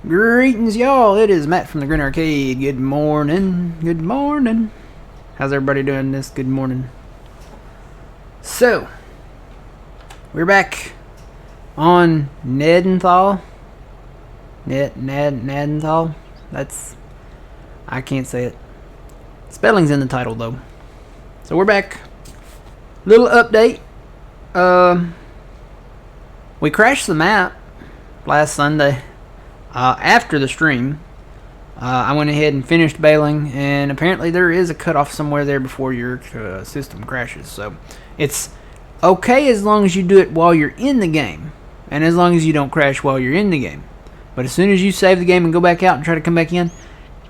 Greetings, y'all. It is Matt from the Grin Arcade. Good morning. Good morning. How's everybody doing this good morning? So, we're back on Gnadenthal. Gnadenthal. I can't say it. Spelling's in the title, though. So, we're back. Little update. We crashed the map last Sunday. After the stream, I went ahead and finished bailing, and apparently there is a cutoff somewhere there before your system crashes. So it's okay as long as you do it while you're in the game, and as long as you don't crash while you're in the game. But as soon as you save the game and go back out and try to come back in,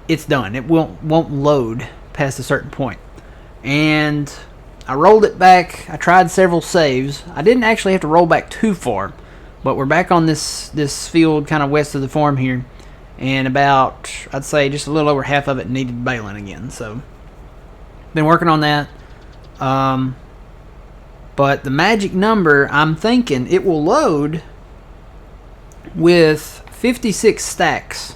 it's done. It won't load past a certain point. And I rolled it back. I tried several saves. I didn't actually have to roll back too far. But we're back on this field kind of west of the farm here. And about, I'd say, just a little over half of it needed bailing again. So, been working on that. But the magic number, I'm thinking it will load with 56 stacks.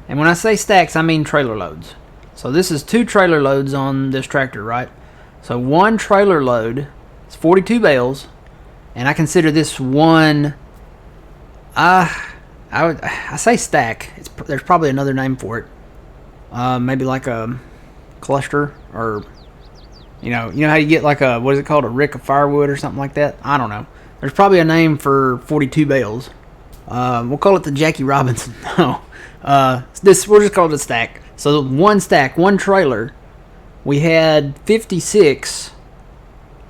And when I say stacks, I mean trailer loads. So this is 2 trailer loads on this tractor, right? So one trailer load is 42 bales. And I consider this one... I say stack. There's probably another name for it. Maybe like a cluster, or you know how you get like a, what is it called, a rick of firewood or something like that. I don't know. There's probably a name for 42 bales. We'll call it the Jackie Robinson. No, we'll just call it a stack. So one stack, one trailer. We had 56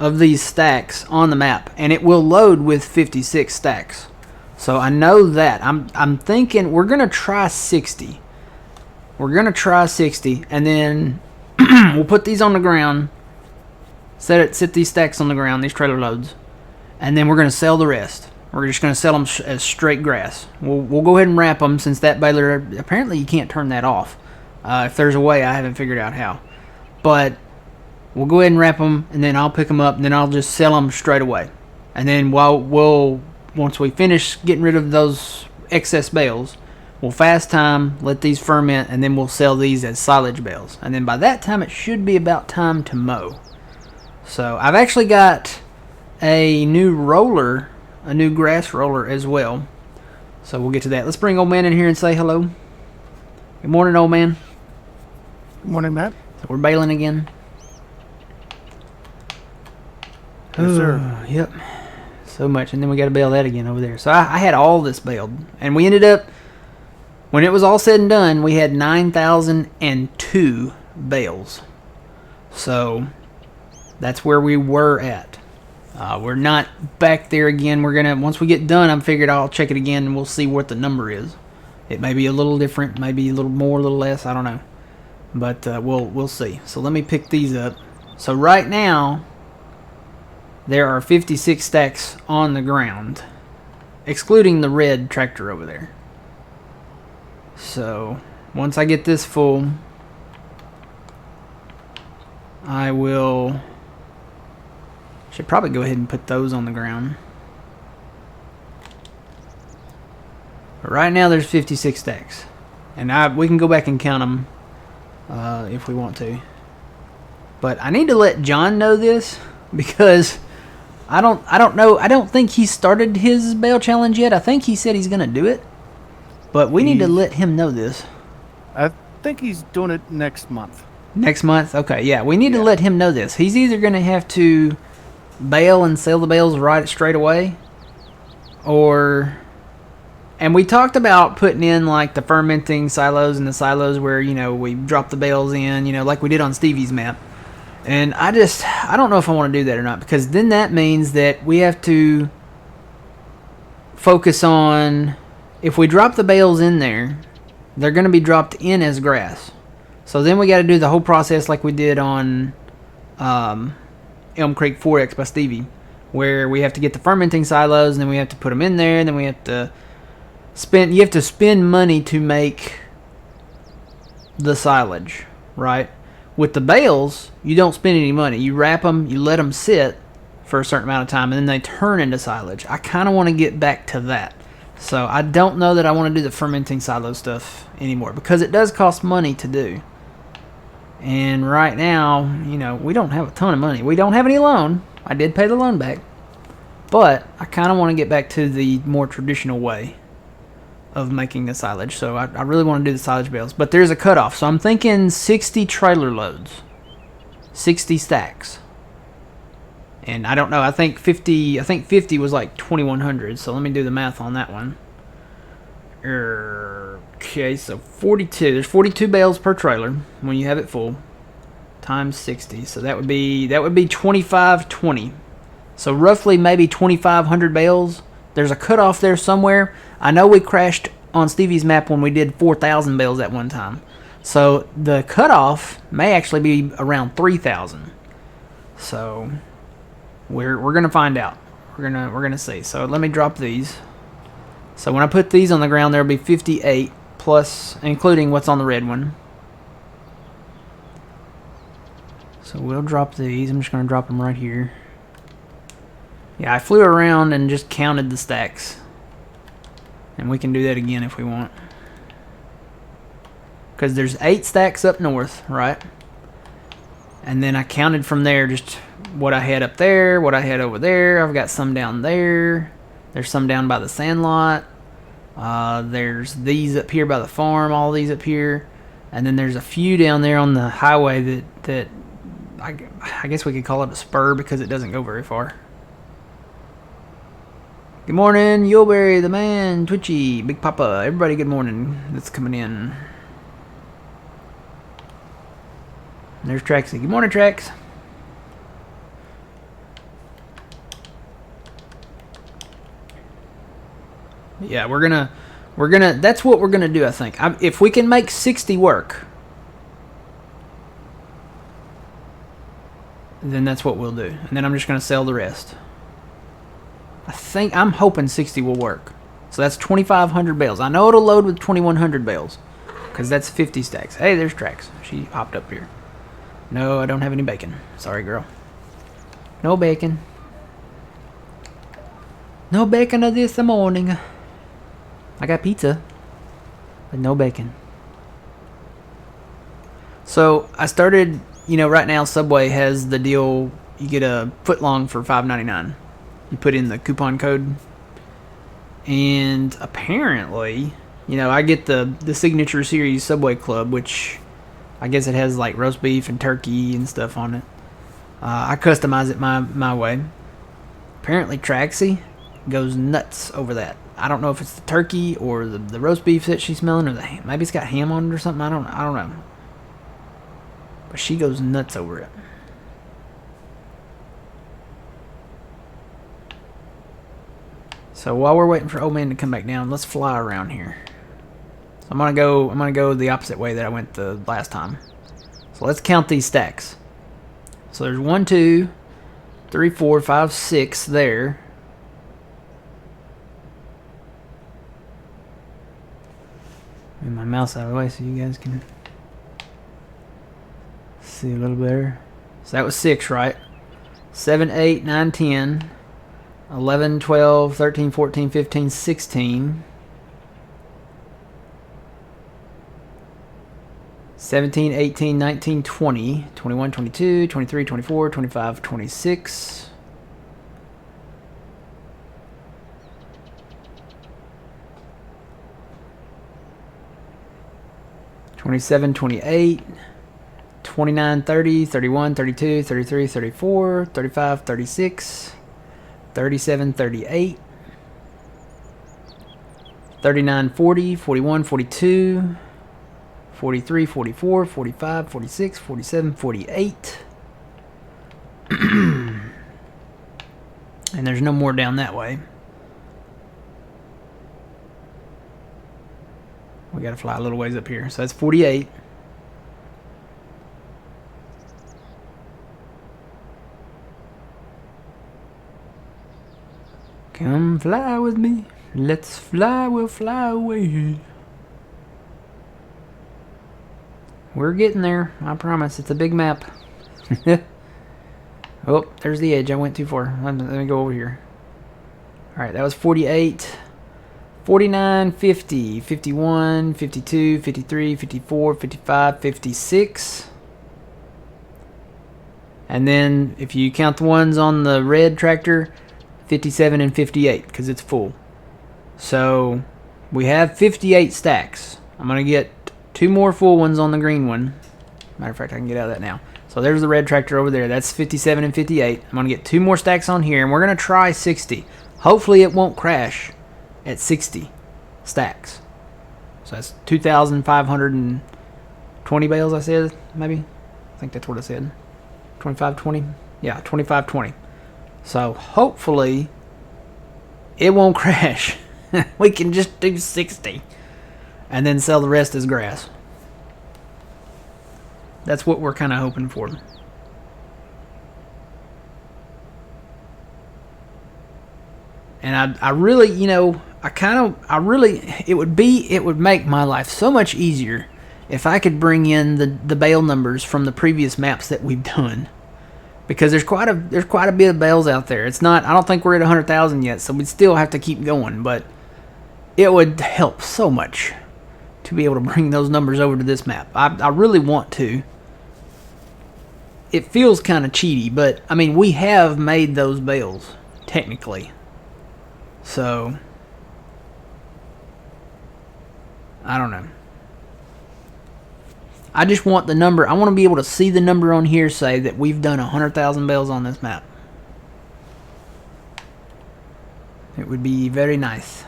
of these stacks on the map, and it will load with 56 stacks. So I know that. I'm thinking we're going to try 60. We're going to try 60, and then we'll put these on the ground, sit these stacks on the ground, these trailer loads, and then we're going to sell the rest. We're just going to sell them as straight grass. We'll go ahead and wrap them, since that baler, apparently you can't turn that off. If there's a way, I haven't figured out how. But we'll go ahead and wrap them, and then I'll pick them up, and then I'll just sell them straight away. And then once we finish getting rid of those excess bales, we'll fast time, let these ferment, and then we'll sell these as silage bales. And then by that time, it should be about time to mow. So I've actually got a new roller, a new grass roller as well. So we'll get to that. Let's bring old man in here and say hello. Good morning, old man. Good morning, Matt. So we're baling again. Yes, sir. Yep. So much, and then we got to bail that again over there. So I had all this bailed, and we ended up, when it was all said and done, we had 9,002 bales. So that's where we were at. We're not back there again. We're gonna, once we get done, I'm figured I'll check it again and we'll see what the number is. It may be a little different, maybe a little more, a little less, I don't know, but we'll see. So let me pick these up. So right now there are 56 stacks on the ground, excluding the red tractor over there. So once I get this full, I should probably go ahead and put those on the ground. But right now there's 56 stacks, and we can go back and count them if we want to. But I need to let John know this, because I don't know. I don't think he started his bale challenge yet. I think he said he's going to do it. But we need to let him know this. I think he's doing it next month. Next month? Okay, yeah. We need to let him know this. He's either going to have to bale and sell the bales right straight away, or... And we talked about putting in like the fermenting silos, and the silos where, we drop the bales in, like we did on Stevie's map. And I don't know if I want to do that or not, because then that means that we have to focus on, if we drop the bales in there, they're going to be dropped in as grass. So then we got to do the whole process like we did on Elm Creek 4X by Stevie, where we have to get the fermenting silos, and then we have to put them in there, and then we have to spend money to make the silage, right? With the bales, you don't spend any money. You wrap them, you let them sit for a certain amount of time, and then they turn into silage. I kind of want to get back to that. So I don't know that I want to do the fermenting silo stuff anymore because it does cost money to do. And right now, you know, we don't have a ton of money. We don't have any loan. I did pay the loan back. But I kind of want to get back to the more traditional way of making the silage. So I really want to do the silage bales. But there's a cutoff. So I'm thinking 60 trailer loads. 60 stacks. And I don't know. I think 50 was like 2100. So let me do the math on that one. Okay, so 42. There's 42 bales per trailer when you have it full. Times 60. So that would be 2520. So roughly maybe 2,500 bales. There's a cutoff there somewhere. I know we crashed on Stevie's map when we did 4,000 bales at one time. So the cutoff may actually be around 3,000. So we're gonna find out. We're gonna see. So let me drop these. So when I put these on the ground, there'll be 58 plus, including what's on the red one. So we'll drop these. I'm just gonna drop them right here. Yeah, I flew around and just counted the stacks. And we can do that again if we want. Because there's 8 stacks up north, right? And then I counted from there just what I had up there, what I had over there. I've got some down there. There's some down by the sandlot. There's these up here by the farm, all these up here. And then there's a few down there on the highway that I guess we could call it a spur because it doesn't go very far. Good morning, Yulberry, the man, Twitchy, Big Papa, everybody good morning that's coming in. And there's Traxy. Good morning, Trax. Yeah, we're gonna, that's what we're gonna do, I think. If we can make 60 work, then that's what we'll do. And then I'm just gonna sell the rest. I'm hoping 60 will work. So that's 2,500 bales. I know it'll load with 2,100 bales. Because that's 50 stacks. Hey, there's Trax. She popped up here. No, I don't have any bacon. Sorry, girl. No bacon. No bacon this morning. I got pizza. But no bacon. So, I started, right now Subway has the deal, you get a foot long for $5.99. You put in the coupon code. And apparently, I get the Signature Series Subway Club, which I guess it has like roast beef and turkey and stuff on it. I customize it my way. Apparently Traxy goes nuts over that. I don't know if it's the turkey or the roast beef that she's smelling, or the ham. Maybe it's got ham on it or something. I don't know. But she goes nuts over it. So while we're waiting for old man to come back down, let's fly around here. So I'm gonna go the opposite way that I went the last time. So let's count these stacks. So there's 1, 2, 3, 4, 5, 6 there. Move my mouse out of the way so you guys can see a little better. So that was 6, right? 7, 8, 9, 10. 11, 12, 13, 14, 15, 16. 17, 18, 19, 20, 21, 22, 23, 24, 25, 26. (27, 28, 29, 30, 31, 32, 33, 34, 35, 36, 37, 38, 39, 40, 41, 42, 43, 44, 45, 46, 47, 48. And there's no more down that way. We gotta fly a little ways up here. So that's 48. Come fly with me. Let's fly, we'll fly away. We're getting there, I promise. It's a big map. Oh, there's the edge. I went too far. Let me go over here. Alright, that was 48. 49, 50, 51, 52, 53, 54, 55, 56. And then if you count the ones on the red tractor, 57 and 58 because it's full. So we have 58 stacks. I'm going to get 2 more full ones on the green one. Matter of fact, I can get out of that now. So there's the red tractor over there. That's 57 and 58. I'm going to get 2 more stacks on here, and we're going to try 60. Hopefully it won't crash at 60 stacks. So that's 2,520 bales, I said, maybe? I think that's what I said. 2520? Yeah, 2520. So hopefully it won't crash. We can just do 60 and then sell the rest as grass. That's what we're kind of hoping for. And I really, it would make my life so much easier if I could bring in the bale numbers from the previous maps that we've done. Because there's quite a bit of bales out there. It's not, I don't think we're at 100,000 yet, so we'd still have to keep going, but it would help so much to be able to bring those numbers over to this map. I really want to. It feels kind of cheaty, but I mean, we have made those bales technically. So I don't know. I just want the number. I want to be able to see the number on here say that we've done 100,000 bales on this map. It would be very nice.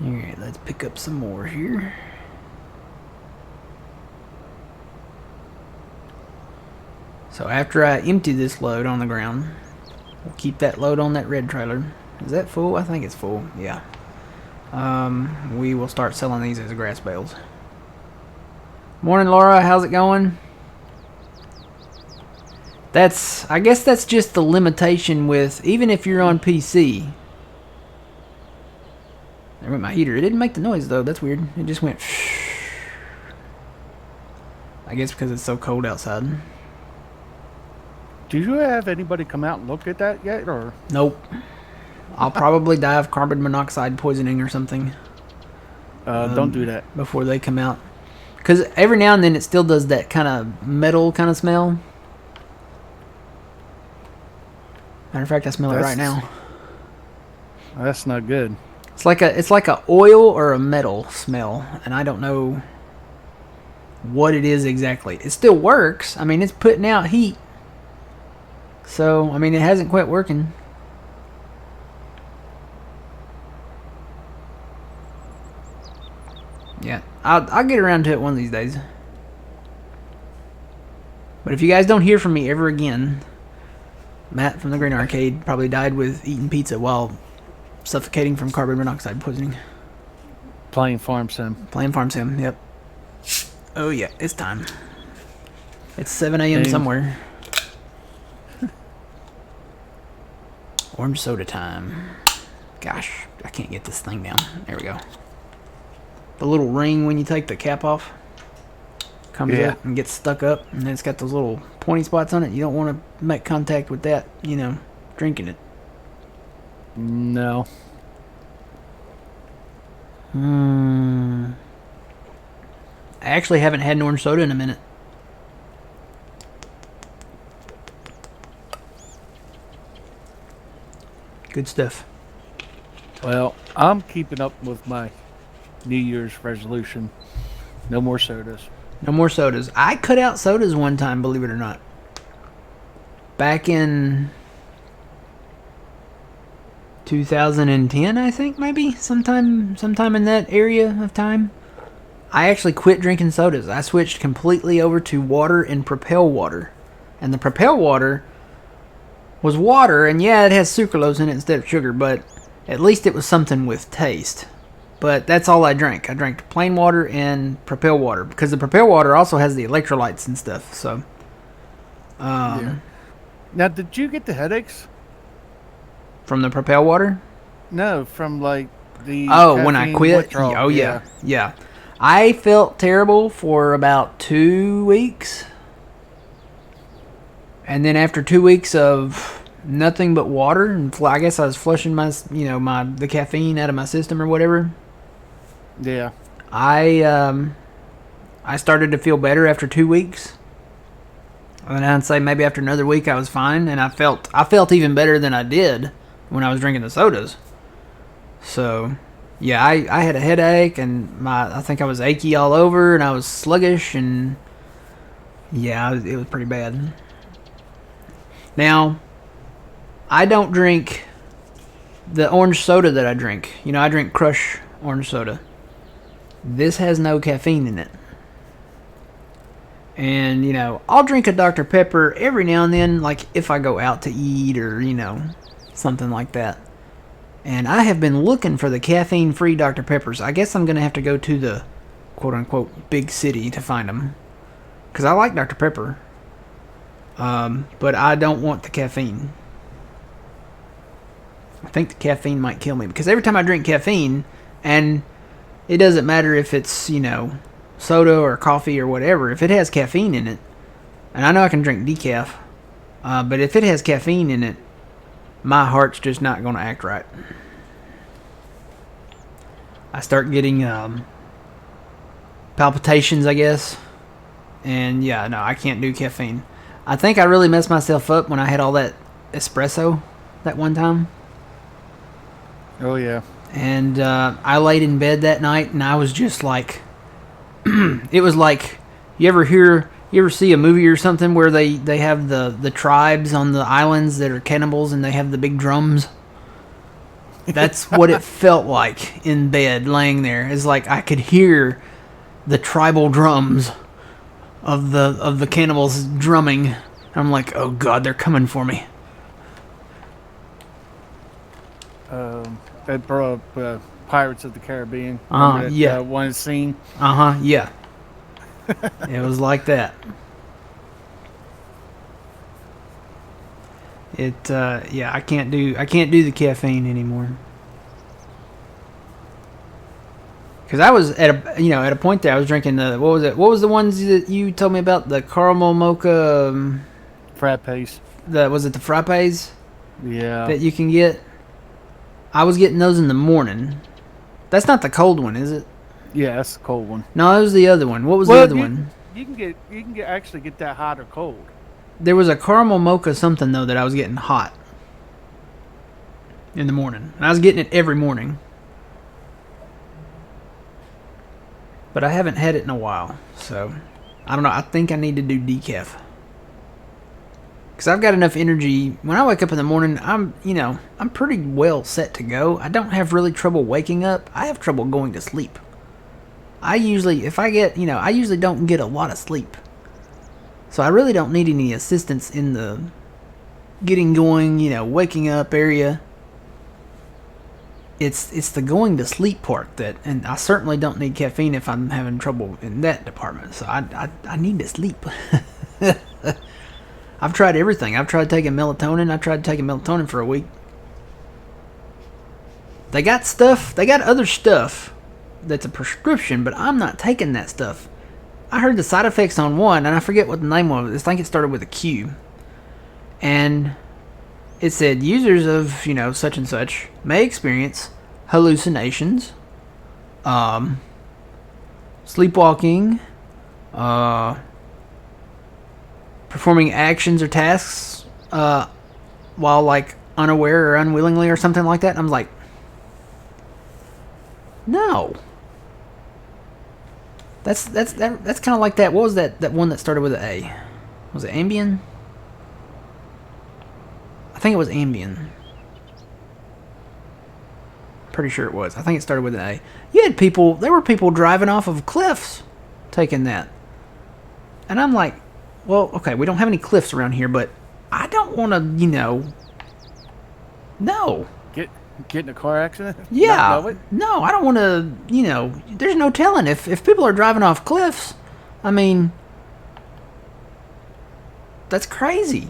Alright, let's pick up some more here. So after I empty this load on the ground, we'll keep that load on that red trailer. Is that full? I think it's full. Yeah. We will start selling these as grass bales. Morning, Laura. How's it going? I guess that's just the limitation with, even if you're on PC. There went my heater. It didn't make the noise though. That's weird. It just went. I guess because it's so cold outside. Do you have anybody come out and look at that yet, or? Nope. I'll probably die of carbon monoxide poisoning or something. Don't do that. Before they come out. Because every now and then it still does that kind of metal kind of smell. Matter of fact, I smell it right now. That's not good. It's like a oil or a metal smell, and I don't know what it is exactly. It still works. I mean, it's putting out heat. So, I mean, it hasn't quit working. Yeah, I'll get around to it one of these days. But if you guys don't hear from me ever again, Matt from the Green Arcade probably died with eating pizza while suffocating from carbon monoxide poisoning. Playing Farm Sim. Playing Farm Sim, yep. Oh yeah, it's time. It's 7 a.m. somewhere. Orange soda time. Gosh, I can't get this thing down. There we go. The little ring when you take the cap off comes up and gets stuck up, and then it's got those little pointy spots on it. You don't want to make contact with that, drinking it. No. I actually haven't had an orange soda in a minute. Good stuff. Well, I'm keeping up with my New Year's resolution. No more sodas. No more sodas. I cut out sodas one time, believe it or not. Back in 2010, I think, maybe sometime in that area of time. I actually quit drinking sodas. I switched completely over to water and Propel water. And the Propel water was water, and yeah, it has sucralose in it instead of sugar, but at least it was something with taste. But that's all I drank. I drank plain water and Propel water, because the Propel water also has the electrolytes and stuff. So, yeah. Now, did you get the headaches from the Propel water? No, from like the when I quit. Withdrawal. Oh yeah. I felt terrible for about 2 weeks. And then after 2 weeks of nothing but water, and I guess I was flushing the caffeine out of my system or whatever. Yeah. I started to feel better after 2 weeks. And I'd say maybe after another week I was fine, and I felt even better than I did when I was drinking the sodas. So, yeah, I had a headache, and I think I was achy all over, and I was sluggish, and yeah, it was pretty bad. Now, I don't drink the orange soda that I drink. I drink Crush orange soda. This has no caffeine in it. And, I'll drink a Dr. Pepper every now and then, like if I go out to eat or, something like that. And I have been looking for the caffeine-free Dr. Peppers. I guess I'm going to have to go to the quote-unquote big city to find them. Because I like Dr. Pepper. But I don't want the caffeine. I think the caffeine might kill me. Because every time I drink caffeine, and it doesn't matter if it's, soda or coffee or whatever, if it has caffeine in it, and I know I can drink decaf, but if it has caffeine in it, my heart's just not going to act right. I start getting palpitations, I guess, and yeah, no, I can't do caffeine. I think I really messed myself up when I had all that espresso that one time. Oh, yeah. And I laid in bed that night, and I was just like, it was like, you ever see a movie or something where they have the tribes on the islands that are cannibals and they have the big drums? That's what it felt like in bed, laying there. It's like I could hear the tribal drums of the cannibals drumming. I'm like, oh God, they're coming for me. That brought up Pirates of the Caribbean. Yeah. One scene. Yeah. It was like that. Yeah, I can't do the caffeine anymore. Because I was at a point there, I was drinking what was the ones that you told me about, the caramel mocha Frappes. Was it the frappes? Yeah. That you can get? I was getting those in the morning. That's not the cold one, is it? Yeah, that's the cold one. No, it was the other one. What was the other one? You can actually get that hot or cold. There was a caramel mocha something though that I was getting hot in the morning. And I was getting it every morning. But I haven't had it in a while, so I don't know. I think I need to do decaf. Because I've got enough energy. When I wake up in the morning, I'm pretty well set to go. I don't have really trouble waking up. I have trouble going to sleep. I usually don't get a lot of sleep. So I really don't need any assistance in the getting going, waking up area. It's the going to sleep part and I certainly don't need caffeine if I'm having trouble in that department. So I need to sleep. I've tried everything. I've tried taking melatonin. I tried taking melatonin for a week. They got other stuff that's a prescription, but I'm not taking that stuff. I heard the side effects on one, and I forget what the name was. I think it started with a Q. And it said users of, such and such may experience hallucinations, sleepwalking, performing actions or tasks while like unaware or unwillingly or something like that. And I'm like, no. That's kind of like that. What was that one that started with an A? Was it Ambien? I think it was Ambien. Pretty sure it was. I think it started with an A. There were people driving off of cliffs taking that. And I'm like, well, okay, we don't have any cliffs around here, but I don't want to, no. Get in a car accident? Yeah. No, I don't want to, there's no telling. If people are driving off cliffs, I mean, that's crazy.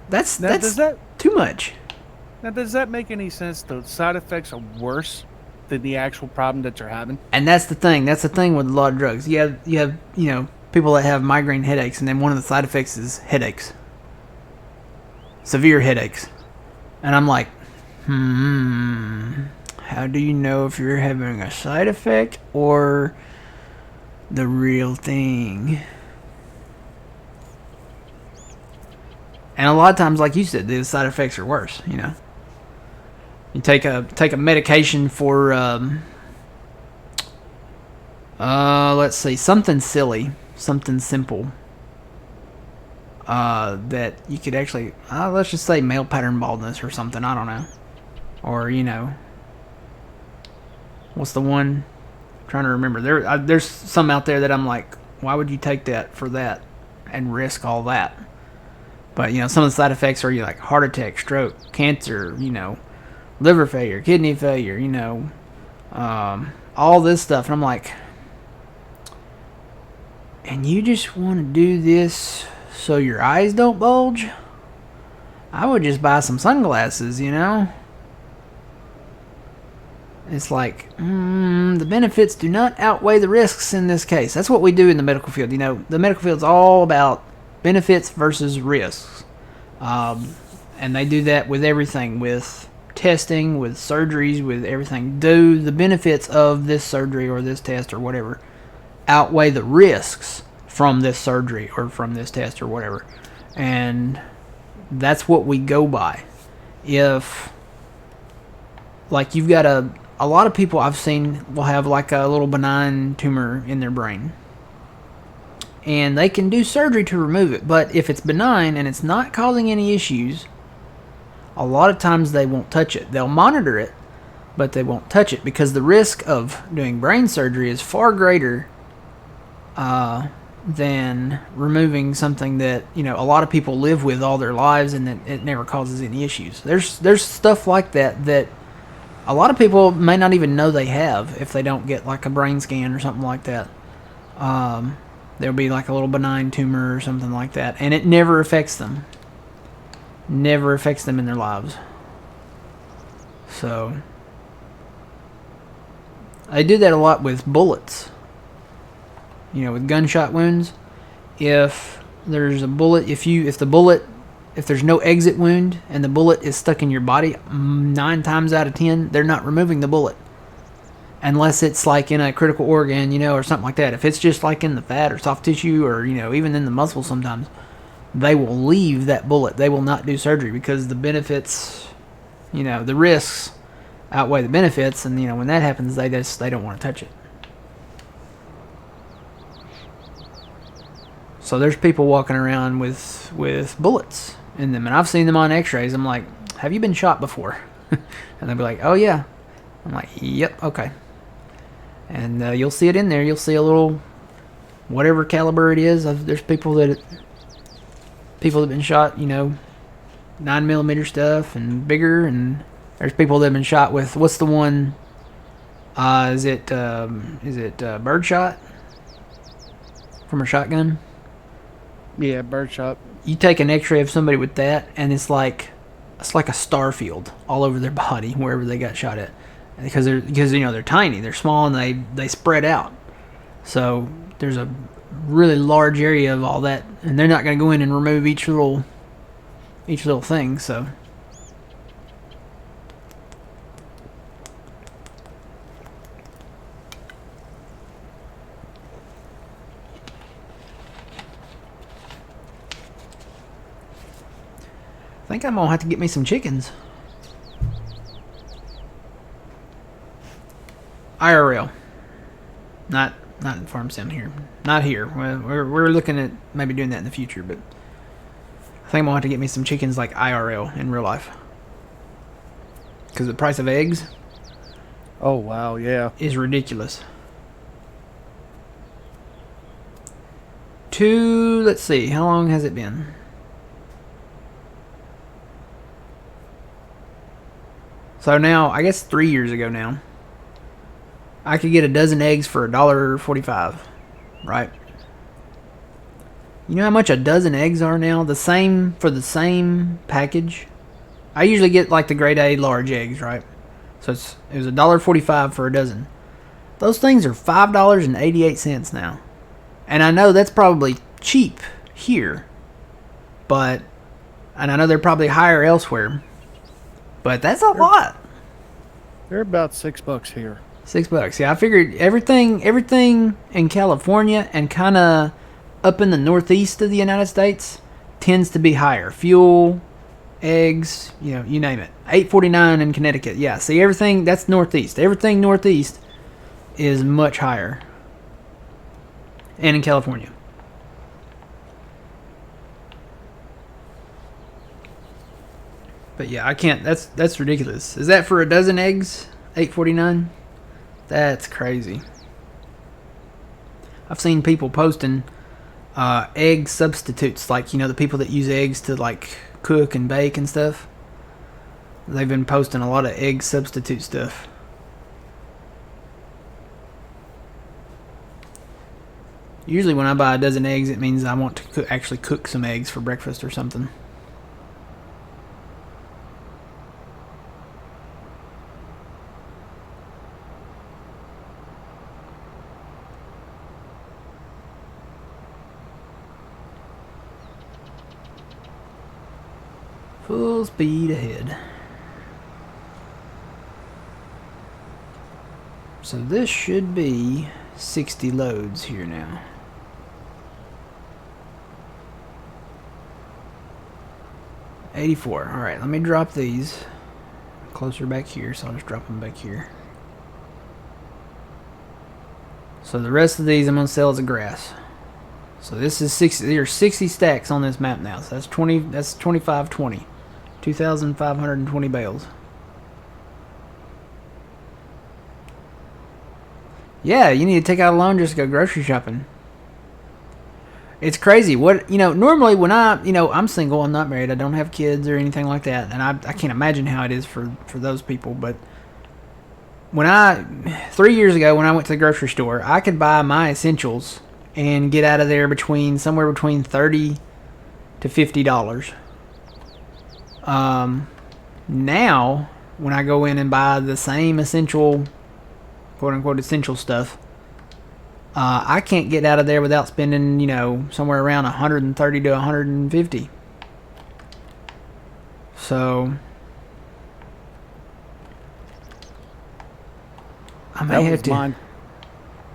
That's too much. Now, does that make any sense? The side effects are worse than the actual problem that you're having? And that's the thing. That's the thing with a lot of drugs. You have people that have migraine headaches, and then one of the side effects is headaches. severe headaches. And I'm like, how do you know if you're having a side effect or the real thing? And a lot of times, like you said, the side effects are worse. You know, you take a medication for let's see, something silly, something simple. That you could actually, let's just say male pattern baldness or something. I don't know, or you know, what's the one? I'm trying to remember. There's some out there that I'm like, why would you take that for that and risk all that? But you know, some of the side effects are like heart attack, stroke, cancer, you know, liver failure, kidney failure, you know, all this stuff. And I'm like, and you just want to do this so your eyes don't bulge? I would just buy some sunglasses, you know? It's like, the benefits do not outweigh the risks in this case. That's what we do in the medical field. You know, the medical field's all about benefits versus risks. And they do that with everything, with testing, with surgeries, with everything. Do the benefits of this surgery or this test or whatever outweigh the risks from this surgery or from this test or whatever? And that's what we go by. If, like, you've got a lot of people I've seen will have like a little benign tumor in their brain, and they can do surgery to remove it. But if it's benign and it's not causing any issues, a lot of times they won't touch it. They'll monitor it, but they won't touch it, because the risk of doing brain surgery is far greater than removing something that, you know, a lot of people live with all their lives and that it never causes any issues. There's stuff like that a lot of people may not even know they have if they don't get like a brain scan or something like that. There'll be like a little benign tumor or something like that, and it never affects them. Never affects them in their lives. So I do that a lot with bullets. You know, with gunshot wounds. If there's a bullet, if there's no exit wound and the bullet is stuck in your body, 9 times out of 10, they're not removing the bullet. Unless it's like in a critical organ, you know, or something like that. If it's just like in the fat or soft tissue or, you know, even in the muscle sometimes, they will leave that bullet. They will not do surgery because the benefits, you know, the risks outweigh the benefits. And, you know, when that happens, they don't want to touch it. So there's people walking around with bullets in them, and I've seen them on x-rays. I'm like, have you been shot before? And they'll be like, oh yeah. I'm like, yep, okay. And you'll see it in there. You'll see a little, whatever caliber it is. There's people that have been shot, you know, 9mm stuff and bigger, and there's people that have been shot with, what's the one, is it birdshot from a shotgun? Yeah, birdshot. You take an x-ray of somebody with that, and it's like a star field all over their body wherever they got shot at, because you know, they're tiny, they're small, and they spread out. So there's a really large area of all that, and they're not going to go in and remove each little thing. So I think I'm gonna have to get me some chickens. IRL, not in farm sim here. Not here. We're looking at maybe doing that in the future, but I think I'm gonna have to get me some chickens like IRL in real life, because the price of eggs. Oh wow, yeah. Is ridiculous. Let's see, how long has it been? So now, I guess 3 years ago now, I could get a dozen eggs for $1.45, right? You know how much a dozen eggs are now? The same for the same package. I usually get like the grade A large eggs, right? So it was $1.45 for a dozen. Those things are $5.88 now. And I know that's probably cheap here, but And I know they're probably higher elsewhere. But that's a lot. They're about $6 here. $6. Yeah, I figured everything in California and kind of up in the northeast of the United States tends to be higher. Fuel, eggs, you name it. $8.49 in Connecticut. Yeah, see, everything that's northeast. Everything northeast is much higher. And in California. But yeah, I can't. That's ridiculous. Is that for a dozen eggs? $8.49. That's crazy. I've seen people posting egg substitutes, like the people that use eggs to like cook and bake and stuff. They've been posting a lot of egg substitute stuff. Usually, when I buy a dozen eggs, it means I want to actually cook some eggs for breakfast or something. Full speed ahead. So this should be 60 loads here now. $84. Alright, let me drop these closer back here, so I'll just drop them back here. So the rest of these I'm going to sell as a grass. So this is 60. There are 60 stacks on this map now. So that's 20. That's 2520. 2,520 bales. Yeah, you need to take out a loan just to go grocery shopping. It's crazy. Normally when I'm single, I'm not married, I don't have kids or anything like that, and I can't imagine how it is for those people, but 3 years ago when I went to the grocery store, I could buy my essentials and get out of there somewhere between $30 to $50. Now, when I go in and buy the same essential, quote unquote essential stuff, I can't get out of there without spending, somewhere around $130 to $150. So I may have to.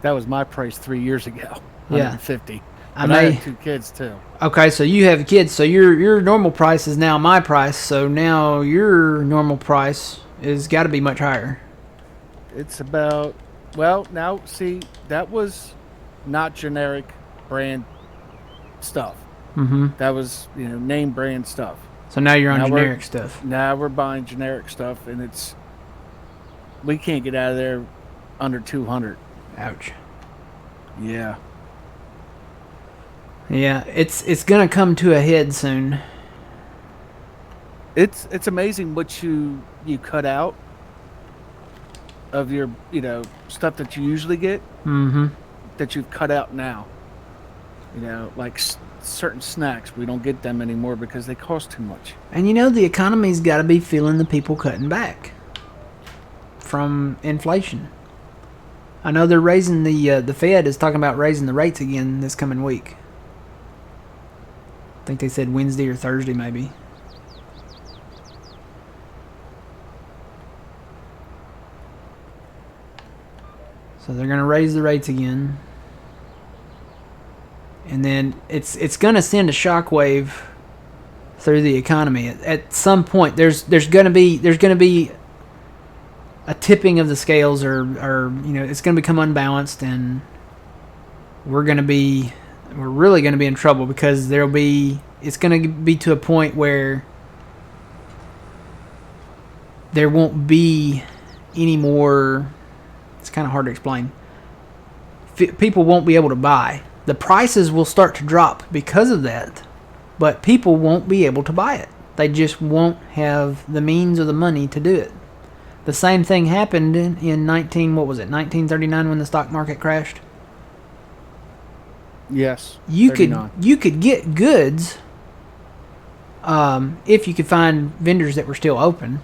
That was my price 3 years ago. $150. I have 2 kids too. Okay, so you have kids, so your normal price is now my price, so now your normal price is got to be much higher. It's about, now see, that was not generic brand stuff. Mm-hmm. That was, name brand stuff. So now you're on generic stuff. Now we're buying generic stuff, and we can't get out of there under 200. Ouch. Yeah. Yeah, it's gonna come to a head soon. It's amazing what you cut out of your stuff that you usually get. Mm-hmm. That you've cut out now. Like certain snacks, we don't get them anymore because they cost too much. And the economy's got to be feeling the people cutting back from inflation. I know they're raising the Fed is talking about raising the rates again this coming week. I think they said Wednesday or Thursday maybe. So they're going to raise the rates again. And then it's going to send a shockwave through the economy. At some point there's going to be a tipping of the scales, or it's going to become unbalanced, and we're really going to be in trouble, because it's going to be to a point where there won't be any more. It's kind of hard to explain. People won't be able to buy. The prices will start to drop because of that, but people won't be able to buy it. They just won't have the means or the money to do it. The same thing happened in 1939 when the stock market crashed. Yes. You could get goods if you could find vendors that were still open.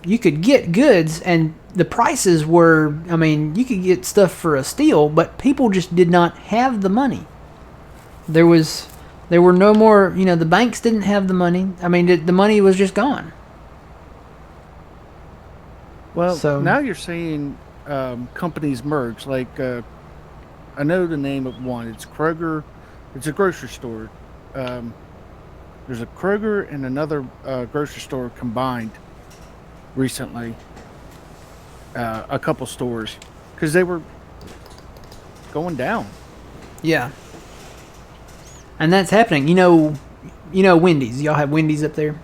You could get goods, and the prices were, you could get stuff for a steal, but people just did not have the money. There was There were no more, the banks didn't have the money. I mean, the money was just gone. Well, So, now you're seeing companies merge. Like I know the name of one. It's Kroger. It's a grocery store. Um, there's a Kroger and another grocery store combined recently. A couple stores because they were going down. yeah. And that's happening. Wendy's. Y'all have Wendy's up there?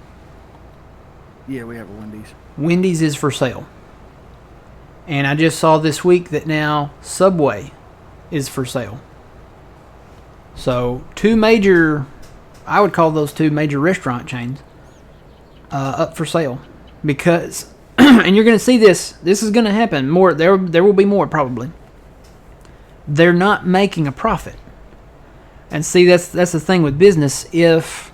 Yeah, we have a Wendy's. Wendy's is for sale. And I just saw this week that now Subway is for sale. So, I would call those two major restaurant chains up for sale. Because, and you're going to see this is going to happen more. There will be more probably. They're not making a profit. And see, that's the thing with business. If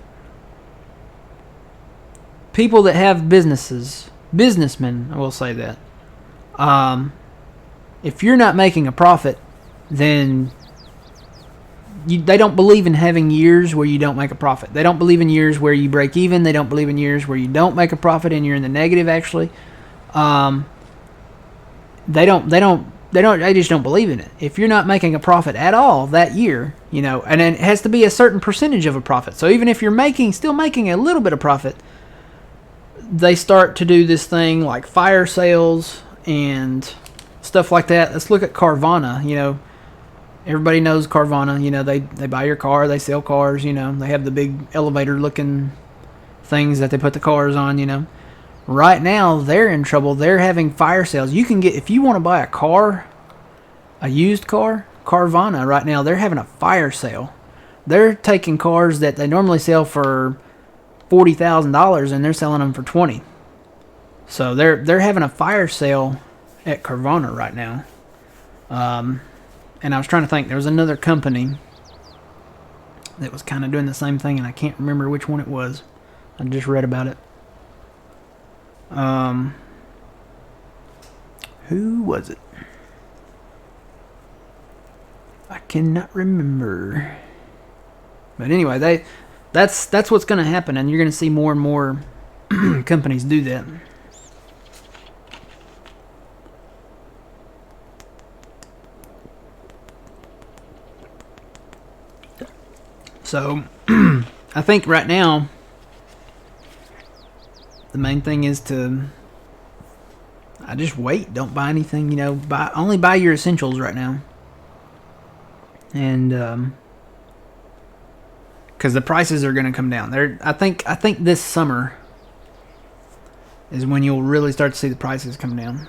people that have businessmen, I will say that, if you're not making a profit, then they don't believe in having years where you don't make a profit. They don't believe in years where you break even. They don't believe in years where you don't make a profit and you're in the negative. Actually, they just don't believe in it. If you're not making a profit at all that year, and it has to be a certain percentage of a profit. So even if you're still making a little bit of profit, they start to do this thing like fire sales and stuff like that. Let's look at Carvana. Everybody knows Carvana. They buy your car, they sell cars. They have the big elevator looking things that they put the cars on. Right now, they're in trouble. They're having fire sales. You can get, if you want to buy a used car, Carvana right now, they're having a fire sale. They're taking cars that they normally sell for $40,000 and they're selling them for $20,000. So they're having a fire sale at Carvana right now. And I was trying to think, there was another company that was kind of doing the same thing, and I can't remember which one it was. I just read about it. Who was it? I cannot remember. But anyway, that's what's going to happen, and you're going to see more and more companies do that. So, I think right now, the main thing is I just wait. Don't buy anything, only buy your essentials right now. And, because the prices are going to come down. I think this summer is when you'll really start to see the prices come down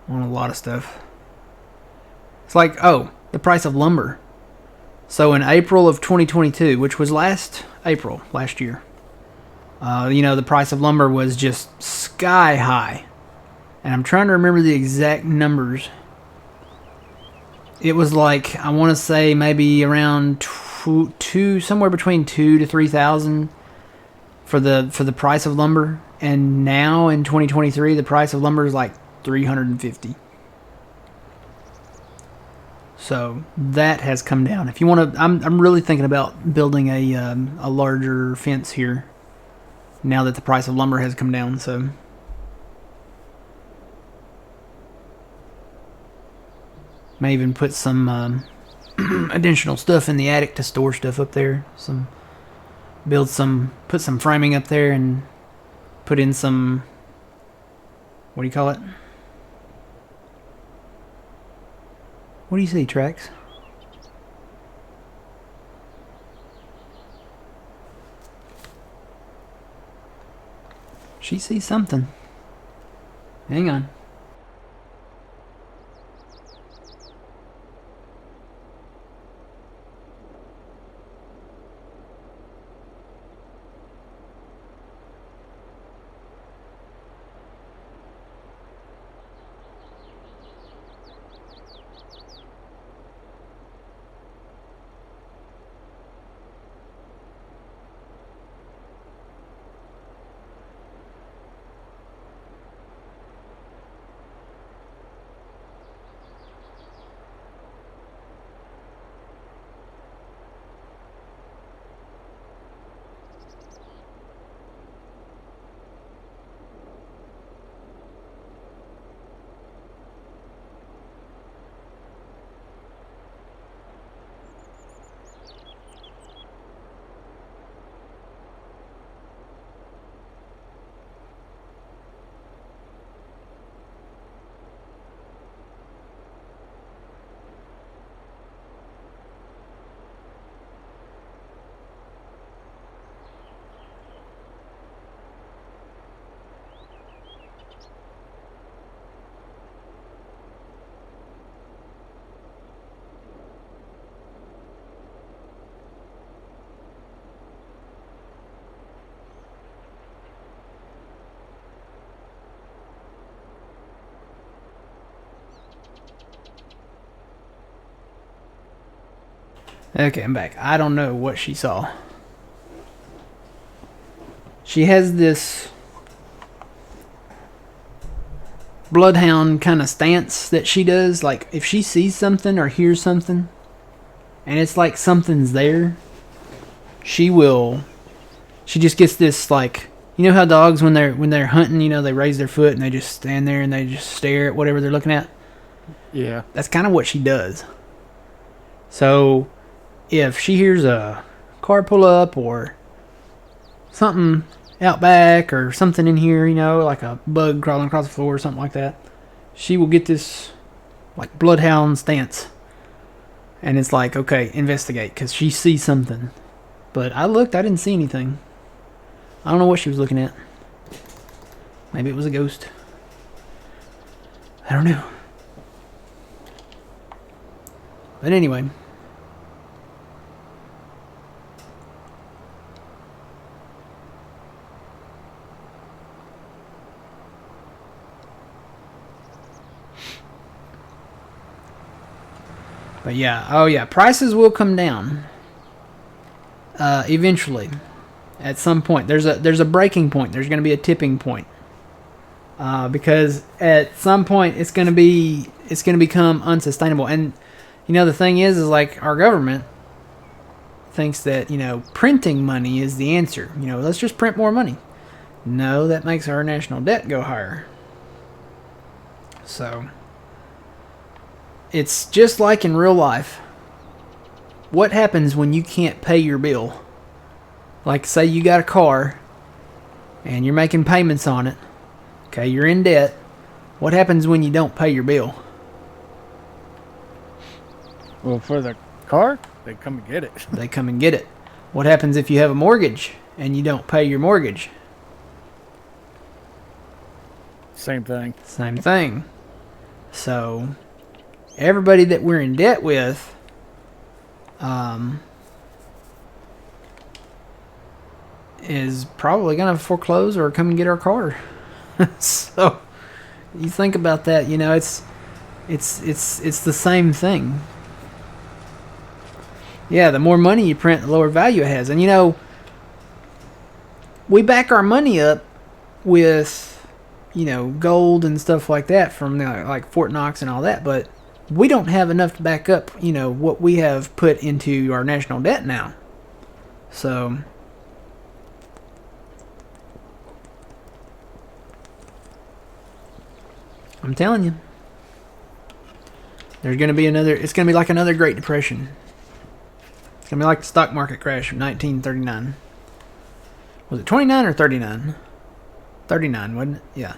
on a lot of stuff. It's like, the price of lumber. So in April of 2022, which was last year, the price of lumber was just sky high. And I'm trying to remember the exact numbers. It was like, I want to say maybe around somewhere between 2,000 to 3,000 for the price of lumber. And now in 2023, the price of lumber is like $350. So that has come down. If you want to, I'm really thinking about building a larger fence here. Now that the price of lumber has come down, so may even put some additional stuff in the attic to store stuff up there. Put some framing up there and put in some, what do you call it? What do you see, Trax? She sees something. Hang on. Okay, I'm back. I don't know what she saw. She has this bloodhound kind of stance that she does. Like, if she sees something or hears something, and it's like something's there, she will. She just gets this, like, you know how dogs when they're hunting, they raise their foot and they just stand there and they just stare at whatever they're looking at. Yeah. That's kind of what she does. So, if she hears a car pull up or something out back or something in here, like a bug crawling across the floor or something like that, she will get this like bloodhound stance. And it's like, okay, investigate, because she sees something. But I looked, I didn't see anything. I don't know what she was looking at. Maybe it was a ghost. I don't know. But anyway. But yeah, oh yeah, prices will come down. Eventually. At some point. There's a breaking point. There's going to be a tipping point. Because at some point it's going to become unsustainable. And the thing is like our government thinks that printing money is the answer. Let's just print more money. No, that makes our national debt go higher. So it's just like in real life. What happens when you can't pay your bill? Like, say you got a car and you're making payments on it. Okay, you're in debt. What happens when you don't pay your bill? Well, for the car, they come and get it. They come and get it. What happens if you have a mortgage and you don't pay your mortgage? Same thing. Same thing. So, everybody that we're in debt with, is probably gonna foreclose or come and get our car. So, you think about that. It's the same thing. Yeah, the more money you print, the lower value it has. And we back our money up with gold and stuff like that from like Fort Knox and all that, but we don't have enough to back up what we have put into our national debt now. So I'm telling you, there's gonna be it's gonna be like another Great Depression. It's gonna be like the stock market crash of 1939. Was it 29 or 39? 39, wasn't it? Yeah.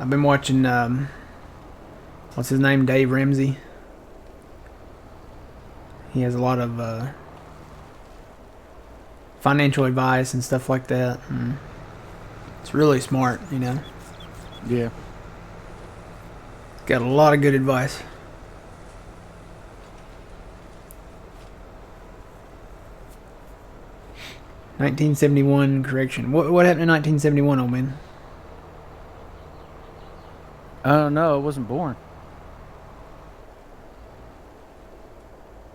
I've been watching, what's his name? Dave Ramsey. He has a lot of financial advice and stuff like that. And it's really smart, Yeah. Got a lot of good advice. $1971 correction. What happened in 1971, old man? I don't know. I wasn't born.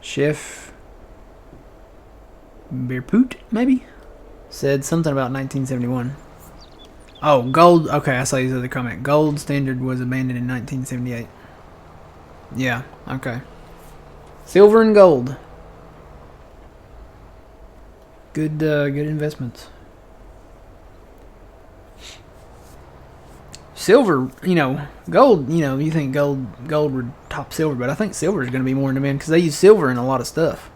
Chef Beerpoot, maybe? Said something about 1971. Oh, gold. Okay, I saw his other comment. Gold standard was abandoned in 1978. Yeah, okay. Silver and gold. Good investments. Silver, gold, you think gold would top silver, but I think silver is going to be more in demand because they use silver in a lot of stuff.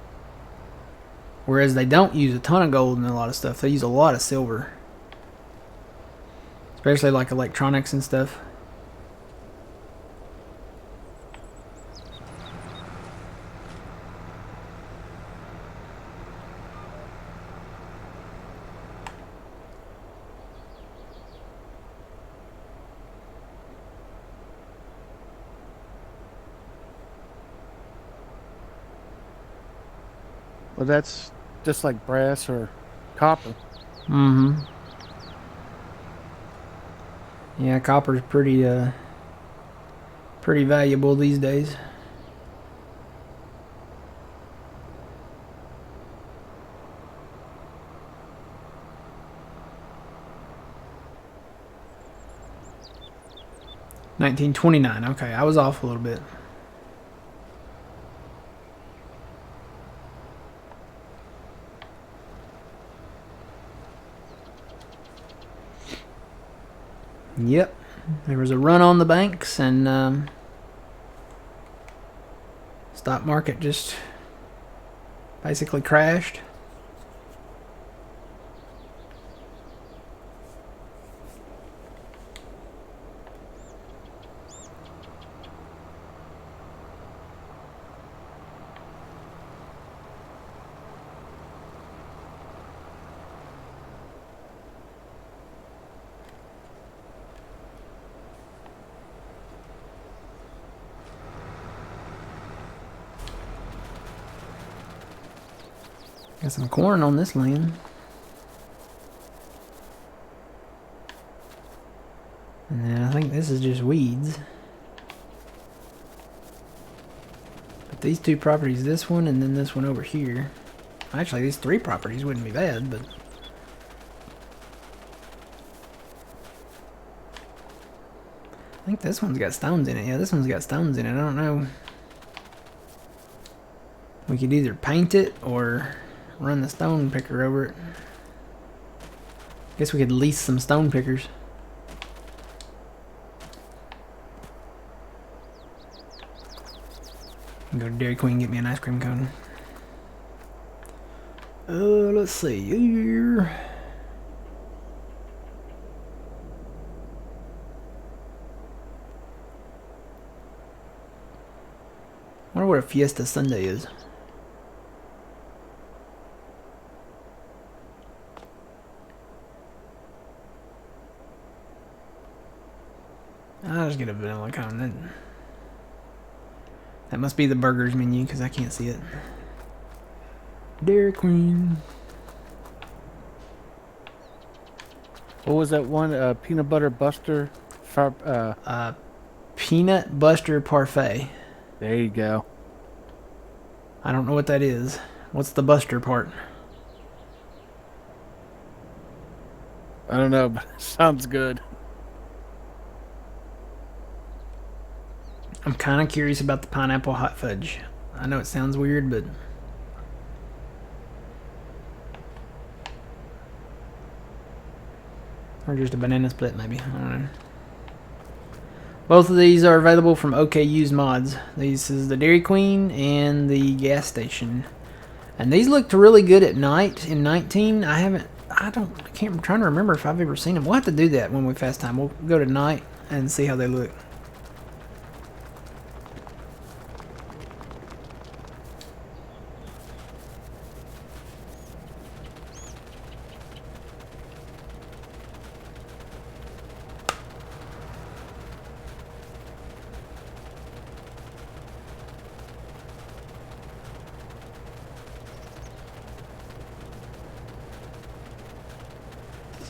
Whereas they don't use a ton of gold in a lot of stuff. They use a lot of silver. Especially like electronics and stuff. Well, that's just like brass or copper. Mm-hmm. Yeah, copper's pretty valuable these days. $19.29. Okay, I was off a little bit. Yep, there was a run on the banks, and stock market just basically crashed. Got some corn on this land. And then I think this is just weeds. But these two properties, this one and then this one over here. Actually, these three properties wouldn't be bad, but... I think this one's got stones in it. Yeah, this one's got stones in it. I don't know. We could either paint it or run the stone picker over it. Guess we could lease some stone pickers. Go to Dairy Queen and get me an ice cream cone. Let's see here. I wonder what a Fiesta Sunday is. I'll just get a vanilla cone. That must be the burgers menu because I can't see it. Dairy Queen. What was that one? Peanut butter buster. Peanut Buster Parfait. There you go. I don't know what that is. What's the buster part? I don't know, but it sounds good. I'm kind of curious about the pineapple hot fudge. I know it sounds weird, but... Or just a banana split, maybe. I don't know. Both of these are available from OK Used Mods. This is the Dairy Queen and the gas station. And these looked really good at night in 19. I'm trying to remember if I've ever seen them. We'll have to do that when we fast time. We'll go to night and see how they look.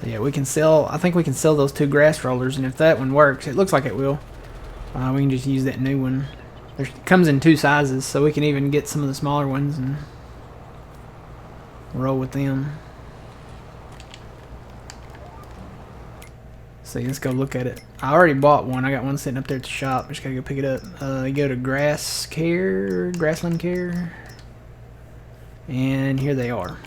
So yeah, we can sell, I think we can sell those two grass rollers, and if that one works, it looks like it will, we can just use that new one. It comes in two sizes, so we can even get some of the smaller ones and roll with them. So let's go look at it. I already bought one. I got one sitting up there at the shop. Just gotta go pick it up. You go to Grassland Care, and here they are.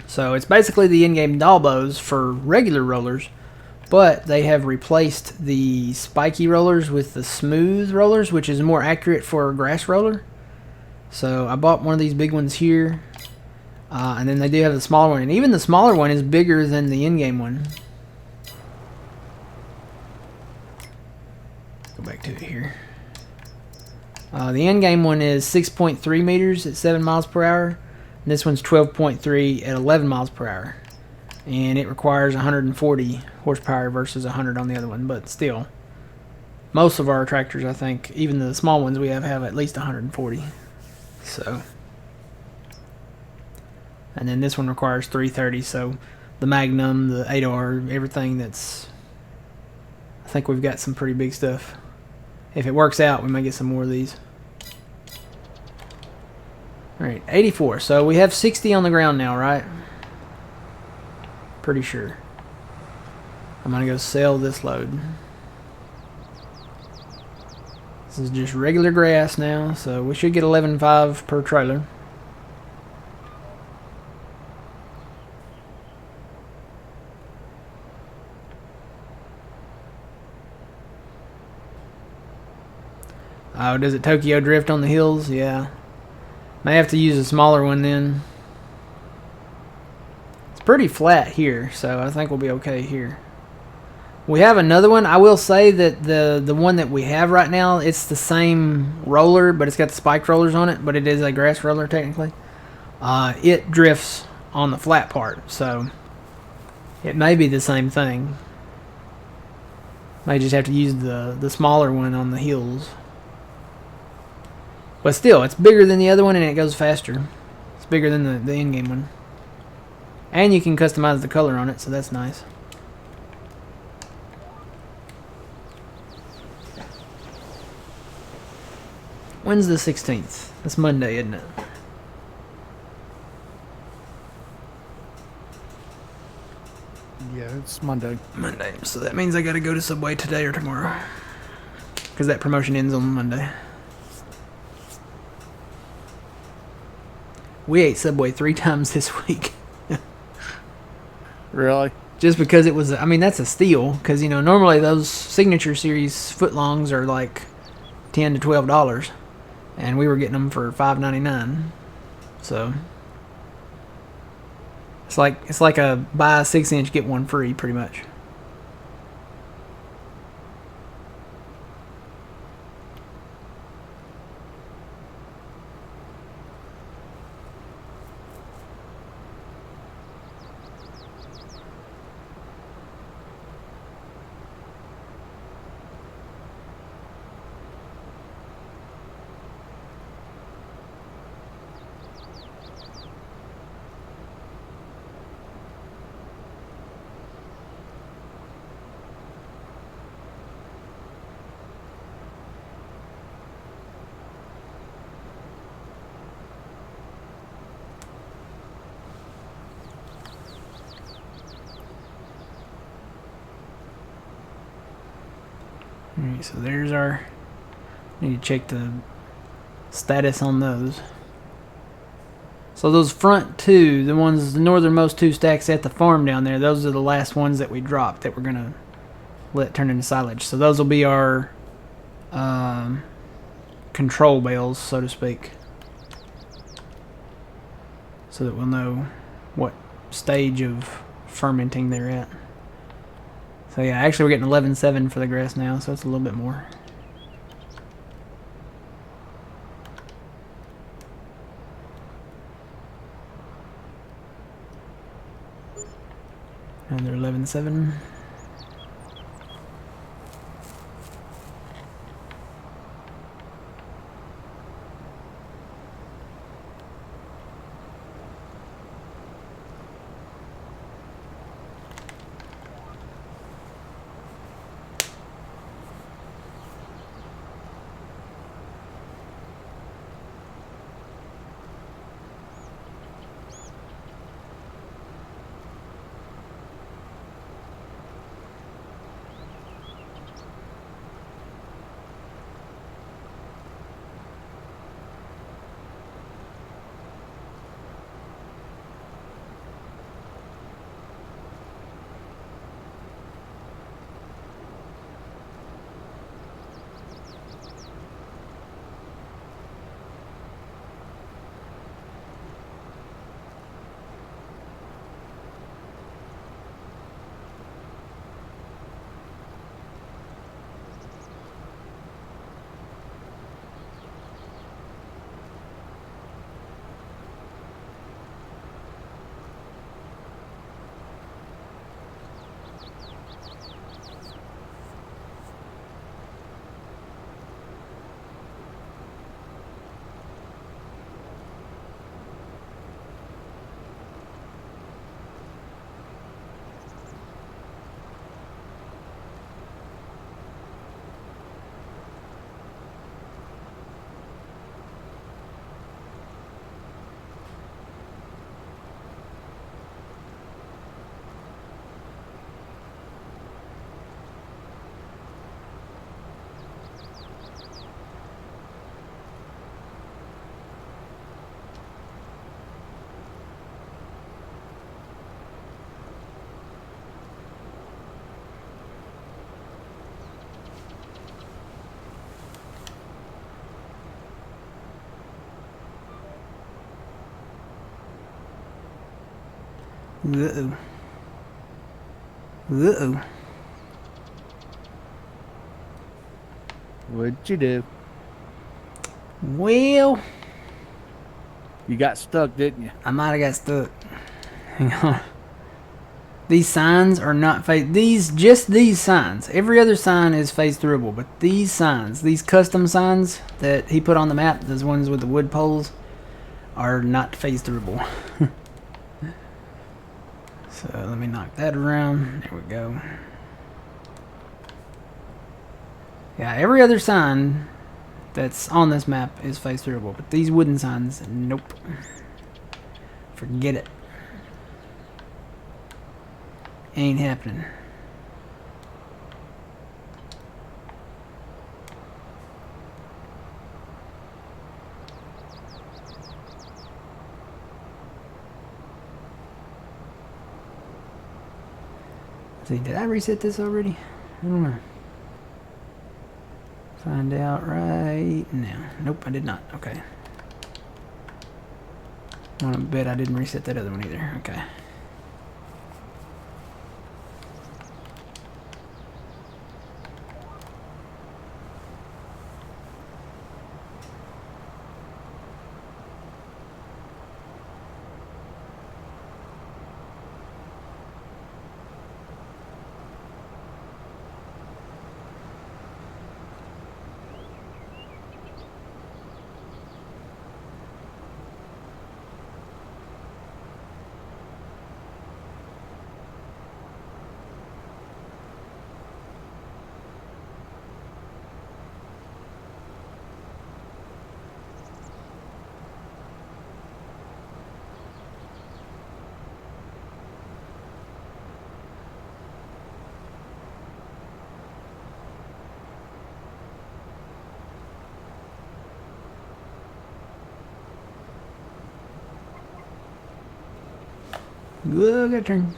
So it's basically the in-game Dalbos for regular rollers, but they have replaced the spiky rollers with the smooth rollers, which is more accurate for a grass roller. So I bought one of these big ones here, and then they do have the smaller one, and even the smaller one is bigger than the in-game one. Go back to it here. The in-game one is 6.3 meters at 7 miles per hour. This one's 12.3 at 11 miles per hour, and it requires 140 horsepower versus 100 on the other one. But still, most of our tractors, I think, even the small ones we have at least 140. So And then this one requires 330. So the Magnum, the 8R, everything that's... I think we've got some pretty big stuff. If it works out, we may get some more of these. Alright, 84. So we have 60 on the ground now, right? Pretty sure. I'm going to go sell this load. This is just regular grass now, so we should get 11.5 per trailer. Oh, does it Tokyo drift on the hills? Yeah. May have to use a smaller one then. It's pretty flat here, so I think we'll be okay here. We have another one. I will say that the one that we have right now, it's the same roller, but it's got the spiked rollers on it, but it is a grass roller technically. It drifts on the flat part, so it may be the same thing. May just have to use the smaller one on the hills. But still, it's bigger than the other one and it goes faster. It's bigger than the in-game one. And you can customize the color on it, so that's nice. When's the 16th? That's Monday, isn't it? Yeah, it's Monday. Monday. So that means I gotta go to Subway today or tomorrow. Because that promotion ends on Monday. We ate Subway 3 times this week. Really? Just because it was, I mean, that's a steal. Because, you know, normally those Signature Series footlongs are like $10 to $12. And we were getting them for $5.99. So it's like a buy a 6-inch, get one free, pretty much. Alright, so there's our... Need to check the status on those. So those front two, the ones, the northernmost 2 stacks at the farm down there, those are the last ones that we dropped that we're going to let turn into silage. So those will be our control bales, so to speak. So that we'll know what stage of fermenting they're at. So yeah, actually we're getting 11.7 for the grass now, so it's a little bit more. And they're 11.7. Uh-oh. Uh-oh. What'd you do? Well, You got stuck, didn't you? I might have got stuck. Hang on. These signs are not just these signs. Every other sign is phase throughable, but these signs, these custom signs that he put on the map, those ones with the wood poles, are not phase throughable. So let me knock that around. There we go. Yeah, every other sign that's on this map is phase throughable, but these wooden signs, nope. Forget it. Ain't happening. See, did I reset this already? I don't know. Find out right now. Nope, I did not. Okay. I want to bet I didn't reset that other one either. Okay. Whoa, got a turn.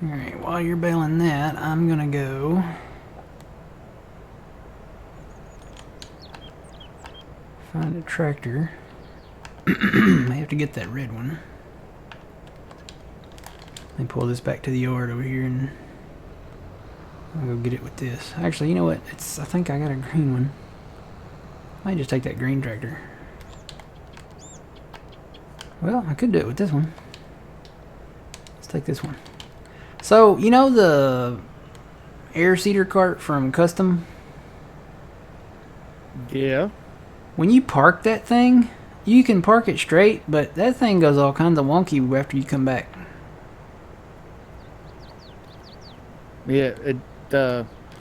Alright, while you're bailing that, I'm gonna go find a tractor. I have to get that red one. Let me pull this back to the yard over here and I'll go get it with this. Actually, you know what? I think I got a green one. Might just take that green tractor. Well, I could do it with this one. Let's take this one. So, you know the air seeder cart from Custom? Yeah. When you park that thing, you can park it straight, but that thing goes all kinds of wonky after you come back. Yeah. It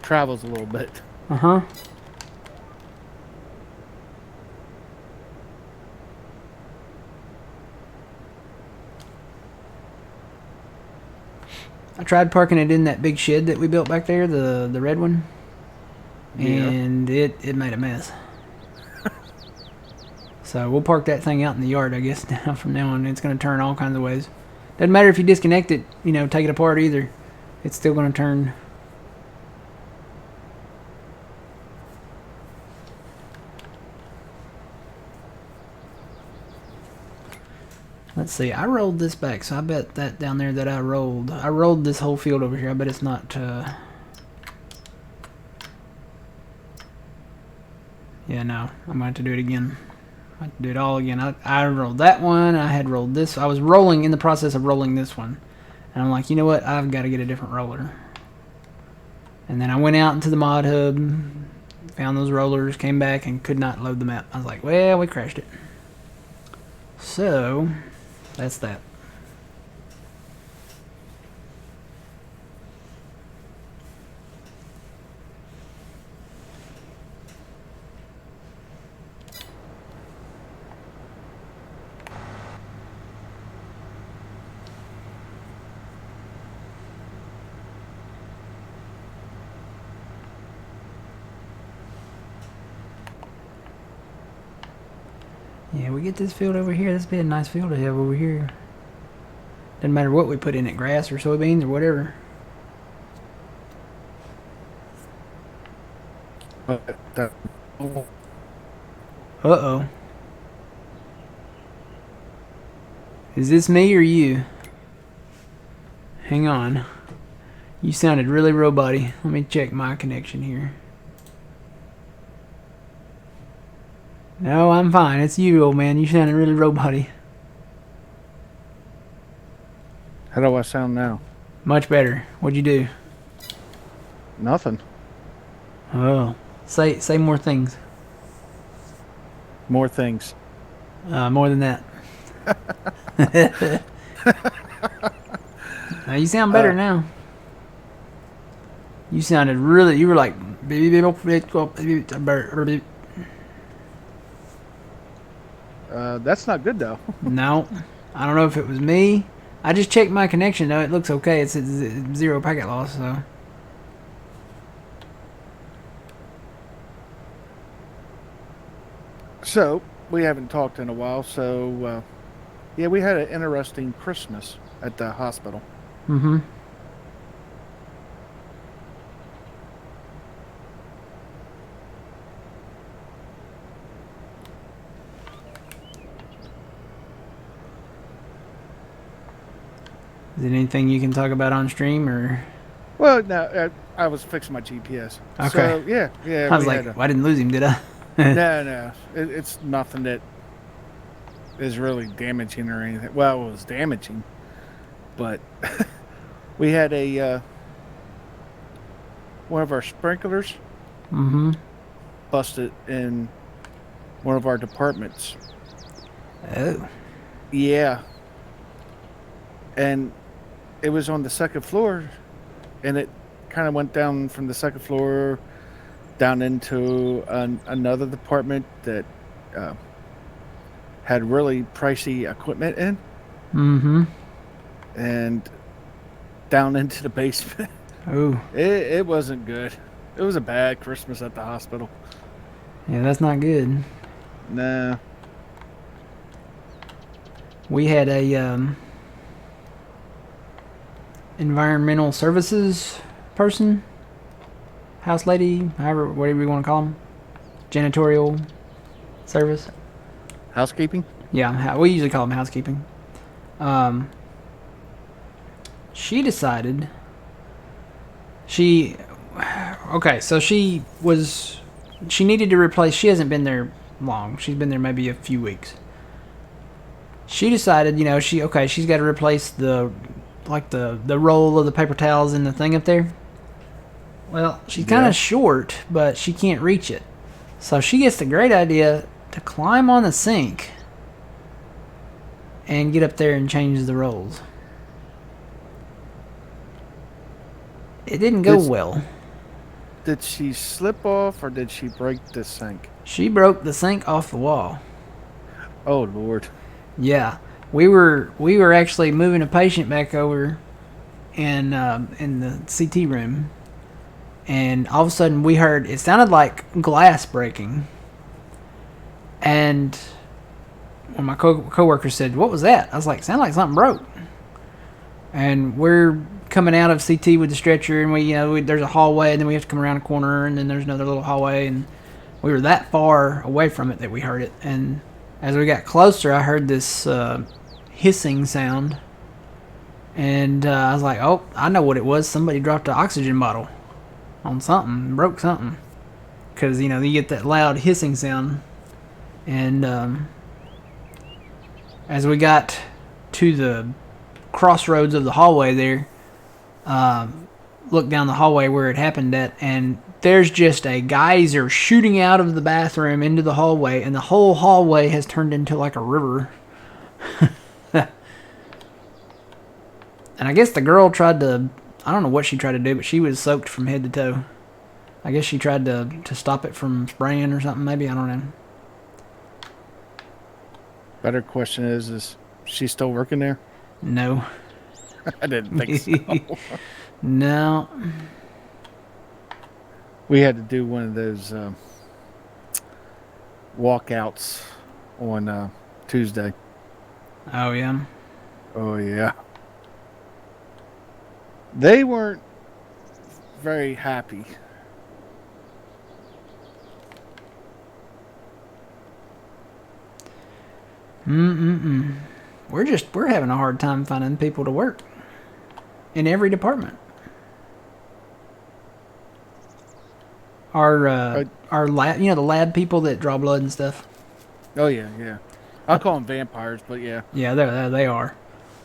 travels a little bit. Uh huh. I tried parking it in that big shed that we built back there, the red one, Yeah. and it made a mess. So we'll park that thing out in the yard, I guess. Now from now on, it's going to turn all kinds of ways. Doesn't matter if you disconnect it, take it apart either. It's still going to turn. Let's see. I rolled this back, so I bet that down there that I rolled this whole field over here. I bet it's not. Yeah, no. I'm going to have to do it again. I have to do it all again. I rolled that one. I had rolled this. I was rolling in the process of rolling this one. And I'm like, you know what? I've got to get a different roller. And then I went out into the mod hub, found those rollers, came back, and could not load the map. I was like, well, we crashed it. So, that's that. Yeah, we get this field over here. This would be a nice field to have over here. Doesn't matter what we put in it, grass or soybeans or whatever. Uh-oh. Is this me or you? Hang on. You sounded really robot-y. Let me check my connection here. No, I'm fine. It's you, old man. You sounded really robot-y. How do I sound now? Much better. What'd you do? Nothing. Oh. Say more things. More things. More than that. You sound better now. You sounded really. You were like. That's not good though. No, I don't know if it was me. I just checked my connection though. It looks okay. It's at 0 packet loss. So we haven't talked in a while. So yeah, we had an interesting Christmas at the hospital. Mm-hmm. Is it anything you can talk about on stream or? Well, no, I was fixing my GPS. Okay. So yeah. I was like, well, I didn't lose him, did I? No. It's nothing that is really damaging or anything. Well, it was damaging, but we had a one of our sprinklers Mm-hmm. busted in one of our departments. Oh. Yeah. And it was on the second floor, and it kind of went down from the second floor down into another department that had really pricey equipment in. Mm-hmm. And down into the basement. Oh. It wasn't good. It was a bad Christmas at the hospital. Yeah, that's not good. Nah. We had a environmental services person, house lady, however, whatever you want to call them, janitorial service. Housekeeping? Yeah, we usually call them housekeeping. She decided so she needed to replace. She hasn't been there long. She's been there maybe a few weeks. She decided, she's got to replace the roll of the paper towels in the thing up there. Well, she's kind of short, but she can't reach it. So she gets the great idea to climb on the sink and get up there and change the rolls. It didn't go well. Did she slip off or did she break the sink? She broke the sink off the wall. Oh Lord. Yeah, we were actually moving a patient back over in the CT room, and all of a sudden we heard it sounded like glass breaking. And when my coworker said, "What was that?" I was like, "Sounded like something broke." And we're coming out of CT with the stretcher, and there's a hallway, and then we have to come around a corner, and then there's another little hallway, and we were that far away from it that we heard it. And as we got closer, I heard this hissing sound, and I was like, "Oh, I know what it was. Somebody dropped an oxygen bottle on something, broke something." Because you get that loud hissing sound, and as we got to the crossroads of the hallway there, looked down the hallway where it happened at, and there's just a geyser shooting out of the bathroom into the hallway, and the whole hallway has turned into like a river. And I guess the girl tried to, I don't know what she tried to do, but she was soaked from head to toe. I guess she tried to stop it from spraying or something, maybe, I don't know. Better question is she still working there? No. I didn't think so. No. We had to do one of those walkouts on Tuesday. Oh, yeah. Oh yeah. They weren't very happy. We're having a hard time finding people to work in every department. Our lab, the lab people that draw blood and stuff. Oh yeah. I'll call them vampires, but yeah. Yeah, they are.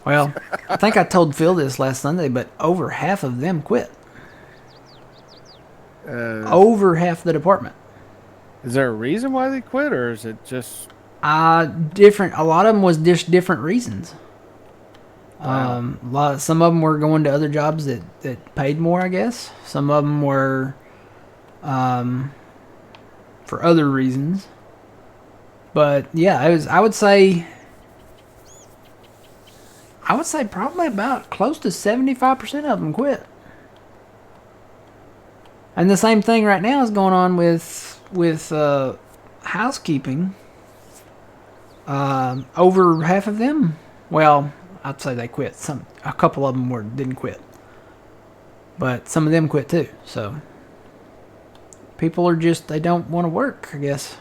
Well, I think I told Phil this last Sunday, but over half of them quit. Over half the department. Is there a reason why they quit, or is it just different? A lot of them was just different reasons. Wow. Some of them were going to other jobs that paid more, I guess. Some of them were for other reasons. But yeah, I would say probably about close to 75% of them quit. And the same thing right now is going on with housekeeping. Over half of them, well, I'd say they quit. A couple of them didn't quit, but some of them quit too. So people are they don't want to work, I guess.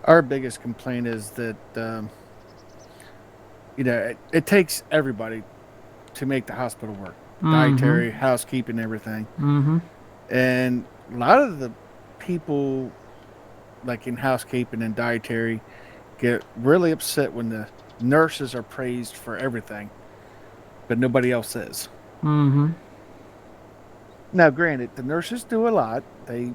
Our biggest complaint is that it takes everybody to make the hospital work. Dietary, housekeeping, everything. And a lot of the people like in housekeeping and dietary get really upset when the nurses are praised for everything, but nobody else is. Now, granted, the nurses do a lot. They,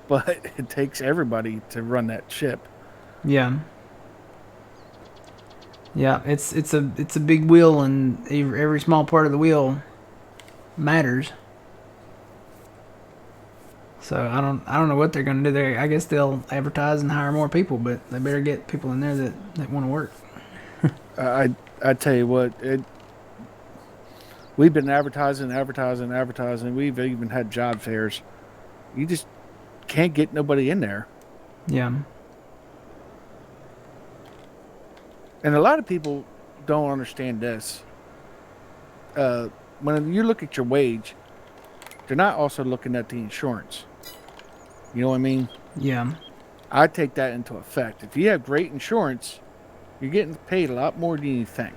but it takes everybody to run that ship. Yeah. Yeah, it's a big wheel, and every small part of the wheel matters. So I don't know what they're going to do there. I guess they'll advertise and hire more people, but they better get people in there that want to work. I tell you what, we've been advertising. We've even had job fairs. You just can't get nobody in there. Yeah. And a lot of people don't understand this. When you look at your wage, they're not also looking at the insurance. You know what I mean? Yeah. I take that into effect. If you have great insurance, you're getting paid a lot more than you think.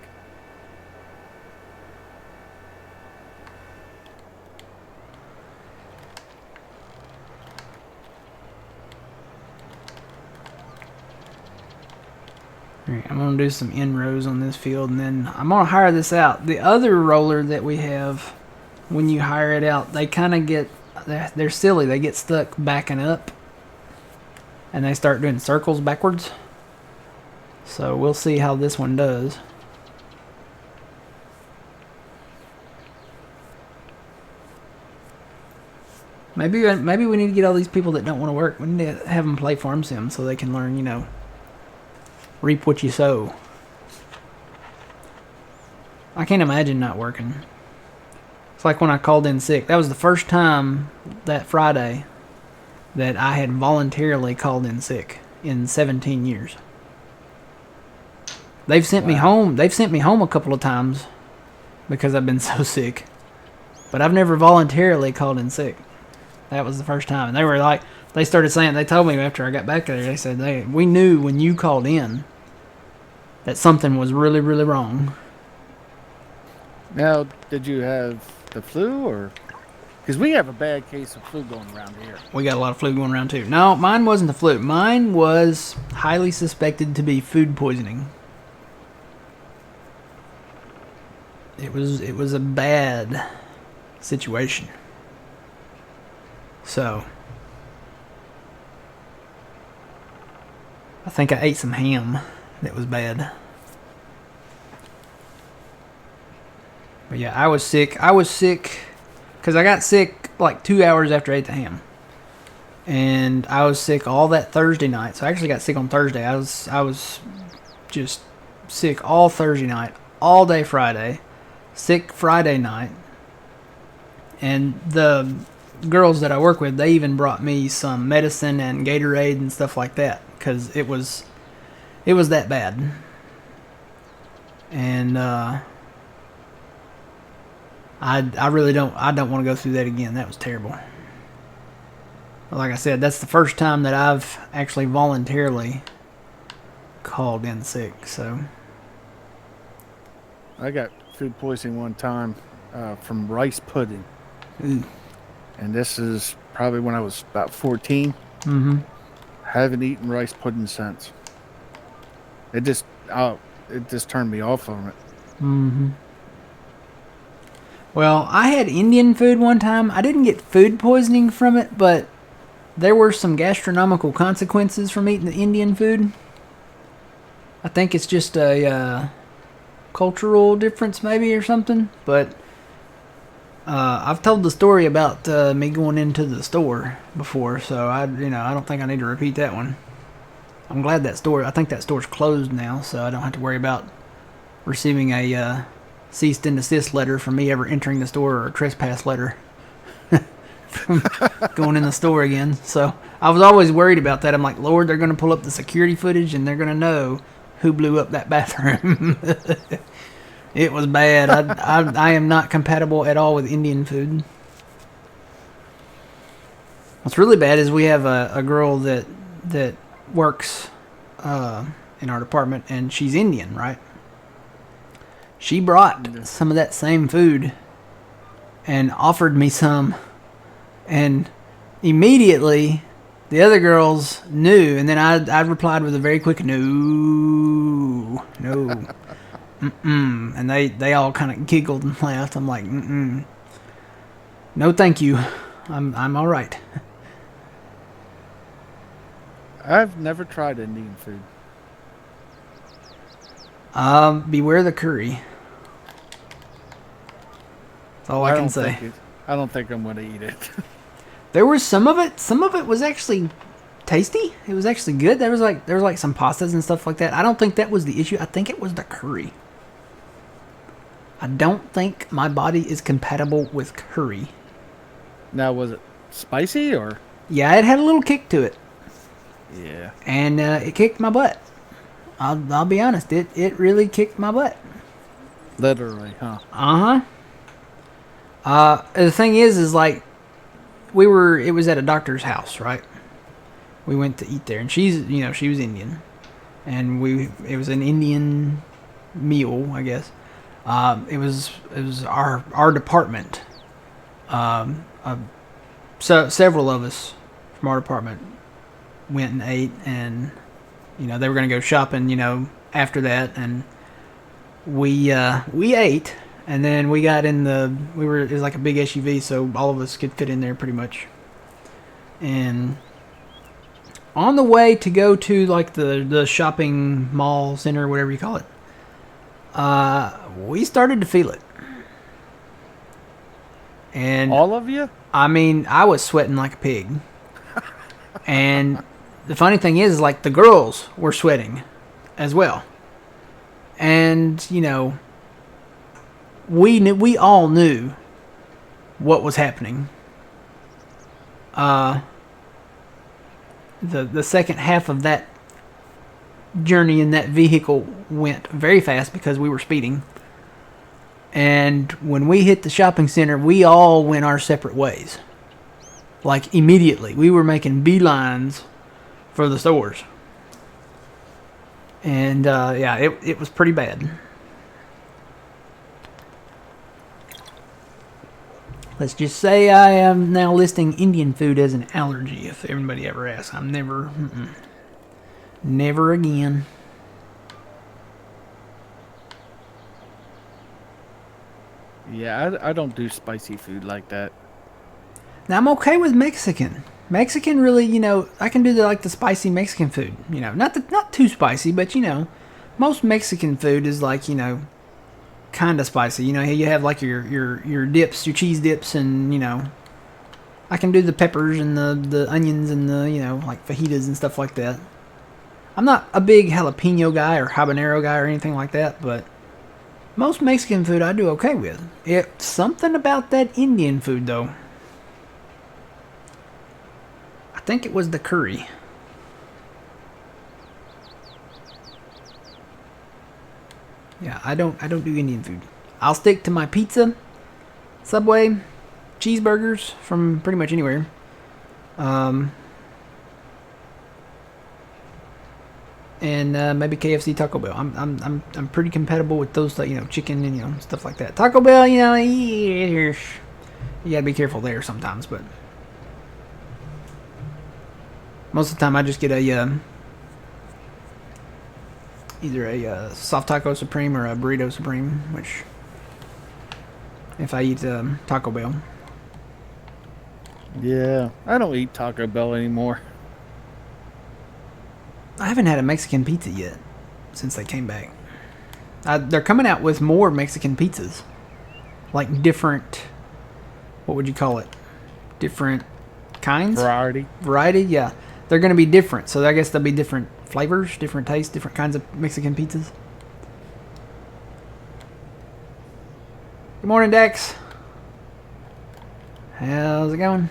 All right, I'm going to do some in rows on this field, and then I'm going to hire this out. The other roller that we have, when you hire it out, they kind of get, they're silly. They get stuck backing up, and they start doing circles backwards. So we'll see how this one does. Maybe we need to get all these people that don't want to work. We need to have them play farm sim so they can learn, reap what you sow. I can't imagine not working. It's like when I called in sick. That was the first time that Friday that I had voluntarily called in sick in 17 years. They've sent me home. They've sent me home a couple of times because I've been so sick. But I've never voluntarily called in sick. That was the first time. And they were like, they started saying, they told me after I got back there, they said, we knew when you called in that something was really, really wrong. Now, did you have the flu, or? Because we have a bad case of flu going around here. We got a lot of flu going around too. No, mine wasn't the flu. Mine was highly suspected to be food poisoning. It was a bad situation. So, I think I ate some ham that was bad. But yeah, I was sick. Because I got sick like 2 hours after I ate the ham. And I was sick all that Thursday night. So I actually got sick on Thursday. I was just sick all Thursday night, all day Friday, sick Friday night. And the girls that I work with, they even brought me some medicine and Gatorade and stuff like that because it was that bad. And I really don't want to go through that again. That was terrible. But like I said, that's the first time that I've actually voluntarily called in sick. So I got food poisoning one time from rice pudding. Ooh. And this is probably when I was about 14. Mm-hmm. Haven't eaten rice pudding since. It just turned me off on it. Mm-hmm. Well, I had Indian food one time. I didn't get food poisoning from it, but there were some gastronomical consequences from eating the Indian food. I think it's just a cultural difference maybe or something, but I've told the story about me going into the store before, so I don't think I need to repeat that one. I'm glad I think that store's closed now, so I don't have to worry about receiving a cease and desist letter from me ever entering the store, or a trespass letter from going in the store again. So I was always worried about that. I'm like, Lord, they're going to pull up the security footage and they're going to know who blew up that bathroom. It was bad. I am not compatible at all with Indian food. What's really bad is we have a girl that works in our department, and she's Indian, right? She brought some of that same food and offered me some, and immediately the other girls knew, and then I replied with a very quick no. And they all kind of giggled and laughed. I'm like, no, thank you. I'm all right. I've never tried Indian food. Beware the curry. That's all I can say. I don't think I'm going to eat it. There was some of it. Some of it was actually tasty. It was actually good. There was like some pastas and stuff like that. I don't think that was the issue. I think it was the curry. I don't think my body is compatible with curry. Now, was it spicy or? Yeah, it had a little kick to it. Yeah. And it kicked my butt. I'll be honest. It really kicked my butt. Literally, huh? The thing is like, it was at a doctor's house, right? We went to eat there, and she was Indian, and it was an Indian meal, I guess. It was our department. So several of us from our department went and ate, and they were gonna go shopping, after that, and we ate, and then we got in the it was like a big SUV, so all of us could fit in there pretty much. And on the way to go to like the shopping mall center, whatever you call it, we started to feel it. And All of you? I mean, I was sweating like a pig. And the funny thing is, like, the girls were sweating as well. And, you know, we all knew what was happening. The second half of that journey in that vehicle went very fast because we were speeding. And when we hit the shopping center, we all went our separate ways. Like, immediately. We were making beelines for the stores. And, yeah, it was pretty bad. Let's just say I am now listing Indian food as an allergy, if anybody ever asks. I'm never... Never again. Yeah, I don't do spicy food like that. Now, I'm okay with Mexican. Mexican really, you know, I can do the spicy Mexican food. You know, not too spicy, but, you know, most Mexican food is like, you know, kind of spicy. You know, you have like your dips, your cheese dips, and, you know, I can do the peppers and the onions and the, you know, like fajitas and stuff like that. I'm not a big jalapeno guy or habanero guy or anything like that, but most Mexican food I do okay with. It's something about that Indian food, though. I think it was the curry. Yeah, I don't do Indian food. I'll stick to my pizza, Subway, cheeseburgers from pretty much anywhere. And maybe KFC, Taco Bell. I'm pretty compatible with those, you know, chicken and, you know, stuff like that. Taco Bell, you know, you gotta be careful there sometimes, but most of the time I just get a either a soft taco supreme or a burrito supreme, which if I eat Taco Bell. Yeah, I don't eat Taco Bell anymore. I haven't had a Mexican pizza yet since they came back. They're coming out with more Mexican pizzas. Like different, what would you call it? Different kinds? Variety, yeah. They're going to be different, so I guess there'll be different flavors, different tastes, different kinds of Mexican pizzas. Good morning, Dex. How's it going?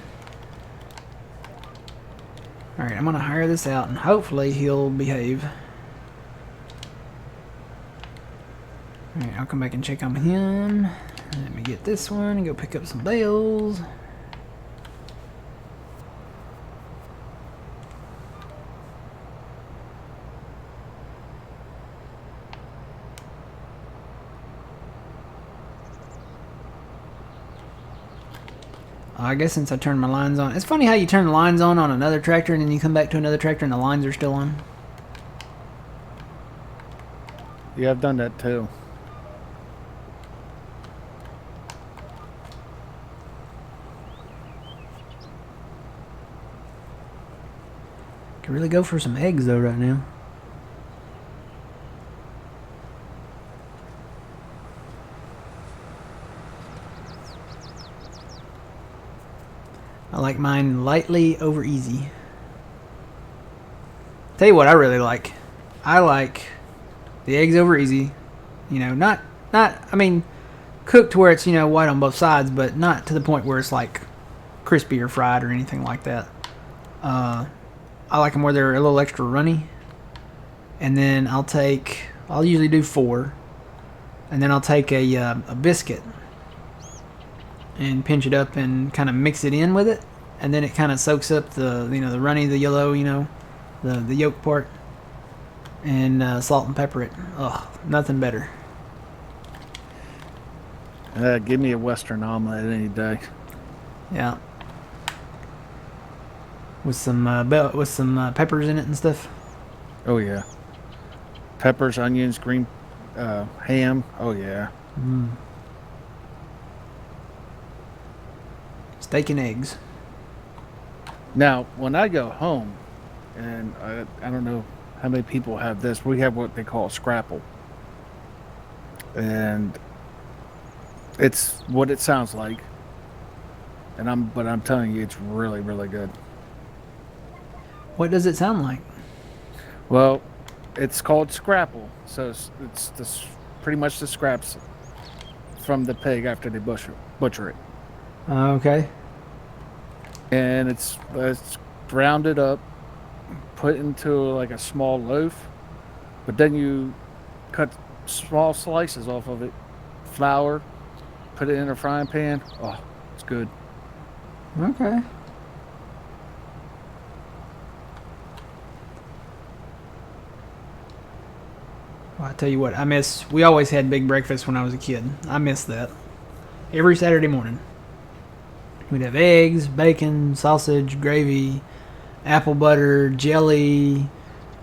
Alright, I'm going to hire this out, and hopefully he'll behave. Alright, I'll come back and check on him. Let me get this one and go pick up some bales. I guess since I turned my lines on. It's funny how you turn the lines on another tractor and then you come back to another tractor and the lines are still on. Yeah, I've done that too. Could really go for some eggs though right now. I like mine lightly over easy. Tell you what I really like. I like the eggs over easy. You know, not I mean, cooked to where it's, you know, white on both sides, but not to the point where it's like crispy or fried or anything like that. I like them where they're a little extra runny. And then I'll usually do 4. And then I'll take a biscuit and pinch it up and kind of mix it in with it, and then it kind of soaks up the, you know, the runny, the yellow, you know, the yolk part, and salt and pepper it. Oh, nothing better. Give me a Western omelet any day. Yeah, with some peppers in it and stuff. Oh yeah, peppers, onions, green ham. Oh yeah. Steak and eggs. Now, when I go home, and I don't know how many people have this, we have what they call a scrapple, and it's what it sounds like. But I'm telling you, it's really, really good. What does it sound like? Well, it's called scrapple, so it's pretty much the scraps from the pig after they butcher it, Okay. and it's grounded up, put into like a small loaf, but then you cut small slices off of it, flour, put it in a frying pan. Oh, it's good. Okay. Well, I tell you what, we always had big breakfast when I was a kid. I miss that. Every Saturday morning. We'd have eggs, bacon, sausage, gravy, apple butter, jelly,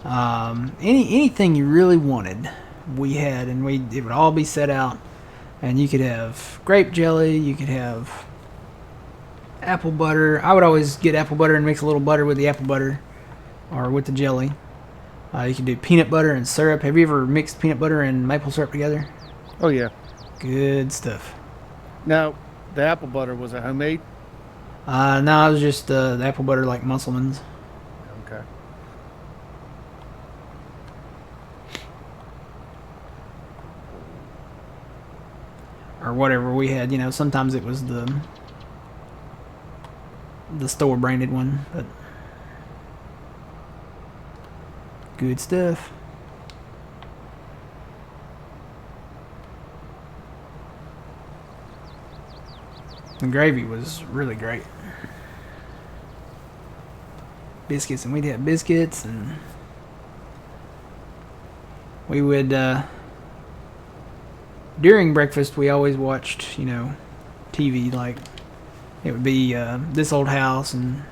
anything you really wanted, we had, and it would all be set out. And you could have grape jelly, you could have apple butter. I would always get apple butter and mix a little butter with the apple butter or with the jelly. You can do peanut butter and syrup. Have you ever mixed peanut butter and maple syrup together? Oh yeah. Good stuff. Now, the apple butter, was it homemade? No, it was just the apple butter like Musselman's. Okay. Or whatever we had. Sometimes it was the store branded one, but good stuff. The gravy was really great. Biscuits, and we'd have biscuits, and we would during breakfast we always watched TV. Like it would be This Old House and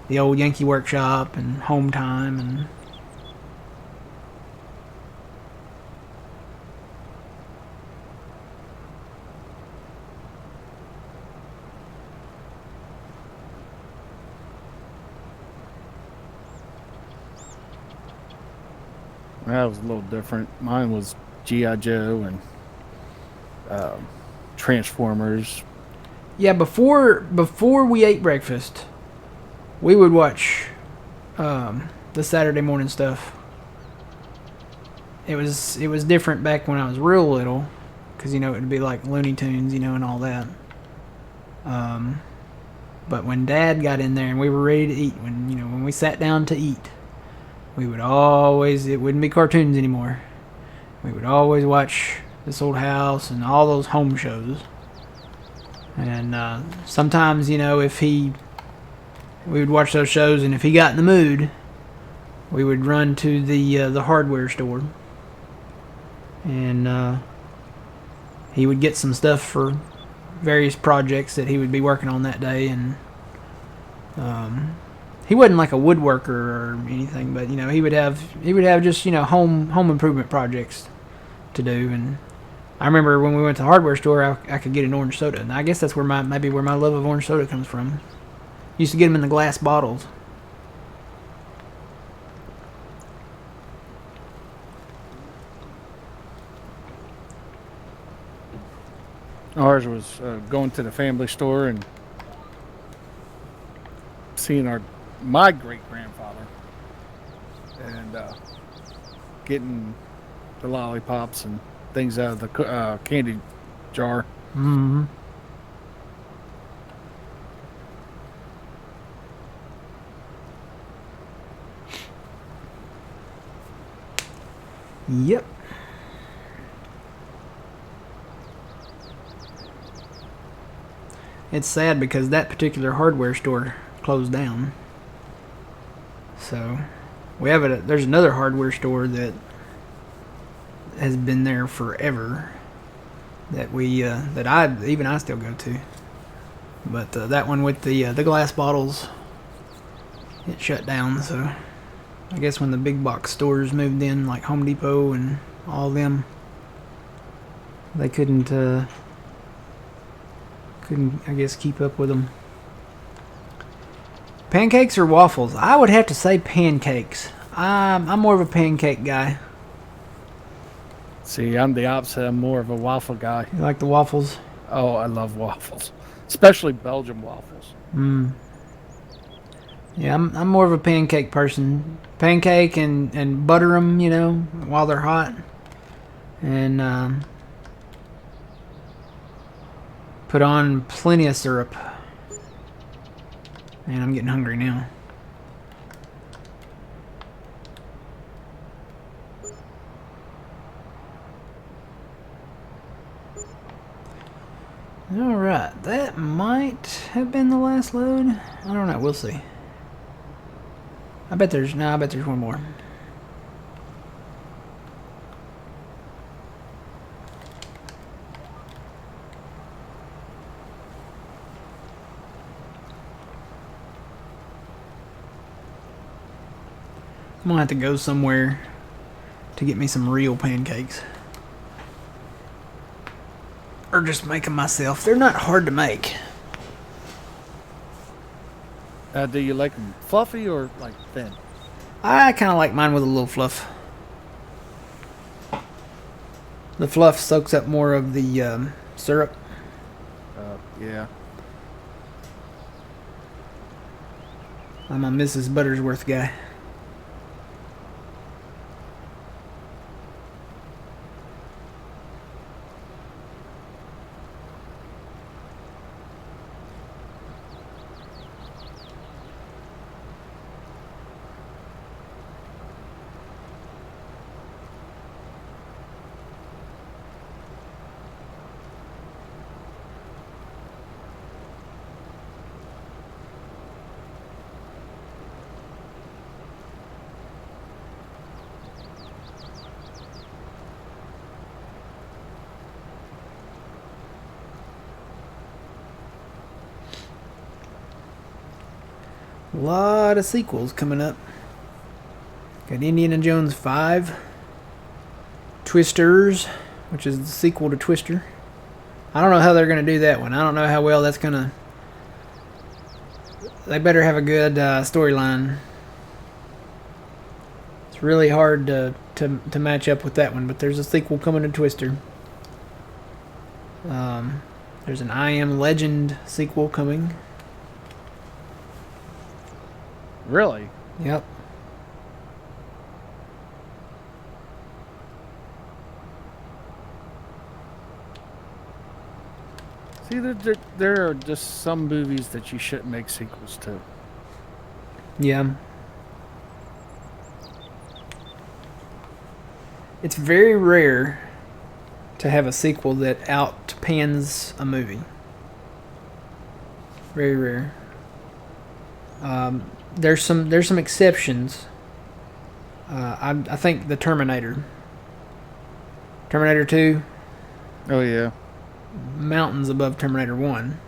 The Old Yankee Workshop and Home Time, and That was a little different. Mine was G.I. Joe and Transformers. yeah, before we ate breakfast, we would watch the Saturday morning stuff. It was different back when I was real little, because it would be like Looney Tunes, and all that. But when Dad got in there and we were ready to eat, when we sat down to eat, we would always, it wouldn't be cartoons anymore. We would always watch This Old House and all those home shows. And sometimes, if we would watch those shows, and if he got in the mood, we would run to the hardware store, and he would get some stuff for various projects that he would be working on that day. And he wasn't like a woodworker or anything, but he would have just home improvement projects to do. And I remember when we went to the hardware store, I could get an orange soda, and I guess that's where my love of orange soda comes from. Used to get them in the glass bottles. Ours was going to the family store and seeing my great grandfather and getting the lollipops and things out of the candy jar. Mm-hmm. Yep. It's sad because that particular hardware store closed down. So we have there's another hardware store that has been there forever that I still go to. But that one with the glass bottles, it shut down. So I guess when the big box stores moved in, like Home Depot and all of them, they couldn't I guess keep up with them. Pancakes or waffles? I would have to say pancakes. I'm more of a pancake guy. See, I'm the opposite. I'm more of a waffle guy. You like the waffles? Oh, I love waffles, especially Belgian waffles. Yeah, I'm more of a pancake person. Pancake and butter them, while they're hot. And put on plenty of syrup. Man, I'm getting hungry now. Alright, that might have been the last load. I don't know, we'll see. I bet there's one more. I'm gonna have to go somewhere to get me some real pancakes. Or just make them myself. They're not hard to make. Do you like them fluffy or like thin? I kind of like mine with a little fluff. The fluff soaks up more of the syrup. Yeah. I'm a Mrs. Buttersworth guy. A lot of sequels coming up. Got Indiana Jones 5, Twisters, which is the sequel to Twister. I don't know how they're going to do that one. I don't know how well that's going to... They better have a good storyline. It's really hard to match up with that one, but there's a sequel coming to Twister. There's an I Am Legend sequel coming. Really? Yep. See, there are just some movies that you shouldn't make sequels to. Yeah. It's very rare to have a sequel that outpans a movie. Very rare. There's some exceptions. I think the Terminator 2, Oh yeah. mountains above Terminator 1.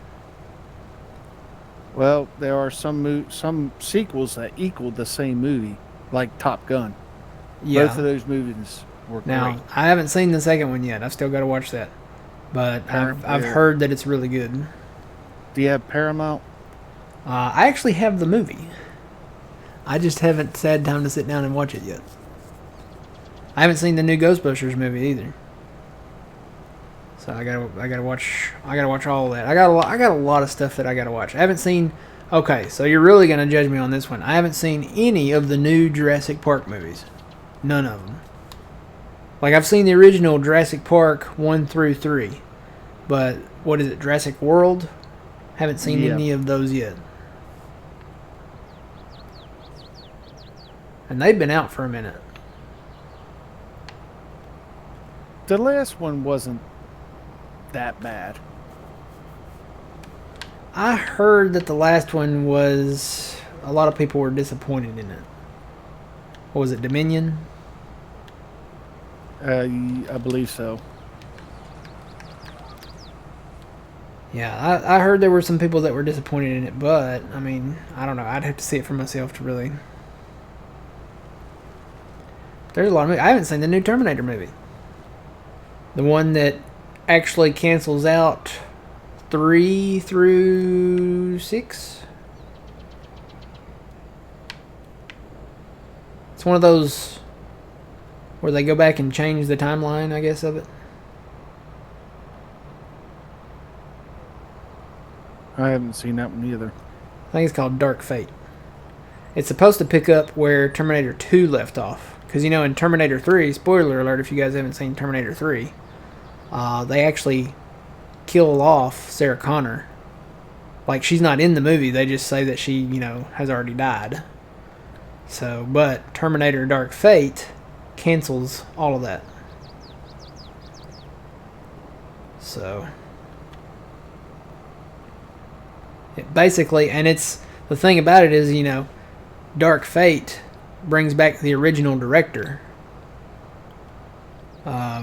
Well, there are some sequels that equal the same movie, like Top Gun. Yeah. Both of those movies were Now, great. I haven't seen the second one yet. I've still got to watch that. But I've heard that it's really good. Do you have Paramount? I actually have the movie. I just haven't had time to sit down and watch it yet. I haven't seen the new Ghostbusters movie either. So I gotta watch all of that. I got a lot of stuff that I gotta watch. I haven't seen. Okay, so you're really gonna judge me on this one. I haven't seen any of the new Jurassic Park movies. None of them. Like I've seen the original Jurassic Park 1 through 3, but what is it, Jurassic World? Haven't seen any of those yet. And they've been out for a minute. The last one wasn't that bad. I heard that the last one was... A lot of people were disappointed in it. What was it, Dominion? I believe so. Yeah, I heard there were some people that were disappointed in it, but, I mean, I don't know. I'd have to see it for myself to really There's a lot of movies. I haven't seen the new Terminator movie. The one that actually cancels out 3 through 6. It's one of those where they go back and change the timeline, I guess, of it. I haven't seen that one either. I think it's called Dark Fate. It's supposed to pick up where Terminator 2 left off. Because, in Terminator 3, spoiler alert if you guys haven't seen Terminator 3, they actually kill off Sarah Connor. Like, she's not in the movie. They just say that she, has already died. So, but Terminator Dark Fate cancels all of that. So, basically, and it's, the thing about it is, Dark Fate brings back the original director,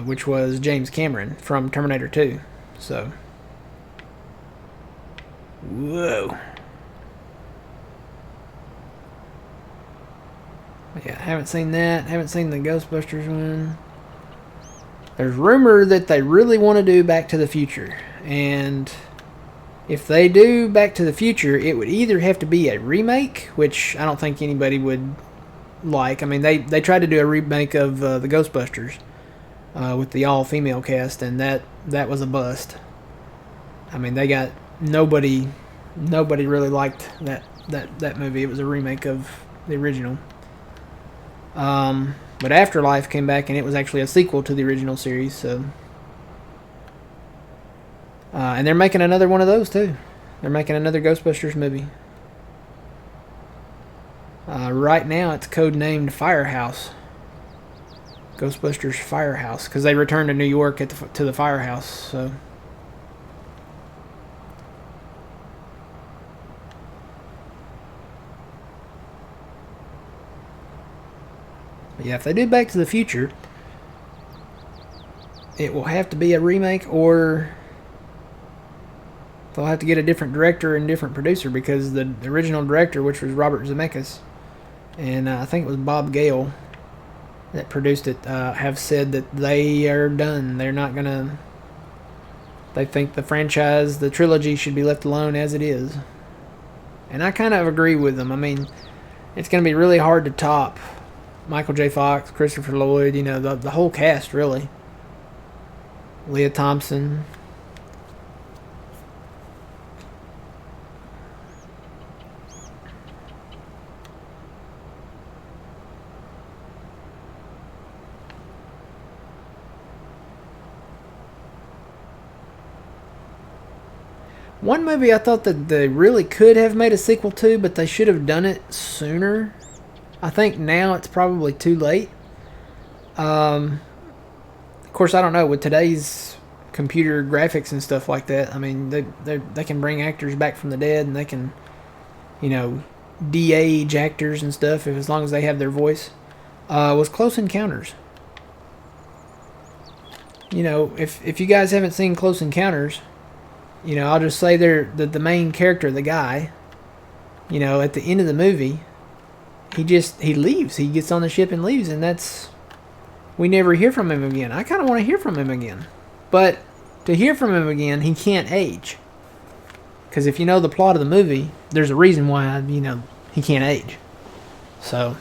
which was James Cameron from Terminator 2. So, whoa. Yeah, haven't seen that. Haven't seen the Ghostbusters one. There's rumor that they really want to do Back to the Future. And if they do Back to the Future, it would either have to be a remake, which I don't think anybody would like. I mean, they tried to do a remake of the Ghostbusters with the all-female cast, and that was a bust. I mean, they got nobody really liked that movie. It was a remake of the original. But Afterlife came back, and it was actually a sequel to the original series. So, and they're making another one of those too. They're making another Ghostbusters movie. Right now, it's codenamed Firehouse. Ghostbusters Firehouse, because they returned to New York to the firehouse. So. But yeah, if they do Back to the Future, it will have to be a remake, or they'll have to get a different director and different producer, because the original director, which was Robert Zemeckis, and I think it was Bob Gale that produced it, have said that they are done. They're not gonna. They think the franchise, the trilogy, should be left alone as it is. And I kind of agree with them. I mean, it's going to be really hard to top Michael J. Fox, Christopher Lloyd, the whole cast, really. Leah Thompson. One movie I thought that they really could have made a sequel to, but they should have done it sooner. I think now it's probably too late. Of course, I don't know, with today's computer graphics and stuff like that. I mean, they can bring actors back from the dead, and they can, de-age actors and stuff as long as they have their voice. Was Close Encounters. If you guys haven't seen Close Encounters, I'll just say the main character, the guy, at the end of the movie, he leaves. He gets on the ship and leaves, and we never hear from him again. I kind of want to hear from him again. But to hear from him again, he can't age. Because if you know the plot of the movie, there's a reason why, he can't age. So,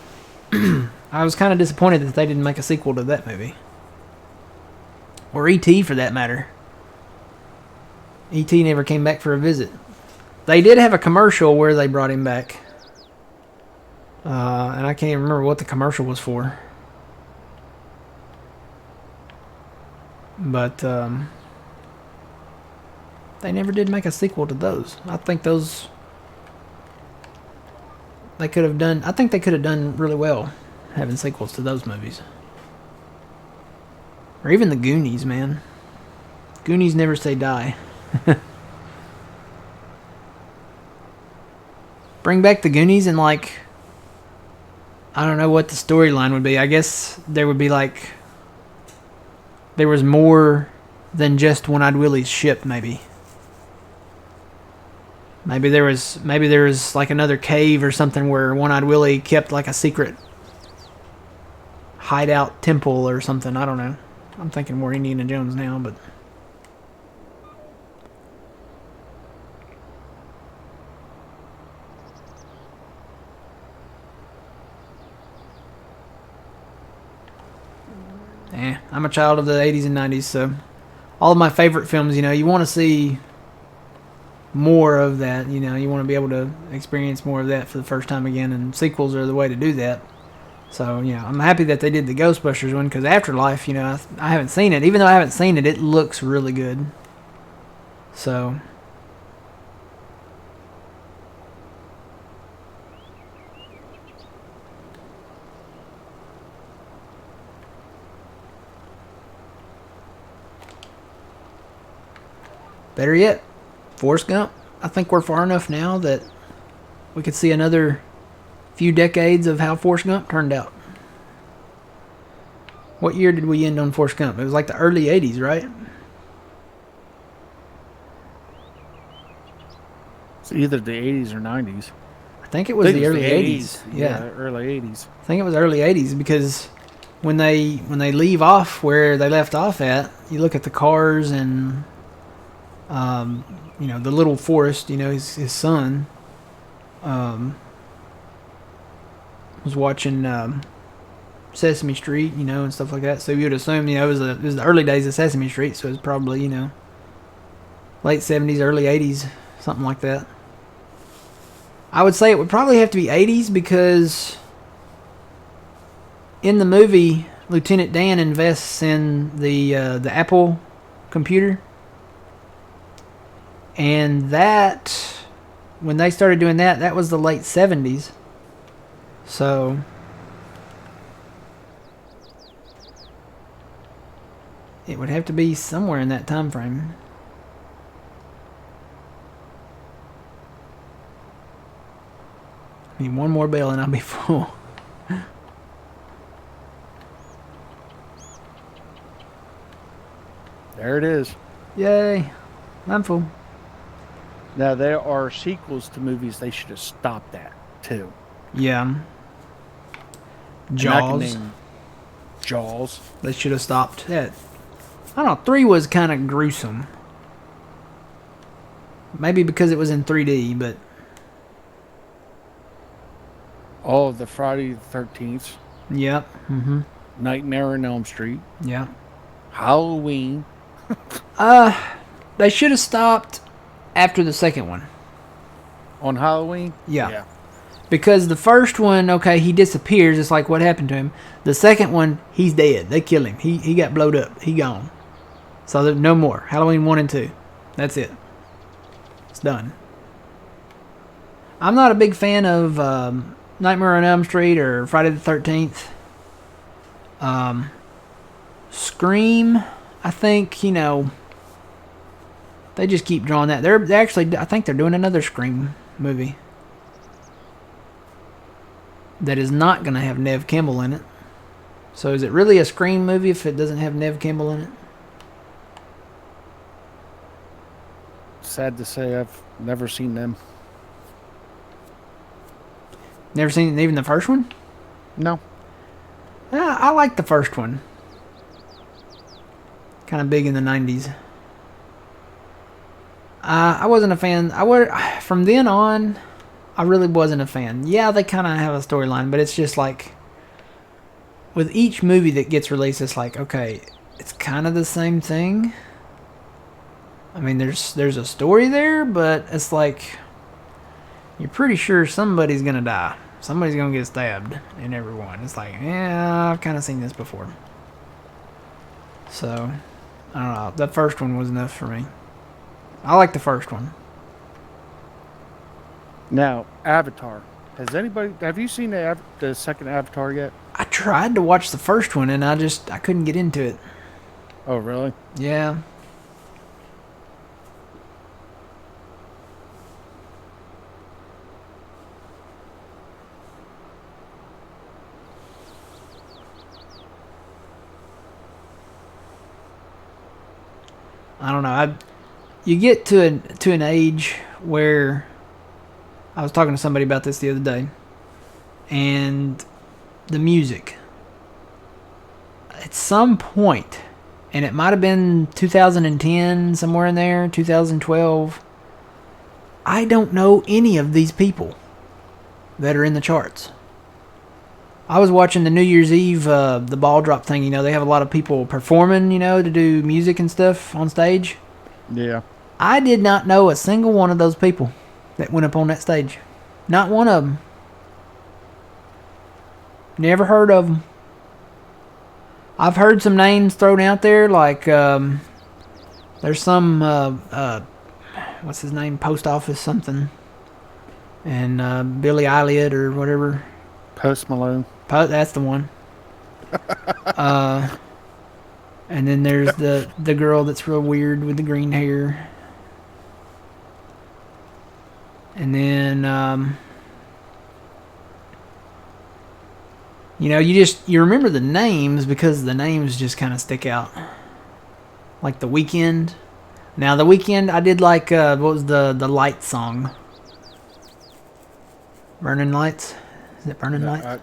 I was kind of disappointed that they didn't make a sequel to that movie. Or E.T. for that matter. E.T. never came back for a visit. They did have a commercial where they brought him back. And I can't even remember what the commercial was for. But they never did make a sequel to those. I think those they could have done. I think they could have done really well having sequels to those movies. Or even the Goonies, man. Goonies never say die. Bring back the Goonies and I don't know what the storyline would be. I guess there would be there was more than just One-Eyed Willie's ship, maybe. Maybe there was another cave or something where One-Eyed Willie kept a secret hideout temple or something. I don't know. I'm thinking more Indiana Jones now, but I'm a child of the 80s and 90s, so all of my favorite films, you want to see more of that. You want to be able to experience more of that for the first time again, and sequels are the way to do that. So, I'm happy that they did the Ghostbusters one, because Afterlife, I haven't seen it. Even though I haven't seen it, it looks really good. So, better yet, Forrest Gump. I think we're far enough now that we could see another few decades of how Forrest Gump turned out. What year did we end on Forrest Gump? It was like the early 80s, right? It's either the 80s or 90s. I think it was the early 80s. Yeah, early 80s. I think it was early 80s, because when they leave off where they left off at, you look at the cars and the little Forrest, his son, was watching Sesame Street, and stuff like that. So you would assume, it was the early days of Sesame Street, so it's probably, late 70s, early 80s, something like that. I would say it would probably have to be 80s, because in the movie, Lieutenant Dan invests in the Apple computer, and that, when they started doing that, that was the late 70s. So it would have to be somewhere in that time frame. I need one more bell and I'll be full. There it is. Yay. I'm full. Now, there are sequels to movies they should have stopped at, too. Yeah. Jaws. Jaws. They should have stopped at. I don't know. 3 was kind of gruesome. Maybe because it was in 3D, but. All of the Friday the 13th. Yep. Mm-hmm. Nightmare on Elm Street. Yeah. Halloween. They should have stopped after the second one. On Halloween? Yeah. Because the first one, okay, he disappears. It's like, what happened to him? The second one, he's dead. They kill him. He got blowed up. He gone. So there's no more. Halloween 1 and 2. That's it. It's done. I'm not a big fan of Nightmare on Elm Street or Friday the 13th. Scream, I think, they just keep drawing that. They're actually, I think they're doing another Scream movie that is not going to have Neve Campbell in it. So is it really a Scream movie if it doesn't have Neve Campbell in it? Sad to say, I've never seen them. Never seen even the first one? No. I like the first one. Kind of big in the 90s. I wasn't a fan. From then on, I really wasn't a fan. Yeah, they kind of have a storyline, but it's just like, with each movie that gets released, it's like, okay, it's kind of the same thing. I mean, there's a story there, but it's like, you're pretty sure somebody's gonna die. Somebody's gonna get stabbed in every one. It's like, yeah, I've kind of seen this before. So, I don't know. That first one was enough for me. I like the first one. Now, Avatar. Have you seen the second Avatar yet? I tried to watch the first one and I couldn't get into it. Oh, really? Yeah. I don't know. You get to an age where, I was talking to somebody about this the other day, and the music. at some point, and it might have been 2010, somewhere in there, 2012. I don't know any of these people that are in the charts. I was watching the New Year's Eve, the ball drop thing. You know, they have a lot of people performing, you know, to do music and stuff on stage. Yeah. I did not know a single one of those people that went up on that stage. Not one of them. Never heard of them. I've heard some names thrown out there, like there's some what's his name, Post Office something, and Billy Elliot or whatever. Post Malone. That's the one. And then there's the girl that's real weird with the green hair. And then you know, you remember the names because the names just kind of stick out. Like The Weeknd. Now The Weeknd, I did like what was the Light song? Burning Lights? Is it Burning Lights?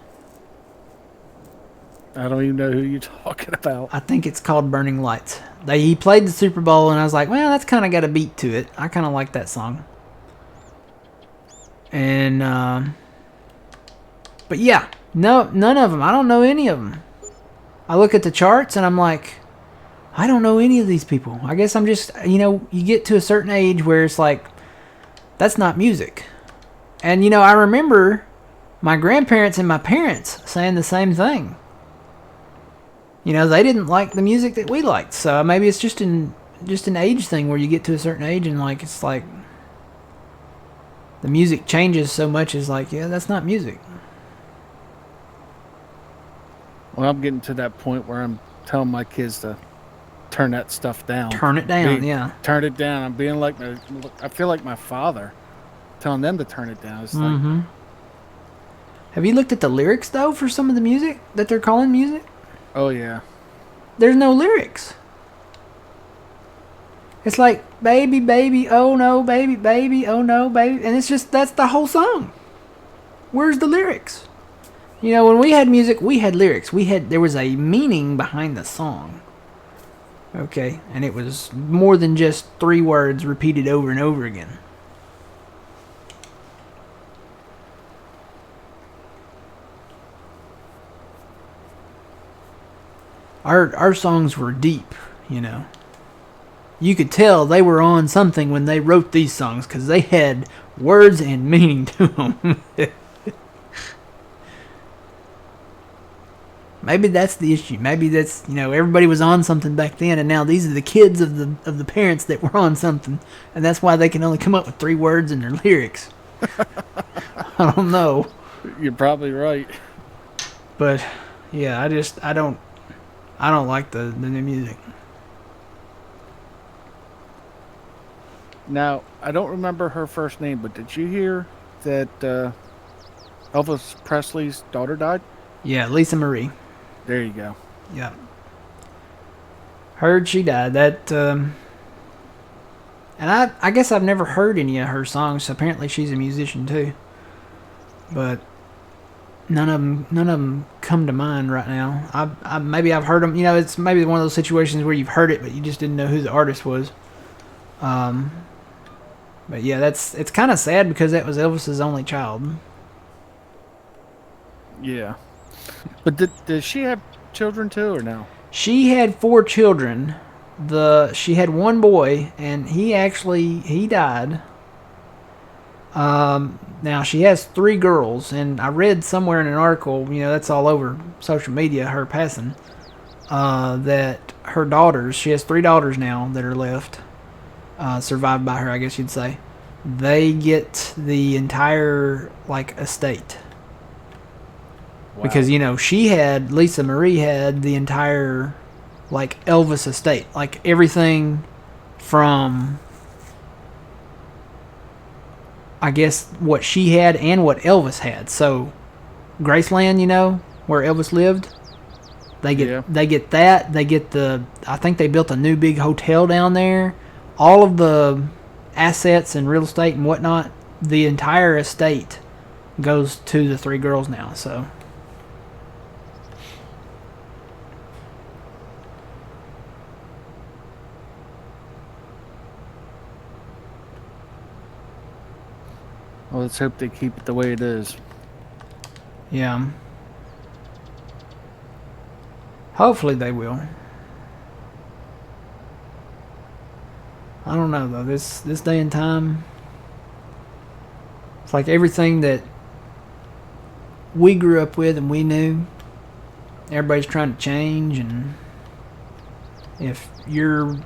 I don't even know who you're talking about. I think it's called Burning Lights. He played the Super Bowl, and I was like, well, that's kind of got a beat to it. I kind of like that song. And but yeah, no, none of them. I don't know any of them. I look at the charts, and I'm like, I don't know any of these people. I guess I'm just, you know, you get to a certain age where it's like, that's not music. And, you know, I remember my grandparents and my parents saying the same thing. You know, they didn't like the music that we liked. So maybe it's just an age thing where you get to a certain age and, like, it's like the music changes so much. It's like, yeah, that's not music. Well, I'm getting to that point where I'm telling my kids to turn that stuff down. Turn it down, yeah. Turn it down. I'm being like I feel like my father, telling them to turn it down. It's like, have you looked at the lyrics though for some of the music that they're calling music? Oh yeah. There's no lyrics. It's like baby, baby, oh no, baby, baby, oh no, baby, and it's just that's the whole song. Where's the lyrics? You know, when we had music, we had lyrics. There was a meaning behind the song. Okay, and it was more than just 3 words repeated over and over again. Our songs were deep, you know. You could tell they were on something when they wrote these songs because they had words and meaning to them. Maybe that's the issue. Maybe that's, you know, everybody was on something back then, and now these are the kids of the parents that were on something, and that's why they can only come up with 3 words in their lyrics. I don't know. You're probably right. But yeah, I don't like the new music. Now, I don't remember her first name, but did you hear that Elvis Presley's daughter died? Yeah, Lisa Marie. There you go. Yeah. Heard she died. That and I guess I've never heard any of her songs. Apparently she's a musician too. But none of them come to mind right now. Maybe I've heard them. You know, it's maybe one of those situations where you've heard it, but you just didn't know who the artist was. But yeah, it's kind of sad because that was Elvis's only child. Yeah. But did she have children too, or no? She had 4 children. She had 1 boy, and he died. Now she has 3 girls, and I read somewhere in an article, you know, that's all over social media, her passing, that her daughters, she has 3 daughters now that are left, survived by her, I guess you'd say. They get the entire, like, estate. Wow. Because, you know, Lisa Marie had the entire, like, Elvis estate. Like, everything from, I guess, what she had and what Elvis had. So, Graceland, you know, where Elvis lived, they get that. They get I think they built a new big hotel down there. All of the assets and real estate and whatnot, the entire estate goes to the 3 girls now, so. Well, let's hope they keep it the way it is. Yeah. Hopefully they will. I don't know though. This day and time, it's like everything that we grew up with and we knew. Everybody's trying to change, and if your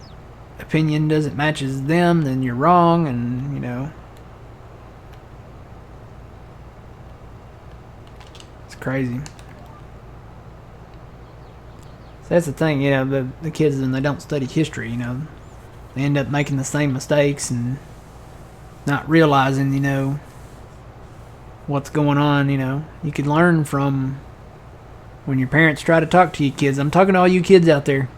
opinion doesn't matches them, then you're wrong, and it's crazy. So that's the thing, the kids, when they don't study history, they end up making the same mistakes and not realizing, what's going on. You could learn from when your parents try to talk to you kids. I'm talking to all you kids out there.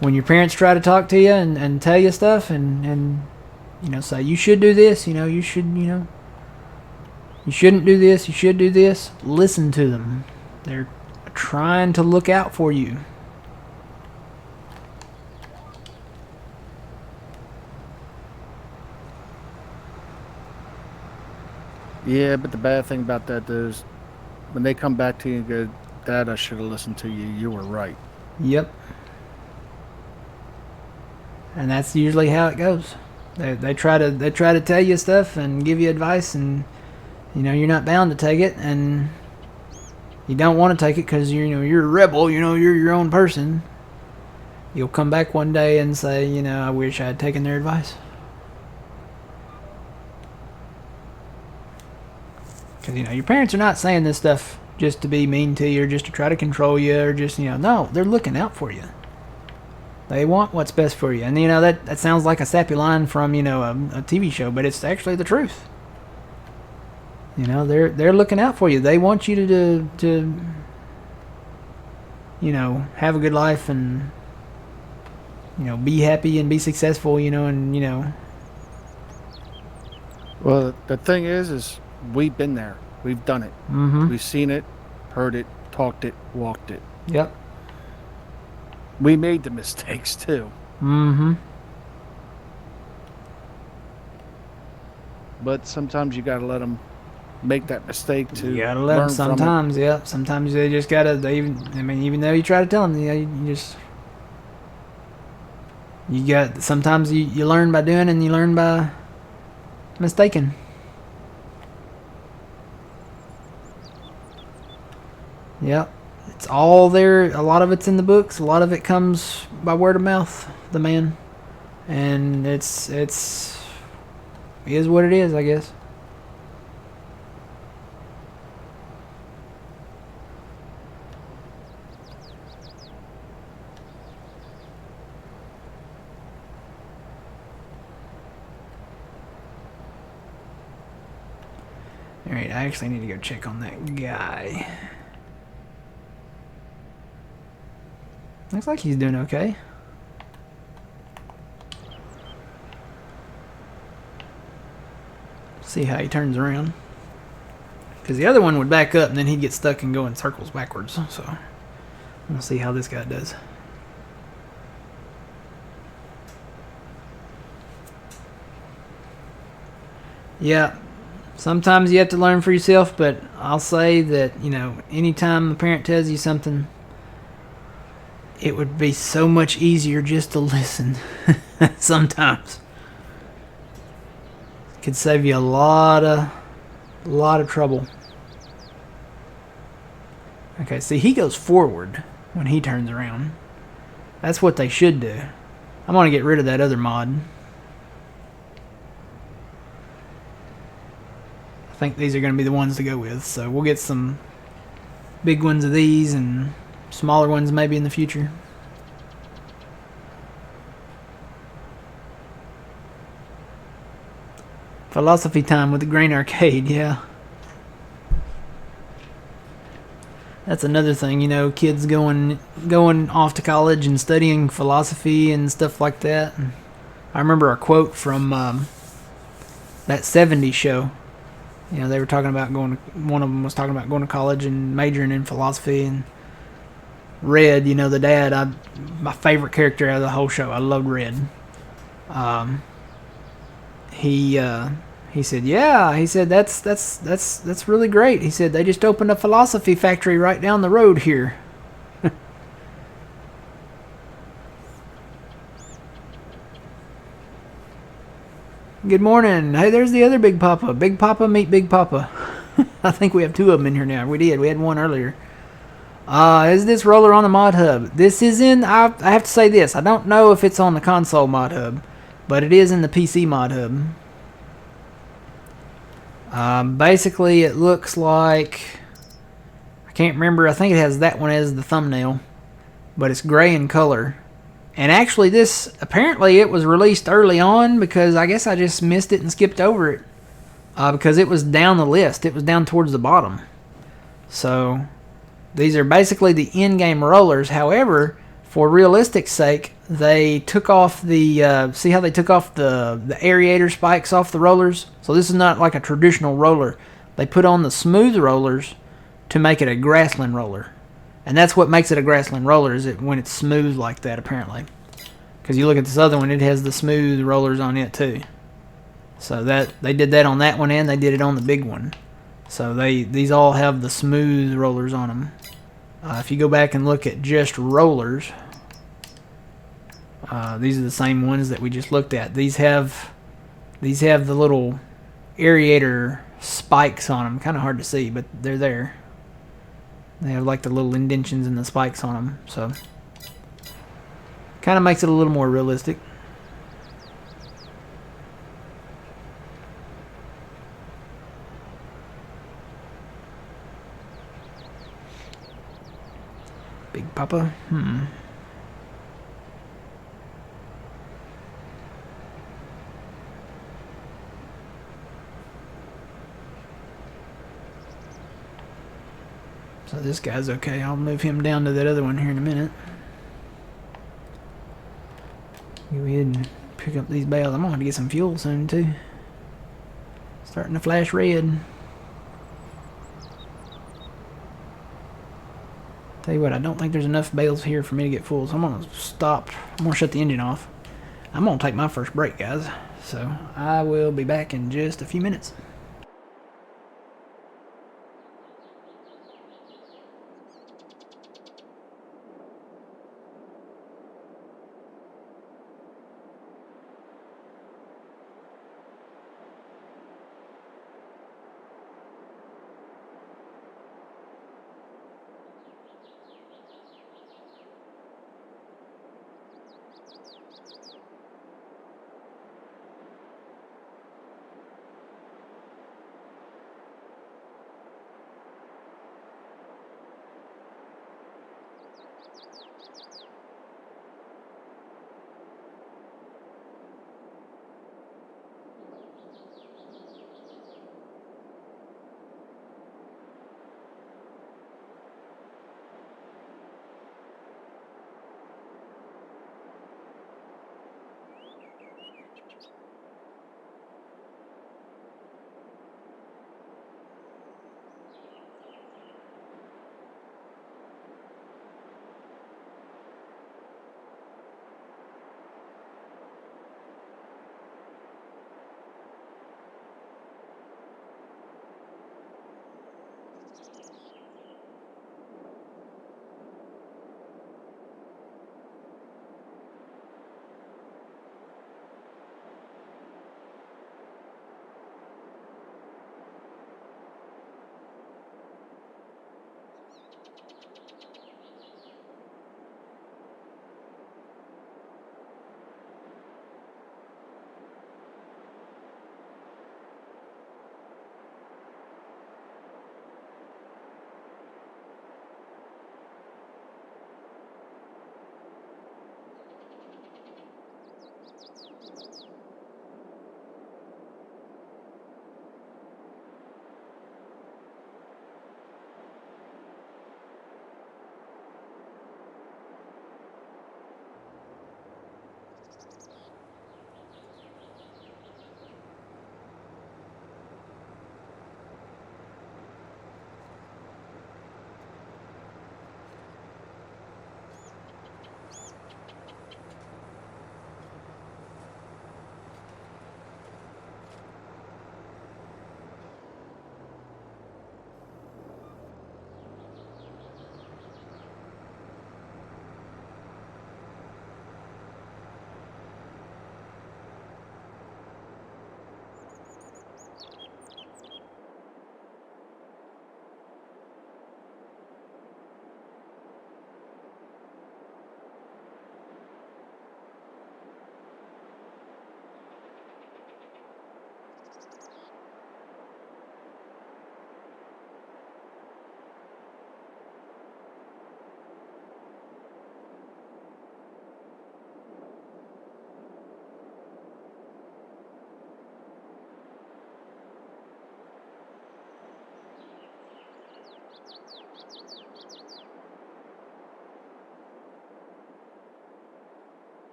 When your parents try to talk to you and tell you stuff and say you should do this, you shouldn't do this, you should do this, listen to them. They're trying to look out for you. Yeah, but the bad thing about that is when they come back to you and go, Dad, I should have listened to you. You were right. Yep. And that's usually how it goes. They try to tell you stuff and give you advice, and you're not bound to take it, and you don't want to take it because you're a rebel. You're your own person. You'll come back one day and say, I wish I had taken their advice. Because your parents are not saying this stuff just to be mean to you or just to try to control you or just no, they're looking out for you. They want what's best for you. And that sounds like a sappy line from a TV show, but it's actually the truth. They're looking out for you. They want you to have a good life and be happy and be successful, and Well, the thing is we've been there. We've done it. Mm-hmm. We've seen it, heard it, talked it, walked it. Yep. We made the mistakes too. Mm-hmm. But sometimes you got to let them make that mistake to You gotta let them sometimes. Yeah. Sometimes they just gotta. Even though you try to tell them, you got. Sometimes you learn by doing, and you learn by mistaking. Yep. It's all there. A lot of it's in the books. A lot of it comes by word of mouth. The man, and it is what it is, I guess. Alright, I actually need to go check on that guy. Looks like he's doing okay. See how he turns around. Because the other one would back up and then he'd get stuck and go in circles backwards. So, we'll see how this guy does. Yeah. Sometimes you have to learn for yourself, but I'll say that, anytime a parent tells you something, it would be so much easier just to listen. Sometimes. It could save you a lot of trouble. Okay, see, he goes forward when he turns around. That's what they should do. I'm going to get rid of that other mod. I think these are going to be the ones to go with. So we'll get some big ones of these and smaller ones maybe in the future. Philosophy time with the Grain Arcade, yeah. That's another thing, kids going off to college and studying philosophy and stuff like that. I remember a quote from that 70s show. They were talking about one of them was talking about going to college and majoring in philosophy, and Red, the dad, my favorite character out of the whole show. I loved Red. He He said, "Yeah." He said, "That's really great." He said, "They just opened a philosophy factory right down the road here." Good morning. Hey, there's the other Big Papa. Big Papa meet Big Papa. I think we have two of them in here now. We did. We had one earlier. Is this roller on the mod hub? This is in. I have to say this. I don't know if it's on the console mod hub, but it is in the PC mod hub. Basically, it looks like. I can't remember. I think it has that one as the thumbnail, but it's gray in color. And actually, this apparently it was released early on because I guess I just missed it and skipped over it because it was down the list. It was down towards the bottom. So these are basically the in-game rollers. However, for realistic sake, they took off the see how they took off the aerator spikes off the rollers. So this is not like a traditional roller. They put on the smooth rollers to make it a grassland roller. And that's what makes it a grassland roller, is it when it's smooth like that, apparently. Because you look at this other one, it has the smooth rollers on it too. So that they did that on that one, and they did it on the big one. So these all have the smooth rollers on them. If you go back and look at just rollers, these are the same ones that we just looked at. These have the little aerator spikes on them. Kind of hard to see, but they're there. They have like the little indentions and the spikes on them, so kind of makes it a little more realistic. Big Papa? So this guy's okay. I'll move him down to that other one here in a minute. Go ahead and pick up these bales. I'm gonna have to get some fuel soon too. Starting to flash red. Tell you what, I don't think there's enough bales here for me to get full, so I'm gonna stop. I'm gonna shut the engine off. I'm gonna take my first break, guys. So I will be back in just a few minutes.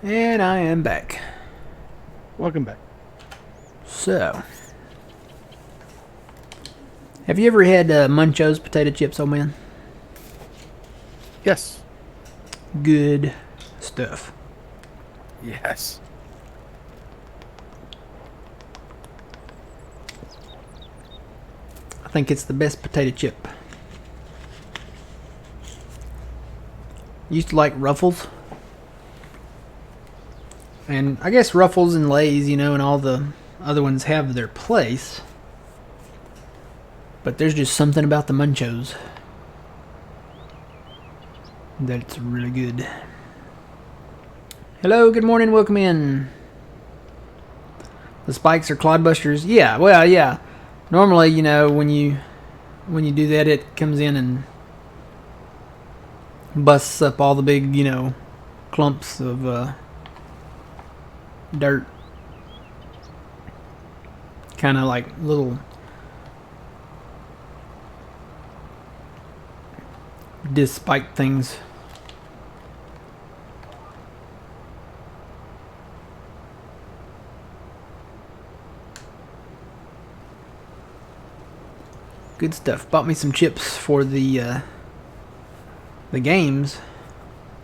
And I am back. Welcome back. So, have you ever had Muncho's potato chips, old man? Yes. Good stuff. Yes. I think it's the best potato chip. Used to like Ruffles. And I guess Ruffles and Lay's, and all the other ones have their place. But there's just something about the Munchos that's really good. Hello, good morning, welcome in. The spikes are clodbusters. Yeah, well, yeah. Normally, when you do that, it comes in and busts up all the big, clumps of dirt. Kind of like little disc spike things. Good stuff. Bought me some chips for the games.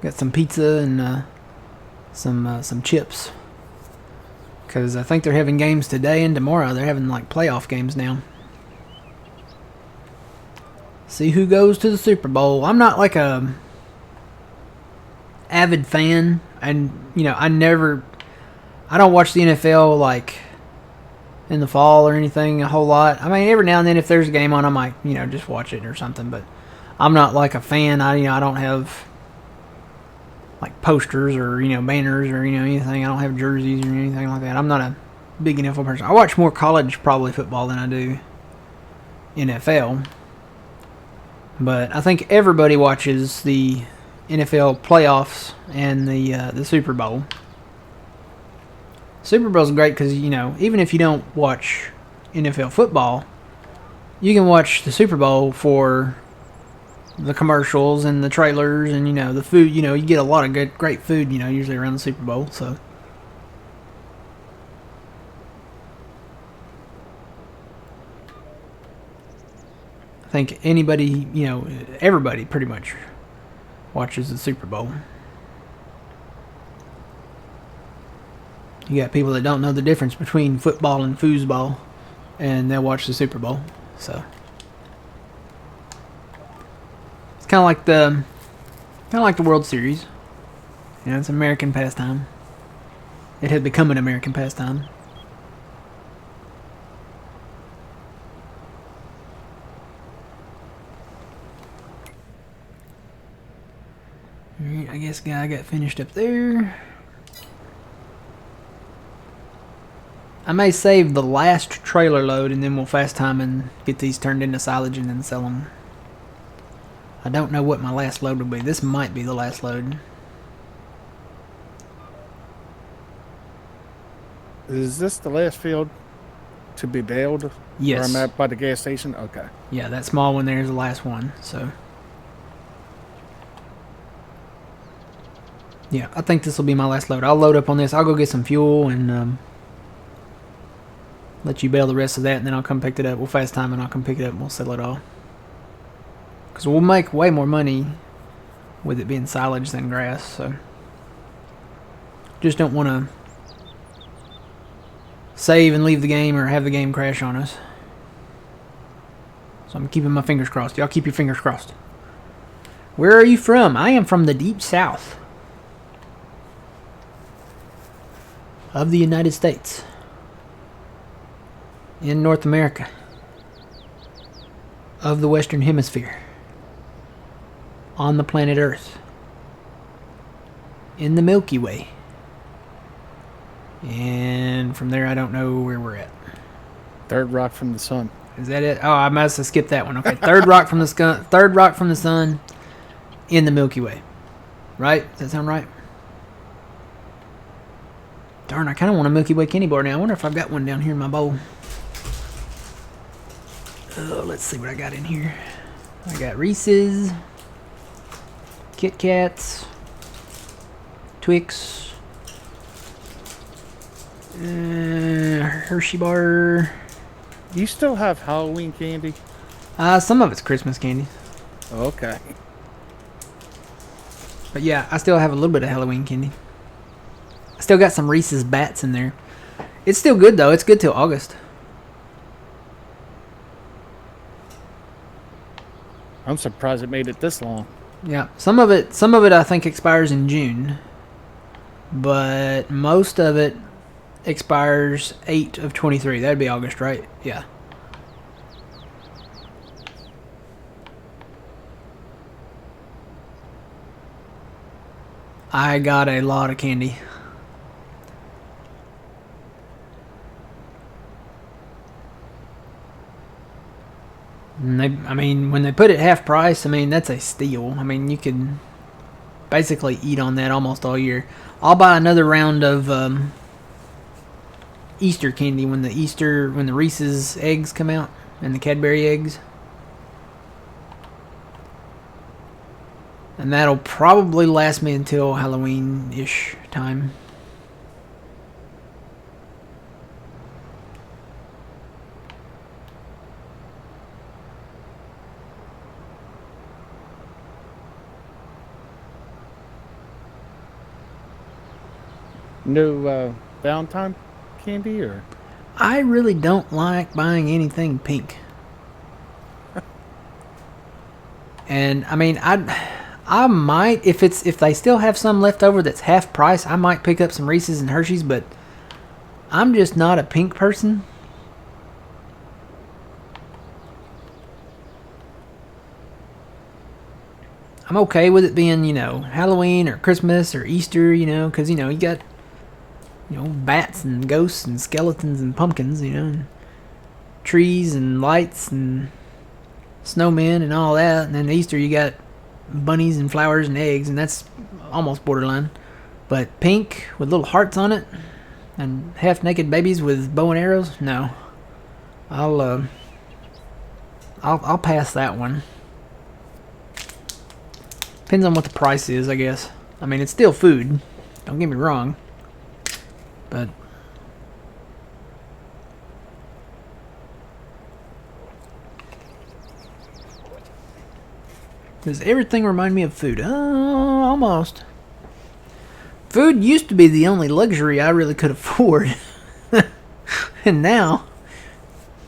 Got some pizza and some chips. Because I think they're having games today and tomorrow. They're having like playoff games now. See who goes to the Super Bowl. I'm not like a avid fan, and I don't watch the NFL like in the fall or anything a whole lot. I mean, every now and then if there's a game on, I might just watch it or something. But I'm not like a fan. I don't have like posters or banners or anything. I don't have jerseys or anything like that. I'm not a big NFL person. I watch more college probably football than I do NFL. But I think everybody watches the NFL playoffs and the Super Bowl. Super Bowl's great because even if you don't watch NFL football, you can watch the Super Bowl for the commercials and the trailers and the food. You get a lot of great food usually around the Super Bowl. So I think anybody, everybody pretty much watches the Super Bowl. You got people that don't know the difference between football and foosball, and they'll watch the Super Bowl. So it's kind of like the World Series. It's an American pastime. It has become an American pastime. Alright, I guess guy got finished up there. I may save the last trailer load and then we'll fast time and get these turned into silage and then sell them. I don't know what my last load will be. This might be the last load. Is this the last field to be baled? Yes. Where I'm at by the gas station? Okay. Yeah, that small one there is the last one. So yeah, I think this will be my last load. I'll load up on this. I'll go get some fuel and let you bale the rest of that, and then I'll come pick it up. We'll fast time and I'll come pick it up and we'll sell it all. Because we'll make way more money with it being silage than grass. So just don't want to save and leave the game or have the game crash on us. So I'm keeping my fingers crossed. Y'all keep your fingers crossed. Where are you from? I am from the deep south of the United States. In North America. Of the Western Hemisphere. On the planet Earth. In the Milky Way. And from there I don't know where we're at. Third rock from the sun. Is that it? Oh, I must have skipped that one. Okay, third rock from the sun in the Milky Way. Right? Does that sound right? Darn, I kind of want a Milky Way candy bar now. I wonder if I've got one down here in my bowl. Oh, let's see what I got in here. I got Reese's, Kit Kats, Twix, Hershey bar. You still have Halloween candy? Some of it's Christmas candy. Okay. But yeah, I still have a little bit of Halloween candy. I still got some Reese's Bats in there. It's still good though. It's good till August. I'm surprised it made it this long. Yeah, some of it I think expires in June, but most of it expires 8 of 23. That'd be August, right? Yeah. I got a lot of candy. And when they put it half price, that's a steal. You could basically eat on that almost all year. I'll buy another round of Easter candy when the Reese's eggs come out and the Cadbury eggs. And that'll probably last me until Halloween-ish time. No Valentine candy, or? I really don't like buying anything pink. And I might, if they still have some left over that's half price, I might pick up some Reese's and Hershey's, but I'm just not a pink person. I'm okay with it being, Halloween or Christmas or Easter, because, you got, bats and ghosts and skeletons and pumpkins, and trees and lights and snowmen and all that. And then Easter, you got bunnies and flowers and eggs, and that's almost borderline. But pink with little hearts on it and half-naked babies with bow and arrows, no. I'll pass that one. Depends on what the price is, I guess. It's still food. Don't get me wrong. But does everything remind me of food? Almost. Food used to be the only luxury I really could afford. And now,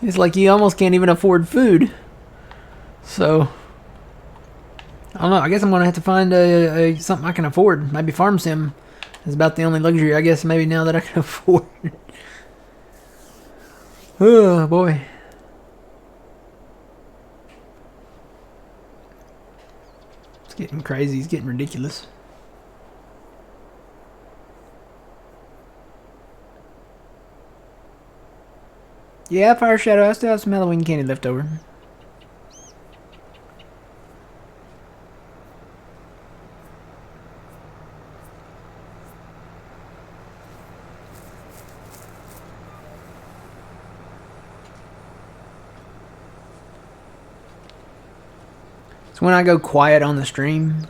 it's like you almost can't even afford food. So, I don't know. I guess I'm going to have to find something I can afford. Maybe Farm Sim is about the only luxury, I guess, maybe now that I can afford. Oh, boy. It's getting crazy. It's getting ridiculous. Yeah, Fire Shadow. I still have some Halloween candy left over. So when I go quiet on the stream,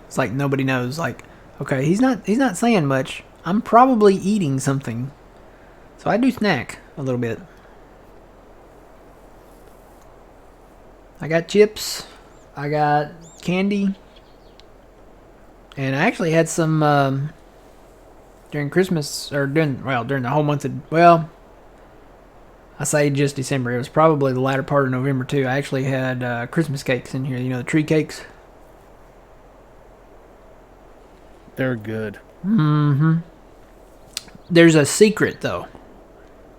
it's like nobody knows. Like, okay, he's not saying much. I'm probably eating something. So I do snack a little bit. I got chips. I got candy. And I actually had some during Christmas, or during the whole month of, I say just December. It was probably the latter part of November too. I actually had Christmas cakes in here. The tree cakes. They're good. Mm-hmm. There's a secret though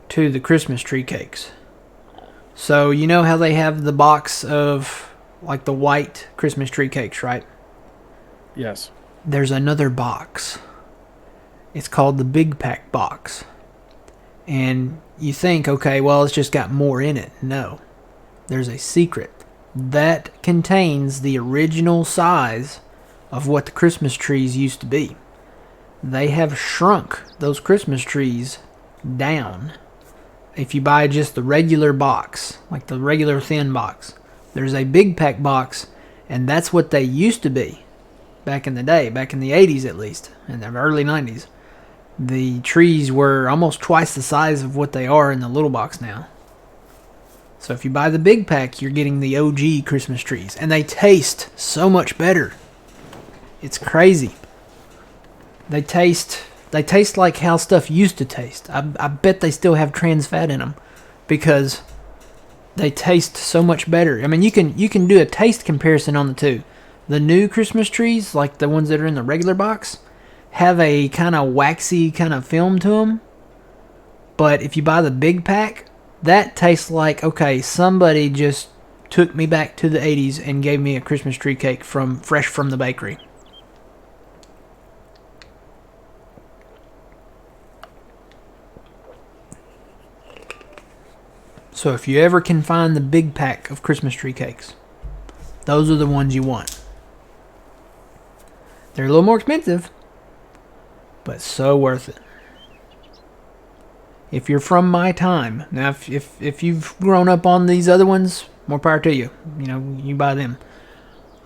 to the Christmas tree cakes. So you know how they have the box of like the white Christmas tree cakes, right? Yes. There's another box. It's called the Big Pack box. And you think, okay, well, it's just got more in it. No. There's a secret. That contains the original size of what the Christmas trees used to be. They have shrunk those Christmas trees down. If you buy just the regular box, like the regular thin box, there's a Big Pack box, and that's what they used to be back in the day, back in the 80s at least, in the early 90s. the trees were almost twice the size of what they are in the little box now. So if you buy the big pack, you're getting the OG Christmas trees. And they taste so much better. It's crazy. They taste like how stuff used to taste. I bet they still have trans fat in them because they taste so much better. I mean, you can do a taste comparison on the two. The new Christmas trees, like the ones that are in the regular box, have a kind of waxy kind of film to them. But if you buy the big pack, that tastes like, okay, somebody just took me back to the 80s and gave me a Christmas tree cake fresh from the bakery. So if you ever can find the big pack of Christmas tree cakes, those are the ones you want. They're a little more expensive, but so worth it. If you're from my time, now if you've grown up on these other ones, more power to you. You know, you buy them.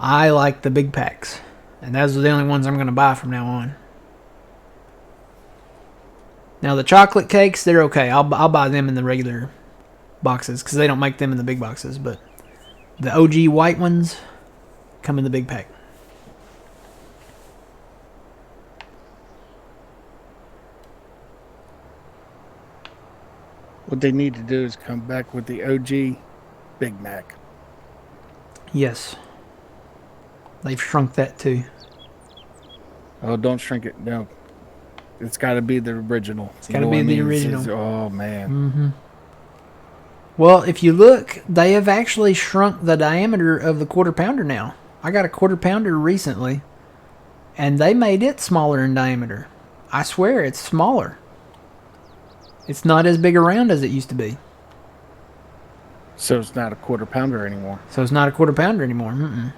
I like the big packs, and those are the only ones I'm going to buy from now on. Now the chocolate cakes, they're okay. I'll buy them in the regular boxes because they don't make them in the big boxes, but the OG white ones come in the big pack. What they need to do is come back with the OG Big Mac. Yes. They've shrunk that too. Oh, don't shrink it. No. It's got to be the original. It's got to be the original. Oh, man. Mm-hmm. Well, if you look, they have actually shrunk the diameter of the quarter pounder now. I got a quarter pounder recently, and they made it smaller in diameter. I swear, it's smaller. It's not as big around as it used to be. So it's not a quarter pounder anymore. Mm-mm.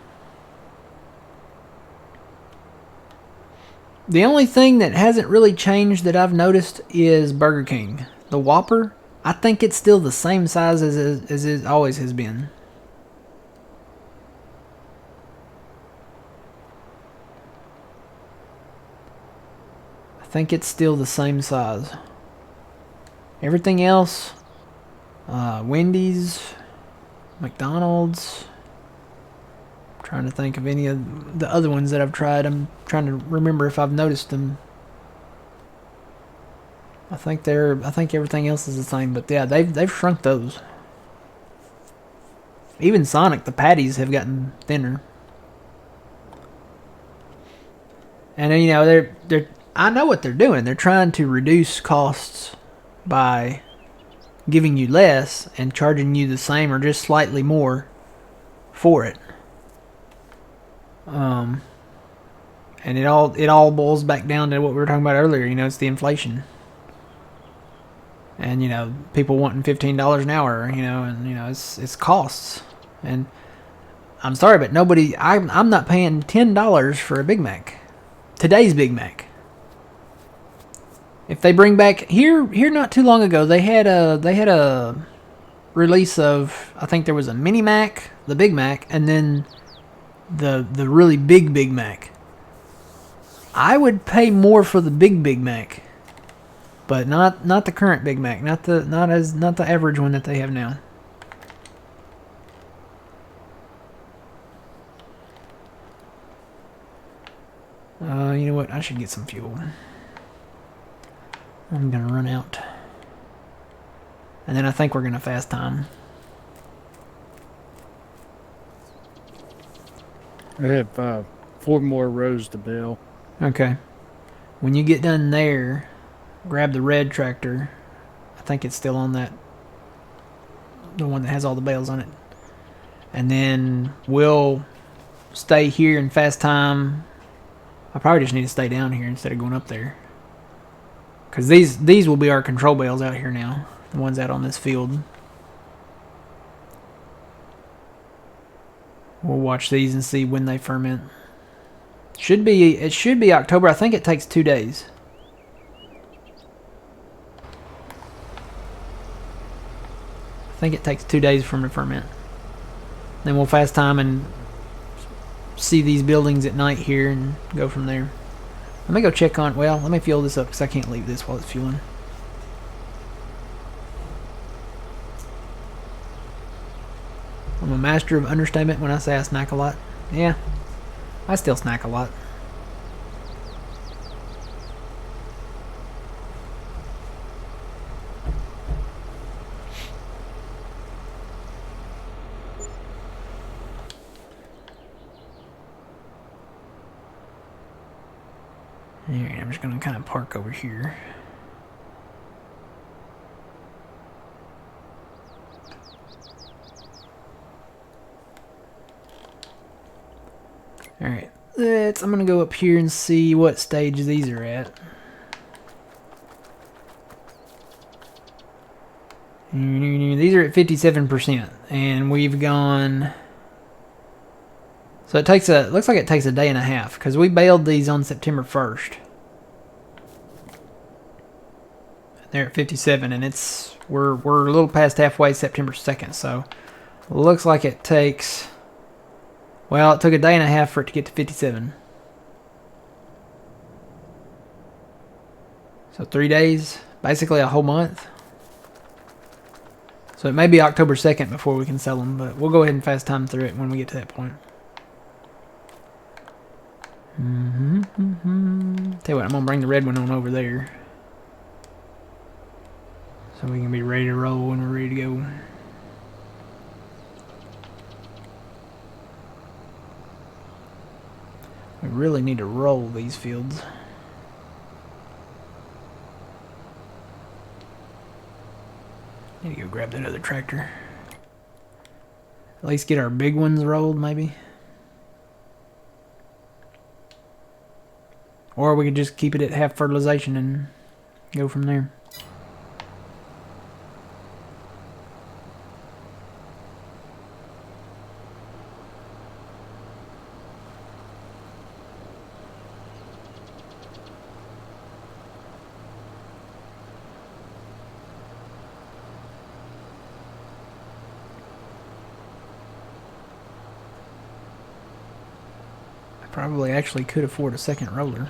The only thing that hasn't really changed that I've noticed is Burger King. The Whopper, I think it's still the same size as it always has been. I think it's still the same size. Everything else, Wendy's, McDonald's. I'm trying to think of any of the other ones that I've tried. I'm trying to remember if I've noticed them. I think everything else is the same, but yeah, they've shrunk those. Even Sonic, the patties have gotten thinner. And you know, they're I know what they're doing. They're trying to reduce costs by giving you less and charging you the same or just slightly more for it. And it all boils back down to what we were talking about earlier. You know, it's the inflation. And you know, people wanting $15 an hour. You know, and you know, it's costs. And I'm sorry, but I'm not paying $10 for a Big Mac. Today's Big Mac. If they bring back here not too long ago, they had a release of, I think there was a Mini Mac, the Big Mac, and then the really Big Mac. I would pay more for the Big Mac, but not the current Big Mac, not the average one that they have now. You know what? I should get some fuel. I'm gonna run out, and then I think we're gonna fast time. I have 4 more rows to bail. Okay. When you get done there, grab the red tractor. I think it's still on that, the one that has all the bales on it. And then we'll stay here in fast time. I probably just need to stay down here instead of going up there. Because these will be our control bales out here now. The ones out on this field. We'll watch these and see when they ferment. It should be October. I think it takes 2 days. I think it takes 2 days for them to ferment. Then we'll fast time and see these buildings at night here and go from there. Let me go check on... Well, let me fuel this up because I can't leave this while it's fueling. I'm a master of understatement when I say I snack a lot. Yeah, I still snack a lot. Alright, I'm just going to kind of park over here. Alright, I'm going to go up here and see what stage these are at. These are at 57%, and we've gone... So it takes looks like it takes a day and a half, because we bailed these on September 1st. They're at 57, and we're a little past halfway September 2nd, so it looks like it takes... Well, it took a day and a half for it to get to 57. So 3 days, basically a whole month. So it may be October 2nd before we can sell them, but we'll go ahead and fast time through it when we get to that point. Tell you what, I'm gonna bring the red one on over there, so we can be ready to roll when we're ready to go. We really need to roll these fields. Need to go grab that other tractor. At least get our big ones rolled, maybe. Or we could just keep it at half fertilization and go from there. I probably actually could afford a second roller.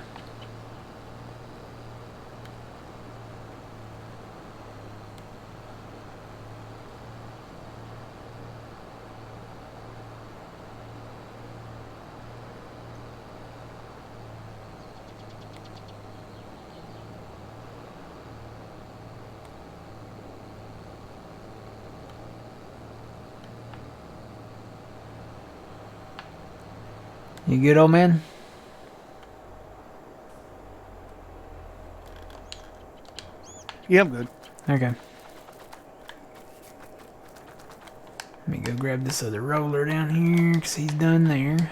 You good, old man? Yeah, I'm good. Okay. Let me go grab this other roller down here, because he's done there.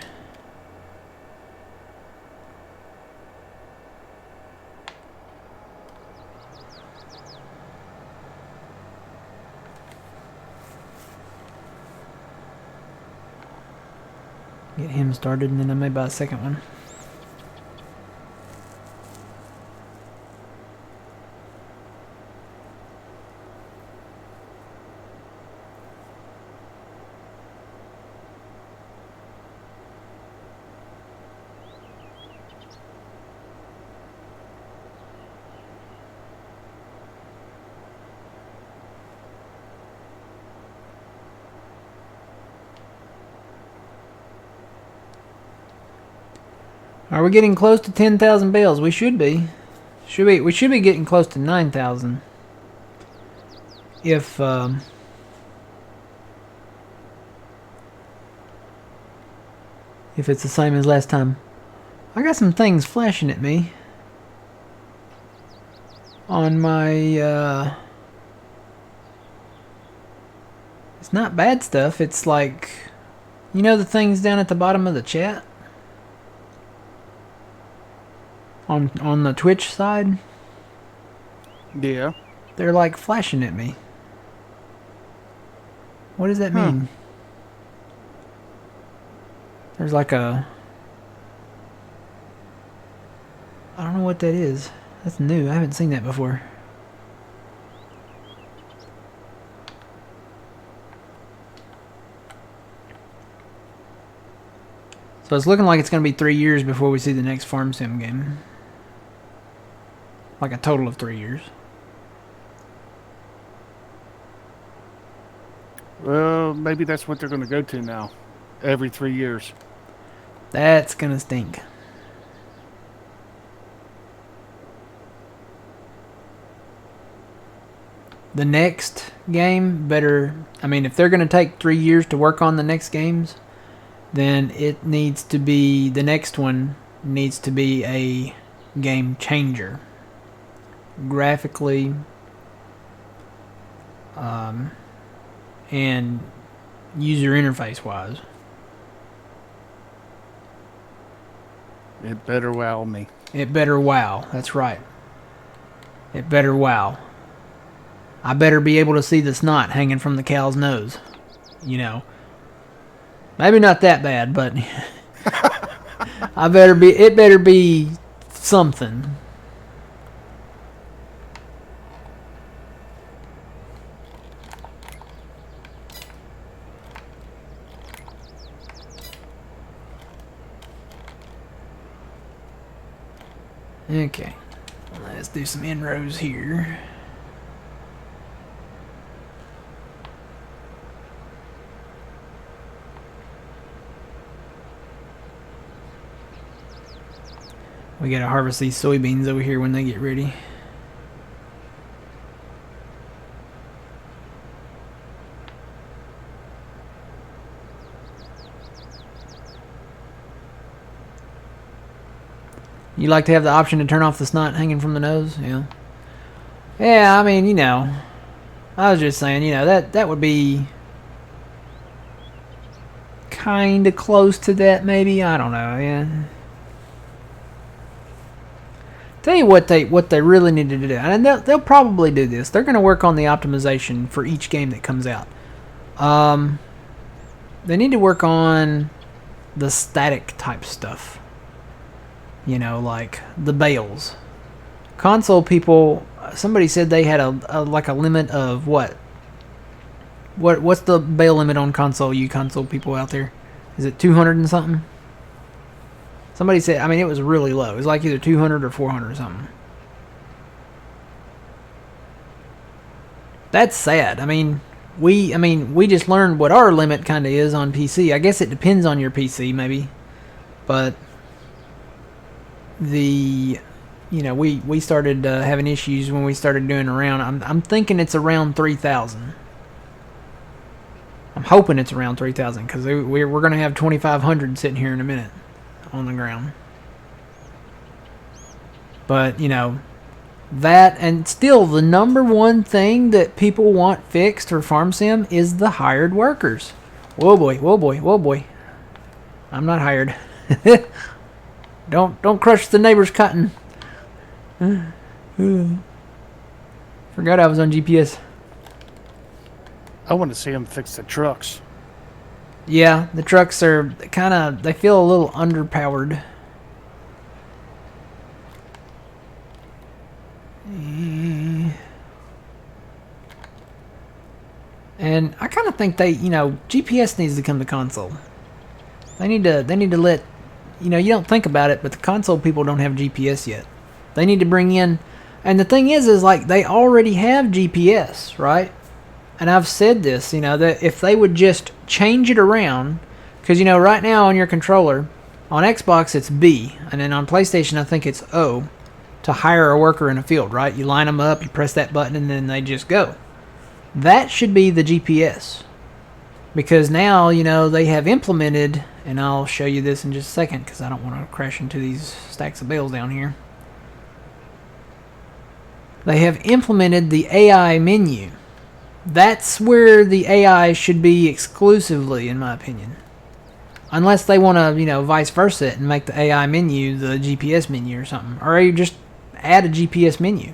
Get him started, and then I may buy a second one. Are we getting close to 10,000 bales? We should be. We should be getting close to 9,000. If it's the same as last time. I got some things flashing at me on my it's not bad stuff. It's like, you know, the things down at the bottom of the chat on the Twitch side? Yeah. They're like flashing at me. What does that mean? There's like a... I don't know what that is. That's new. I haven't seen that before. So it's looking like it's going to be 3 years before we see the next farm sim game. like a total of 3 years. Well, maybe that's what they're going to go to now. Every 3 years. That's gonna stink. The next game better. I mean, if they're gonna take 3 years to work on the next games, then it needs to be the next one needs to be a game changer. Graphically, and user interface wise. It better wow me. It better wow. That's right. It better wow. I better be able to see the snot hanging from the cow's nose. You know. Maybe not that bad, but it better be something. Okay, let's do some inroads here. We gotta harvest these soybeans over here when they get ready. You like to have the option to turn off the snot hanging from the nose? Yeah. Yeah, I mean, you know. I was just saying, you know, that would be kind of close to that, maybe. I don't know, yeah. Tell you what they really need to do, and they'll probably do this. They're going to work on the optimization for each game that comes out. They need to work on the static type stuff. You know, like the bales. Console people, somebody said they had a limit of what? What's the bale limit on console? You console people out there, is it 200 and something? Somebody said, I mean, it was really low. It was like either 200 or 400 or something. That's sad. I mean, we just learned what our limit kind of is on PC. I guess it depends on your PC, maybe, but we started having issues when we started doing around. I'm thinking it's around 3,000. I'm hoping it's around 3,000 because we're going to have 2,500 sitting here in a minute on the ground. But, you know, that, and still the number one thing that people want fixed for farm sim is the hired workers. Whoa boy, whoa boy, whoa boy. I'm not hired. Don't crush the neighbor's cotton. Forgot I was on GPS. I want to see them fix the trucks. Yeah, the trucks are they feel a little underpowered. And I kind of think GPS needs to come to console. They need to let, you don't think about it, but the console people don't have GPS yet. They need to bring in, and the thing is like they already have GPS, right? And I've said this, that if they would just change it around, because, right now on your controller, on Xbox it's B, and then on PlayStation I think it's O, to hire a worker in a field, right? You line them up, you press that button, and then they just go. That should be the GPS. Because now, they have implemented, and I'll show you this in just a second, because I don't want to crash into these stacks of bales down here. They have implemented the AI menu. That's where the AI should be exclusively, in my opinion. Unless they want to, vice versa it and make the AI menu the GPS menu or something. Or you just add a GPS menu,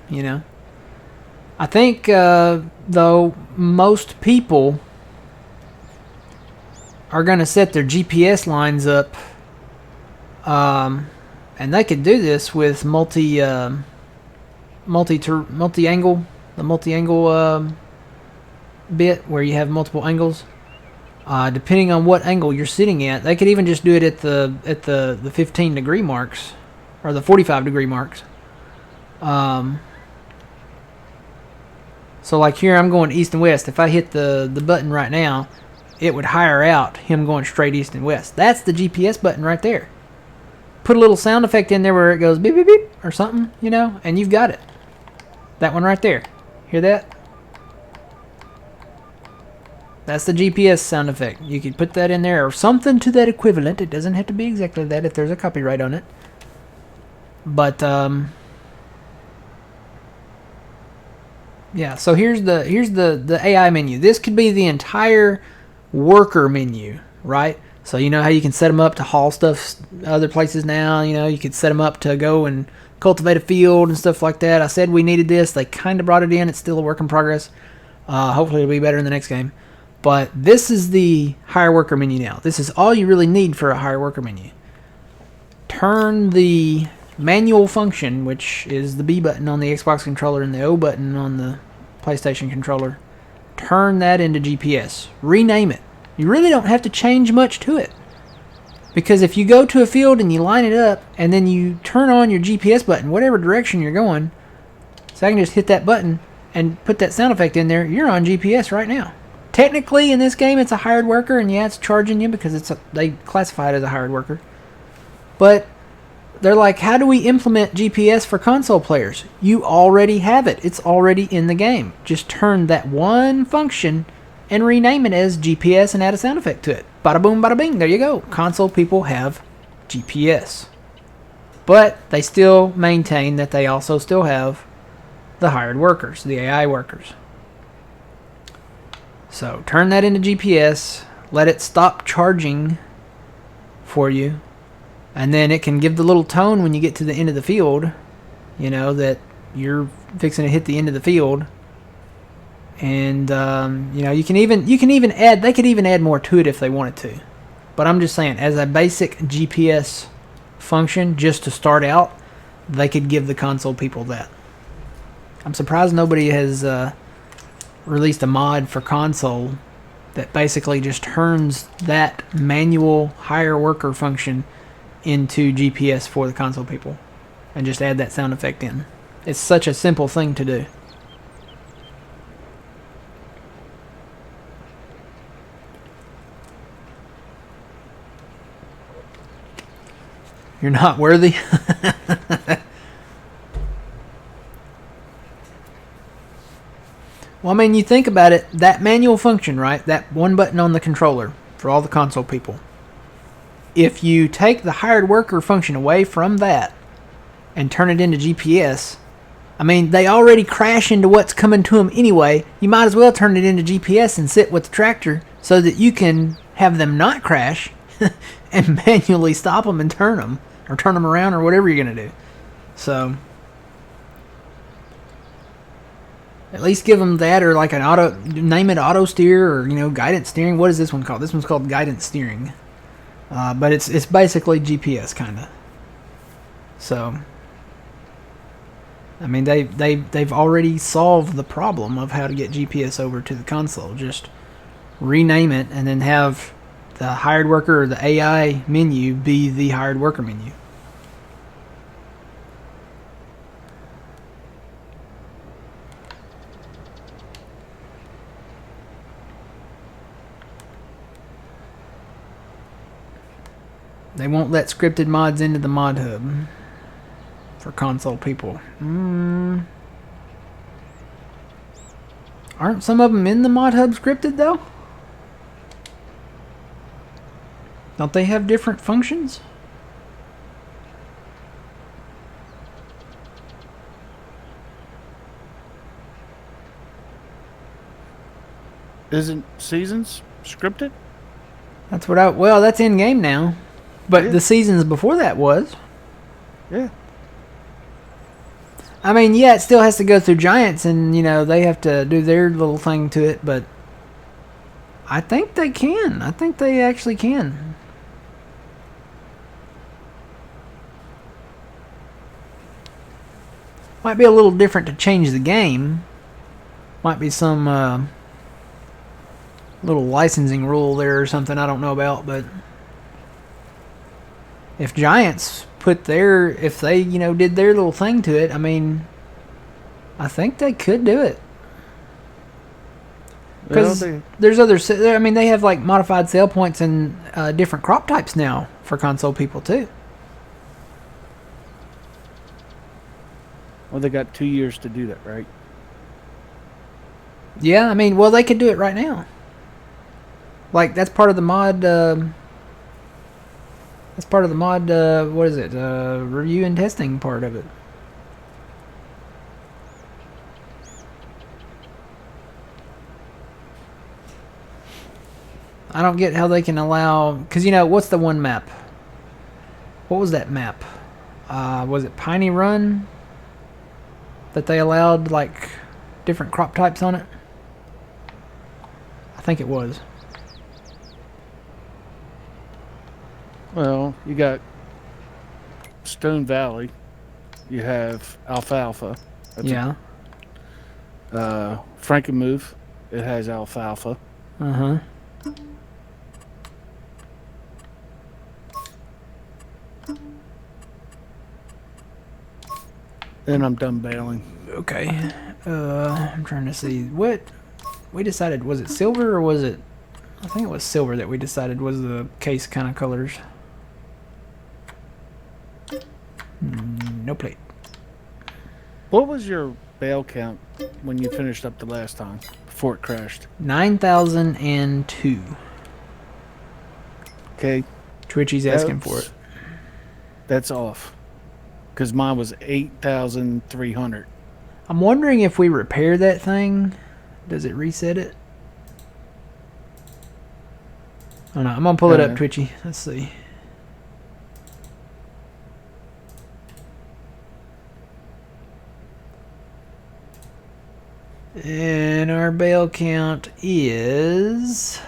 I think, though, most people are going to set their GPS lines up, and they could do this with multi-angle, the multi-angle bit where you have multiple angles. Depending on what angle you're sitting at, they could even just do it at the 15 degree marks or the 45 degree marks. So like here, I'm going east and west. If I hit the button right now, it would hire out him going straight east and west. That's the GPS button right there. Put a little sound effect in there where it goes beep beep beep or something, and you've got it. That one right there. Hear that? That's the GPS sound effect. You could put that in there or something to that equivalent. It doesn't have to be exactly that if there's a copyright on it. But yeah, so here's the AI menu. This could be the entire worker menu, right? So you know how you can set them up to haul stuff other places now. You could set them up to go and cultivate a field and stuff like that. I said we needed this. They kind of brought it in. It's still a work in progress. Hopefully it'll be better in the next game. But this is the hire worker menu now. This is all you really need for a hire worker menu. Turn the manual function, which is the B button on the Xbox controller and the O button on the PlayStation controller, turn that into GPS. Rename it. You really don't have to change much to it. Because if you go to a field and you line it up and then you turn on your GPS button, whatever direction you're going, so I can just hit that button and put that sound effect in there, you're on GPS right now. Technically, in this game, it's a hired worker, and yeah, it's charging you because they classify it as a hired worker. But they're like, how do we implement GPS for console players? You already have it. It's already in the game. Just turn that one function and rename it as GPS and add a sound effect to it. Bada boom, bada bing. There you go. Console people have GPS. But they still maintain that they also still have the hired workers, the AI workers. So turn that into GPS, let it stop charging for you, and then it can give the little tone when you get to the end of the field, that you're fixing to hit the end of the field. And you can even add, they could even add more to it if they wanted to. But I'm just saying, as a basic GPS function, just to start out, they could give the console people that. I'm surprised nobody has released a mod for console that basically just turns that manual hire worker function into GPS for the console people and just add that sound effect in. It's such a simple thing to do. You're not worthy? Well, I mean, you think about it, that manual function, right? That one button on the controller for all the console people. If you take the hired worker function away from that and turn it into GPS, I mean, they already crash into what's coming to them anyway. You might as well turn it into GPS and sit with the tractor so that you can have them not crash and manually stop them and turn them or turn them around or whatever you're going to do. So at least give them that, or like name it auto steer, or guidance steering. What is this one called? This one's called guidance steering, but it's basically GPS kind of. So I mean, they've already solved the problem of how to get GPS over to the console. Just rename it and then have the hired worker or the AI menu be the hired worker menu. They won't let scripted mods into the mod hub for console people. Aren't some of them in the mod hub scripted though? Don't they have different functions? Isn't Seasons scripted? That's what well, that's in game now. But yeah, the seasons before that was. Yeah. I mean, yeah, it still has to go through Giants, and they have to do their little thing to it, but I think they can. I think they actually can. Might be a little different to change the game. Might be some little licensing rule there or something I don't know about, but if Giants if they did their little thing to it, I mean, I think they could do it. Well, Because there's other, I mean, they have like modified sale points and different crop types now for console people too. well, they got 2 years to do that, right? Yeah, I mean, well, they could do it right now. Like that's part of the mod. That's part of the mod. What is it? Review and testing part of it. I don't get how they can allow, because you know what's the one map? What was that map? Was it Piney Run? That they allowed like different crop types on it? I think it was. Well, you got Stone Valley. You have alfalfa. Yeah. Frankenmuth. It has alfalfa. Uh huh. Then I'm done baling. Okay. I'm trying to see what we decided. Was it silver or was it? I think it was silver that we decided was the case kind of colors. No plate. What was your bale count when you finished up the last time before it crashed? 9,002. Okay. Twitchy's asking for it. That's off. Because mine was 8,300. I'm wondering if we repair that thing, does it reset it? Oh no, I'm gonna pull it up, Twitchy. Let's see. And our bale count is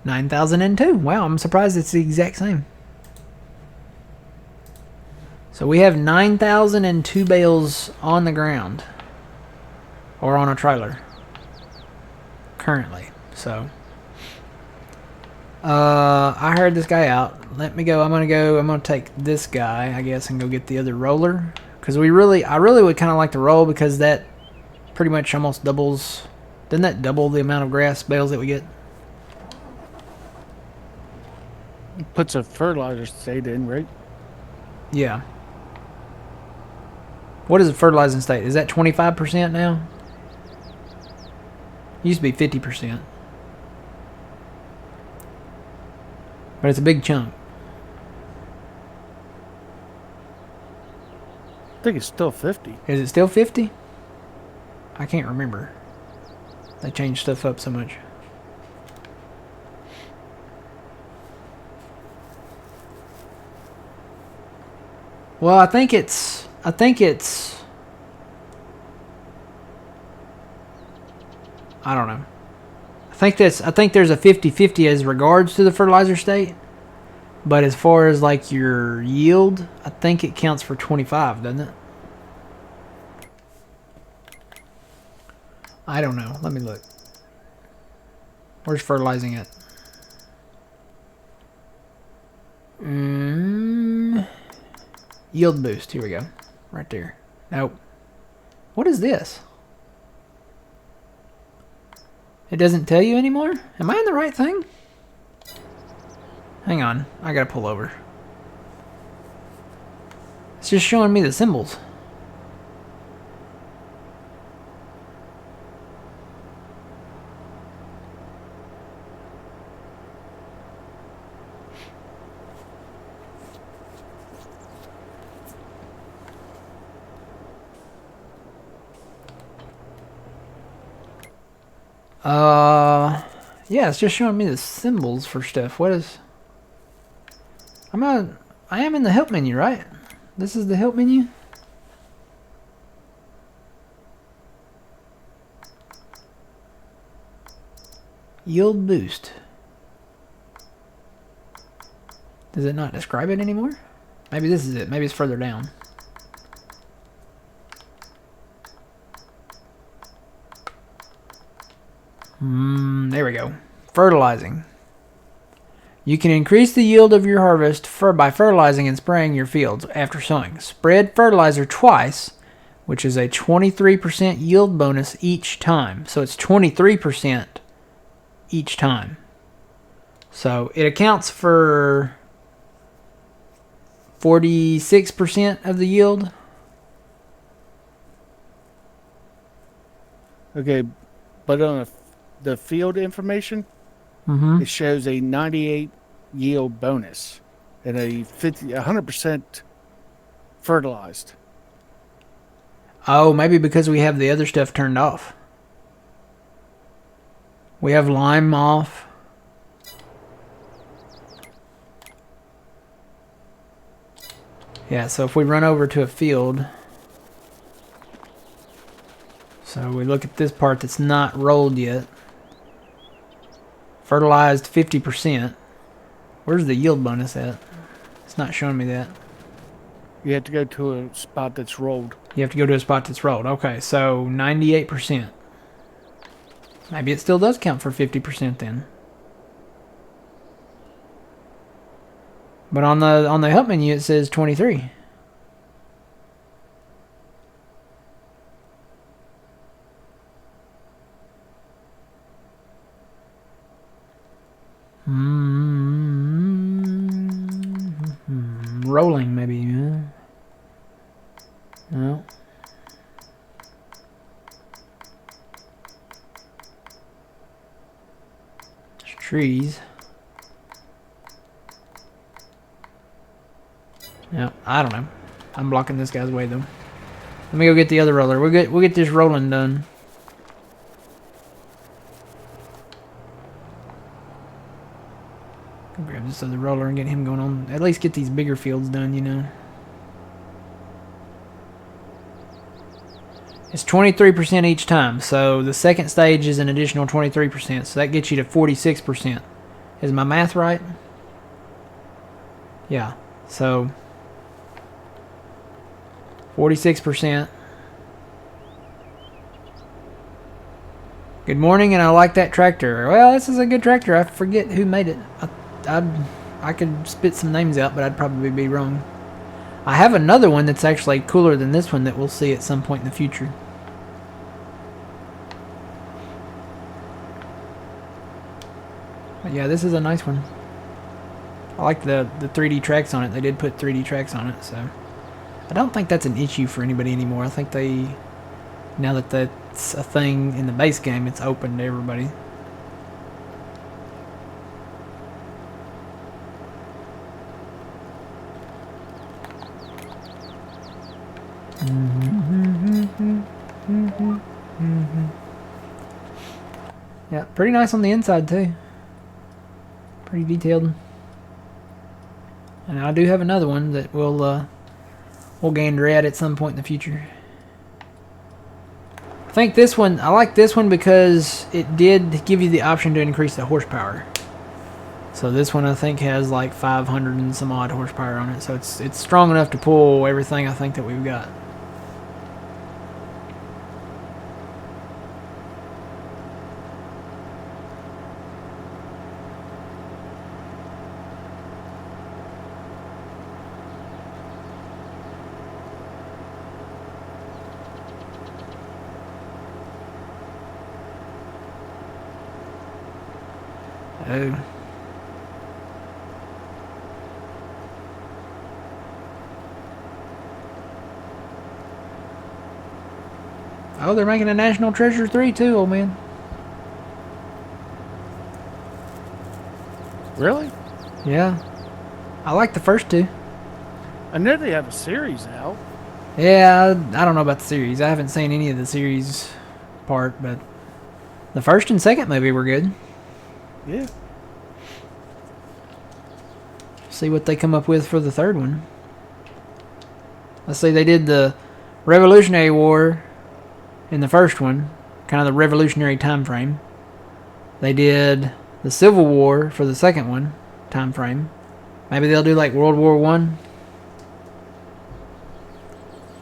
9,002. Wow, I'm surprised it's the exact same. So we have 9,002 bales on the ground. Or on a trailer. Currently. So. I heard this guy out. Let me go. I'm gonna take this guy, I guess, and go get the other roller. Because I really would kind of like to roll because that pretty much almost doubles. Doesn't that double the amount of grass bales that we get? Puts a fertilizer state in, right? Yeah. What is the fertilizing state? Is that 25% now? It used to be 50%. But it's a big chunk. I think it's still 50. Is it still 50? I can't remember. They changed stuff up so much. Well, I think it's I don't know. I think there's a 50-50 as regards to the fertilizer state. But as far as like your yield, I think it counts for 25, doesn't it? I don't know. Let me look. Where's fertilizing at? Yield boost. Here we go. Right there. Nope. What is this? It doesn't tell you anymore? Am I in the right thing? Hang on. I gotta pull over. It's just showing me the symbols. Yeah, it's just showing me the symbols for stuff. What is... I am in the help menu, right? This is the help menu? Yield boost. Does it not describe it anymore? Maybe this is it. Maybe it's further down. There we go. Fertilizing. You can increase the yield of your harvest by fertilizing and spraying your fields after sowing. Spread fertilizer twice which is a 23% yield bonus each time. So it's 23% each time. So it accounts for 46% of the yield. Okay, but on the field information, it shows a 98 yield bonus and a 100% fertilized. Oh, maybe because we have the other stuff turned off. We have lime off. Yeah, so if we run over to a field, so we look at this part that's not rolled yet. Fertilized 50%. Where's the yield bonus at? It's not showing me that. You have to go to a spot that's rolled. You have to go to a spot that's rolled. Okay, so 98%. Maybe it still does count for 50% then. But on the help menu it says 23. Rolling maybe. Yeah. No. There's trees. Yeah, I don't know. I'm blocking this guy's way though. Let me go get the other roller. We'll get this rolling done. Go grab this other roller and get him going on. At least get these bigger fields done, you know. It's 23% each time, so the second stage is an additional 23%, so that gets you to 46%. Is my math right? Yeah, so 46%. Good morning, and I like that tractor. Well, this is a good tractor. I forget who made it. I could spit some names out, but I'd probably be wrong. I have another one that's actually cooler than this one that we'll see at some point in the future. But yeah, this is a nice one. I like the 3D tracks on it. They did put 3D tracks on it, so I don't think that's an issue for anybody anymore. I think now that that's a thing in the base game, it's open to everybody. Yeah, pretty nice on the inside too. Pretty detailed. And I do have another one that we'll gander at some point in the future. I think this one, I like this one because it did give you the option to increase the horsepower. So this one I think has like 500 and some odd horsepower on it. So it's strong enough to pull everything I think that we've got. Oh. Oh, they're making a National Treasure 3 too, old man. Really? Yeah. I like the first two. I know they have a series out. Yeah, I don't know about the series. I haven't seen any of the series part, but the first and second movie were good. Yeah. See what they come up with for the third one. Let's see, they did the Revolutionary War in the first one, kind of the revolutionary time frame. They did the Civil War for the second one, time frame. Maybe they'll do like World War One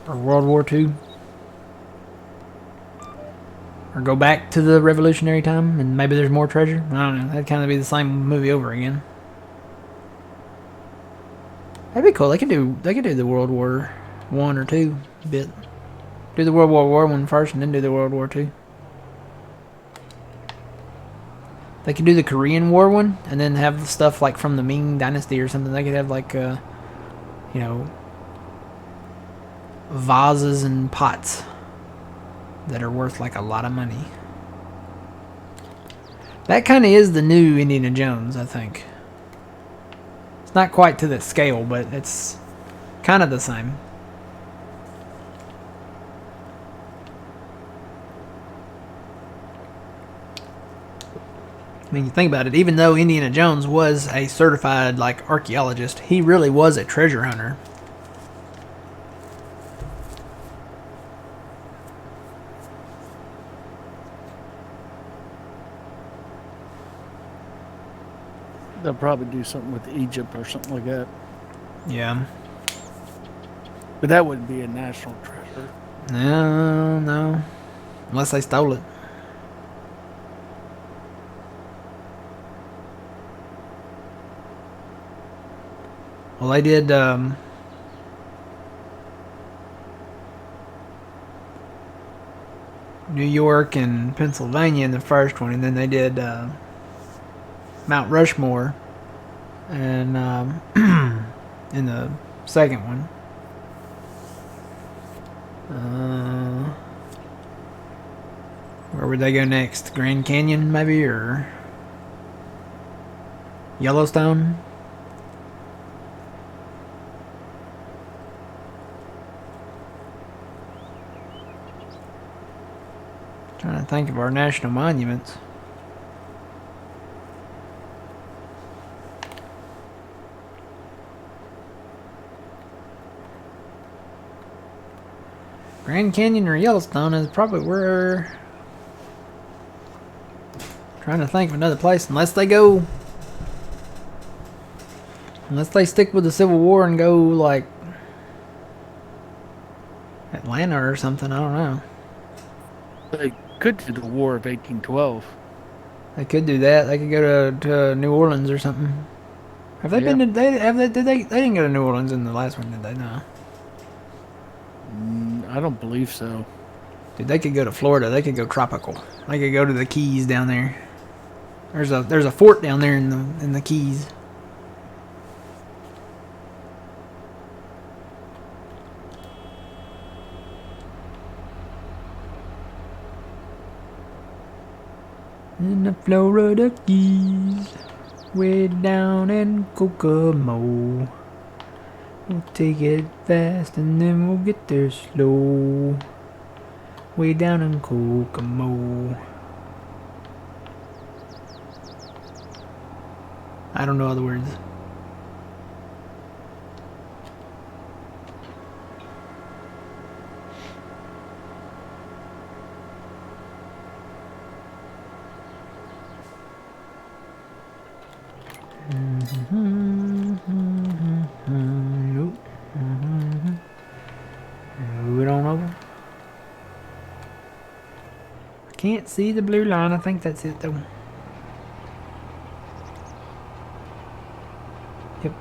or World War Two, or go back to the revolutionary time and maybe there's more treasure. I don't know. That'd kind of be the same movie over again. That'd be cool. They could do the World War One or two bit. Do the World War I first and then do the World War II. They could do the Korean War one and then have the stuff like from the Ming Dynasty or something. They could have like, you know, vases and pots that are worth like a lot of money. That kind of is the new Indiana Jones, I think. It's not quite to the scale, but it's kind of the same. I mean, you think about it, even though Indiana Jones was a certified, like, archaeologist, he really was a treasure hunter. They'll probably do something with Egypt or something like that. Yeah. But that wouldn't be a national treasure. No. Unless they stole it. Well, they did, New York and Pennsylvania in the first one, and then they did, Mount Rushmore and, in the second one. Where would they go next? Grand Canyon, maybe, or Yellowstone? Trying to think of our national monuments. Grand Canyon or Yellowstone is probably where. Trying to think of another place, unless they stick with the Civil War and go like Atlanta or something. I don't know. They could do the War of 1812. They could do that. They could go to New Orleans or something. Have they been to? They didn't go to New Orleans in the last one, did they? No. I don't believe so. Dude, they could go to Florida. They could go tropical. They could go to the Keys down there. There's a fort down there in the Keys. In the Florida Keys, way down in Kokomo. We'll take it fast and then we'll get there slow. Way down in Kokomo. I don't know other words. Nope. Move it on over. I can't see the blue line. I think that's it though. Yep.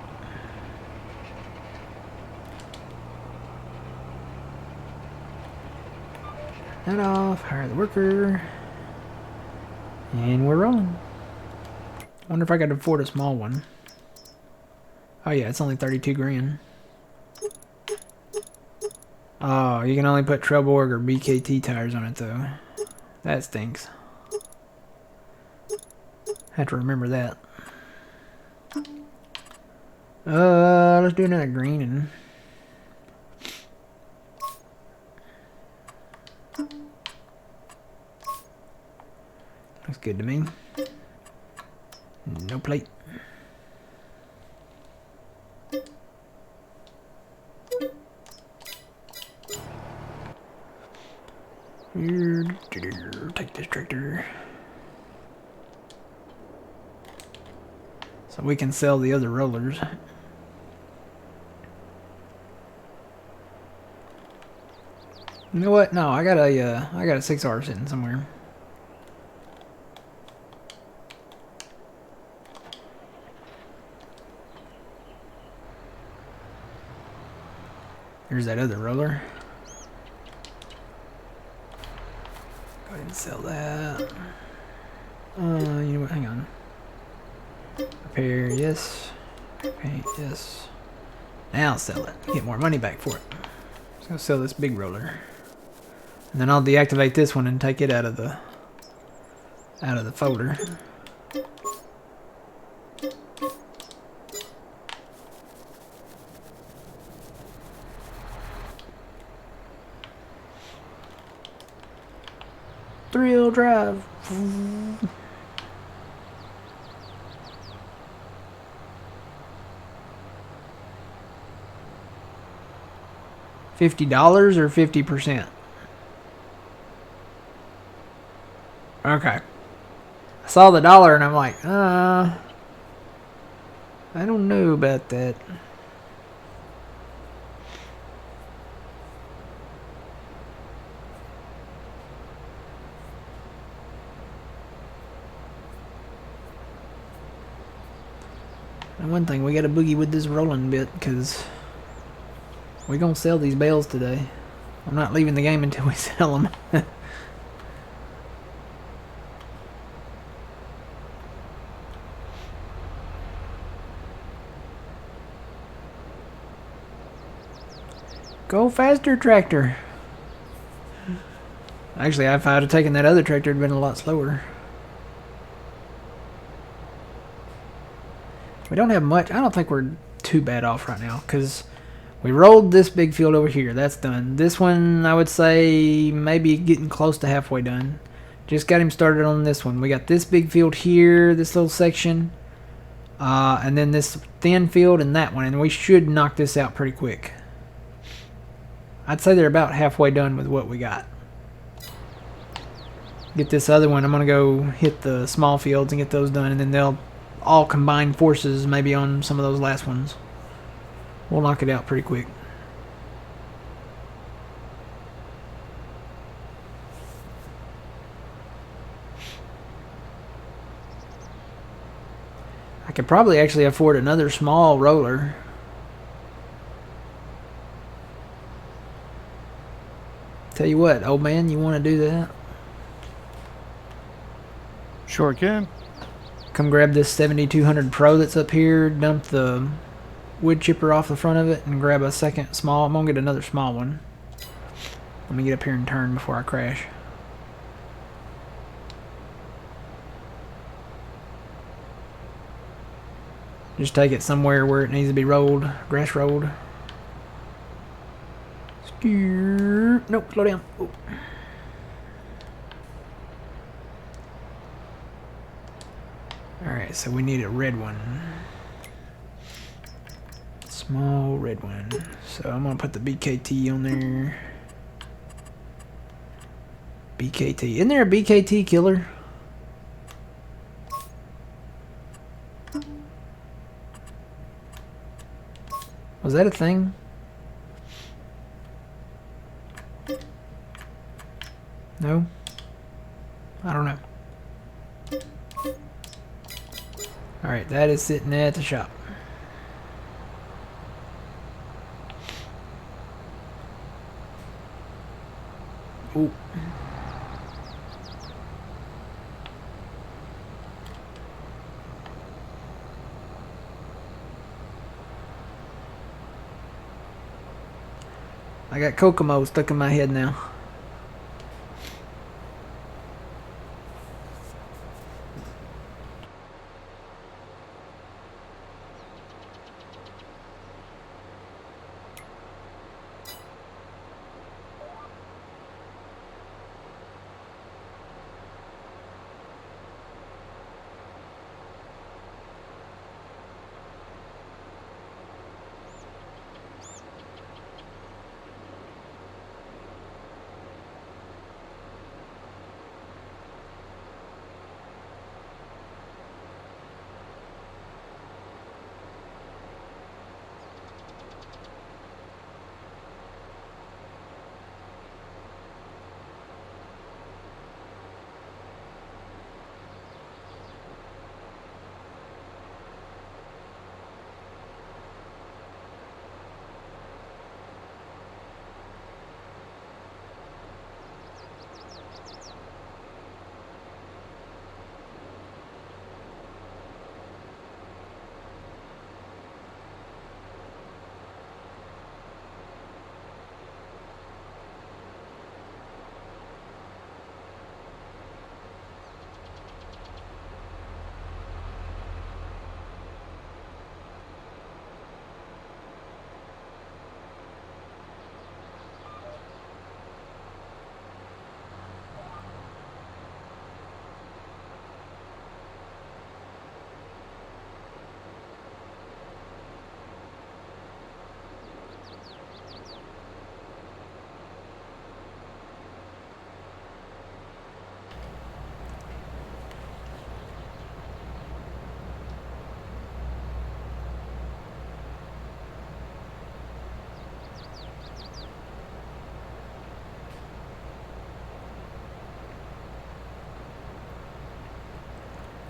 That off. Hire the worker. And we're rolling. Wonder if I could afford a small one. Oh yeah, it's only 32 grand. Oh, you can only put Trelleborg or BKT tires on it though. That stinks. Have to remember that. Let's do another green and looks good to me. No plate. Take this tractor. So we can sell the other rollers. You know what? No, I got a 6R sitting somewhere. Here's that other roller. ahead and sell that. You know what? Hang on. Repair, yes. Paint, yes. Now I'll sell it. Get more money back for it. Just gonna sell this big roller, and then I'll deactivate this one and take it out of the folder. Three-wheel drive. $50 or 50%? Okay. I saw the dollar and I'm like, I don't know about that. And one thing, we got to boogie with this rolling bit because we're going to sell these bales today. I'm not leaving the game until we sell them. Go faster, tractor. Actually, if I had taken that other tractor, it'd been a lot slower. We don't have much. I don't think we're too bad off right now because we rolled this big field over here. That's done. This one, I would say, maybe getting close to halfway done. Just got him started on this one. We got this big field here, this little section, and then this thin field and that one, and we should knock this out pretty quick. I'd say they're about halfway done with what we got. Get this other one. I'm going to go hit the small fields and get those done, and then they'll all combine forces maybe on some of those last ones. We'll knock it out pretty quick. I could probably actually afford another small roller. Tell you what, old man, you want to do that? Sure can. Come grab this 7200 Pro that's up here, dump the wood chipper off the front of it, and grab a second small. I'm going to get another small one. Let me get up here and turn before I crash. Just take it somewhere where it needs to be rolled, grass rolled. Nope, slow down. Oh. Alright, so we need a red one. Small red one. So I'm going to put the BKT on there. BKT. Isn't there a BKT killer? Was that a thing? No? I don't know. Alright, that is sitting at the shop. Ooh. I got Kokomo stuck in my head now.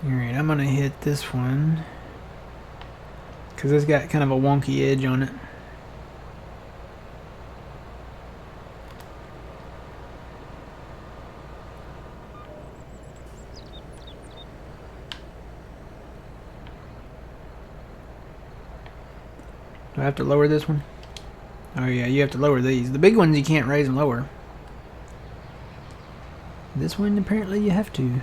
Alright, I'm gonna hit this one. Because it's got kind of a wonky edge on it. Do I have to lower this one? Oh yeah, you have to lower these. The big ones you can't raise and lower. This one apparently you have to.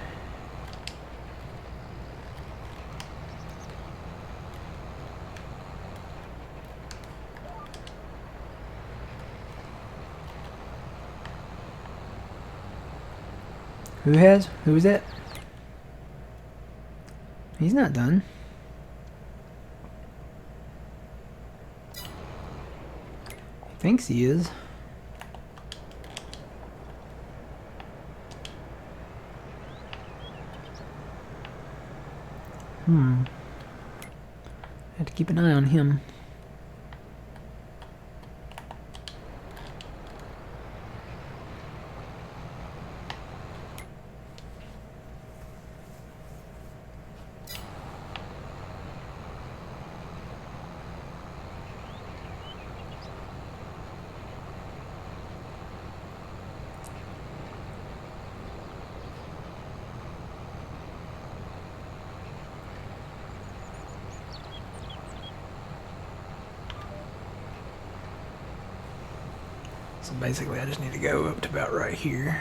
Who has? Who is that? He's not done. He thinks he is. I have to keep an eye on him. So basically I just need to go up to about right here.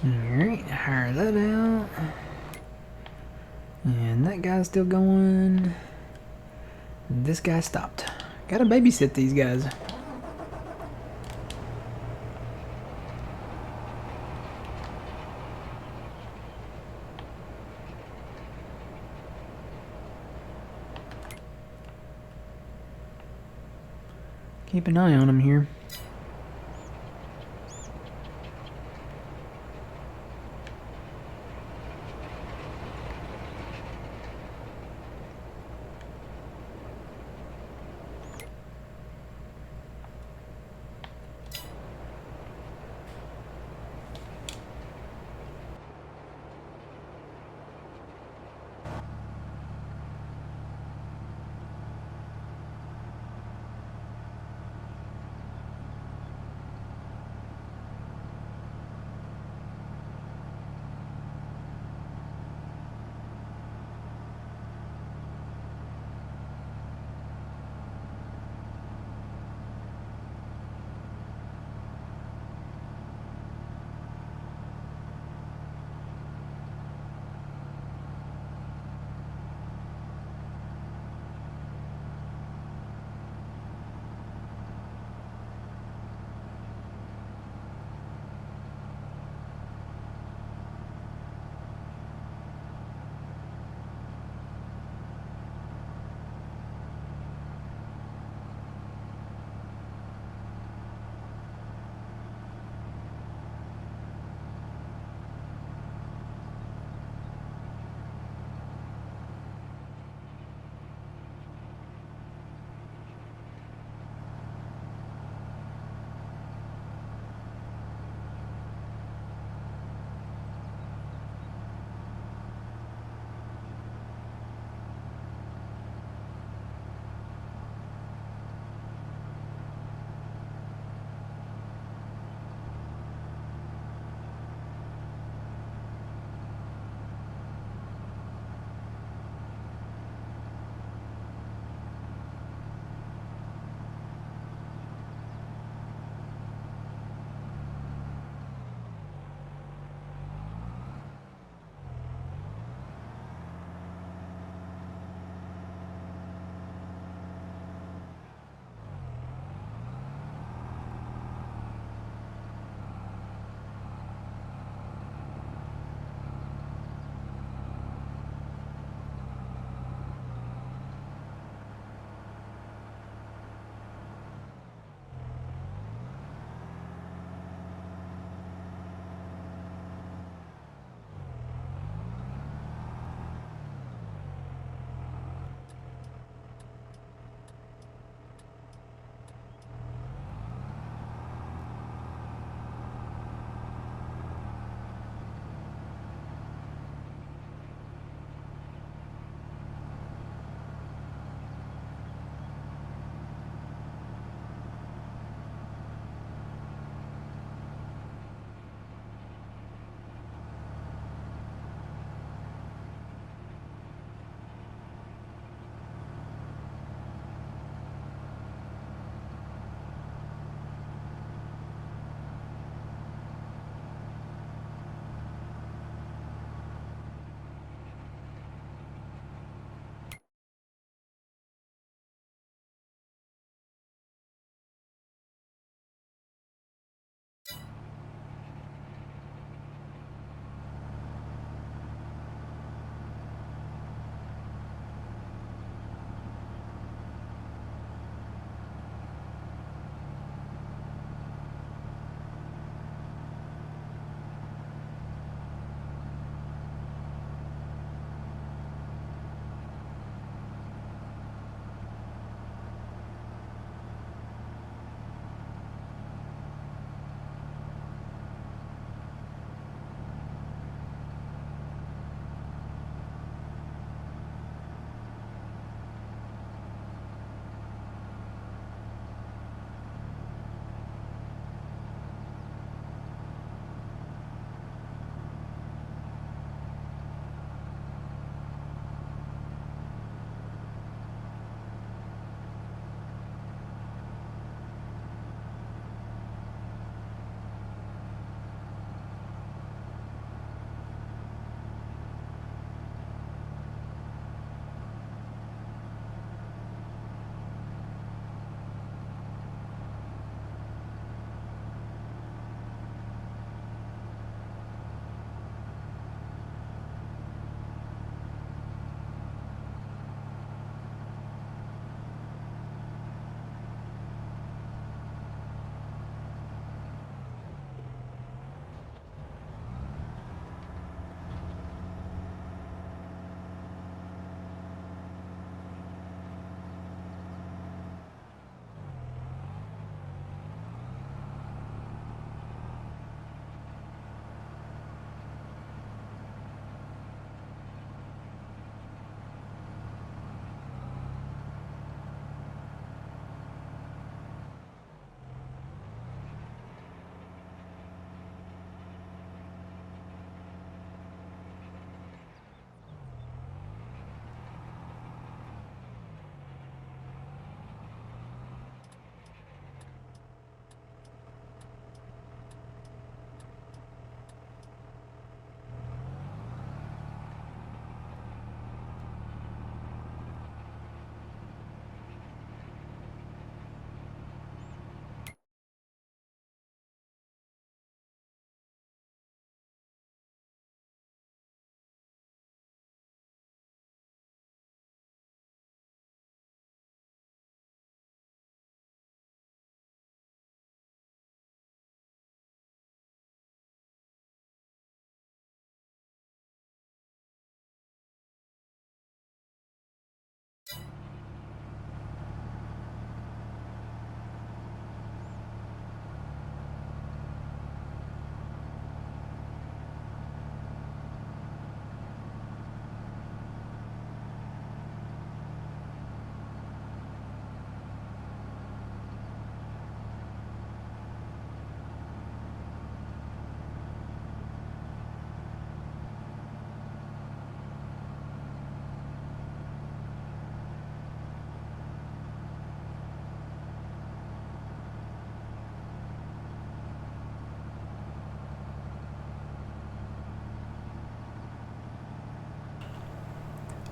Alright, hire that out. And that guy's still going. This guy stopped. Gotta babysit these guys. Keep an eye on them here.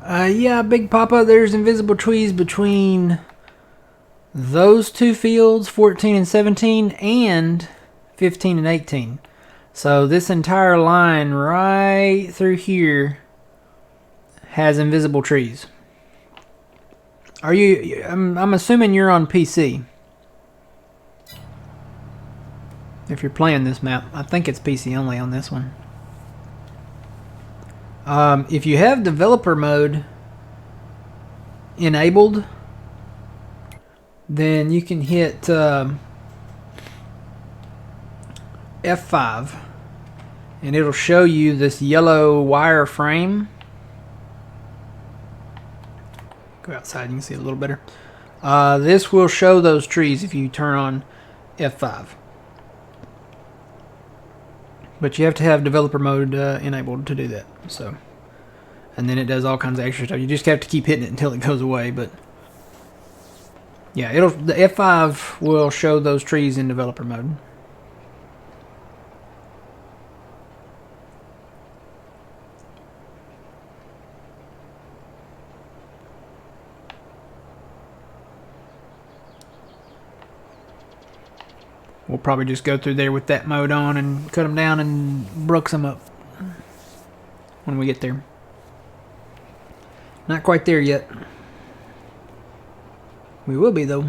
Yeah, Big Papa, there's invisible trees between those two fields, 14 and 17, and 15 and 18. So this entire line right through here has invisible trees. Are you? I'm assuming you're on PC. If you're playing this map, I think it's PC only on this one. If you have developer mode enabled, then you can hit F5 and it'll show you this yellow wire frame. Go outside, you can see it a little better. This will show those trees if you turn on F5. But you have to have developer mode enabled to do that. So, and then it does all kinds of extra stuff. You just have to keep hitting it until it goes away. But yeah, the F5 will show those trees in developer mode. We'll probably just go through there with that mode on and cut them down and brook some up when we get there. Not quite there yet. We will be, though.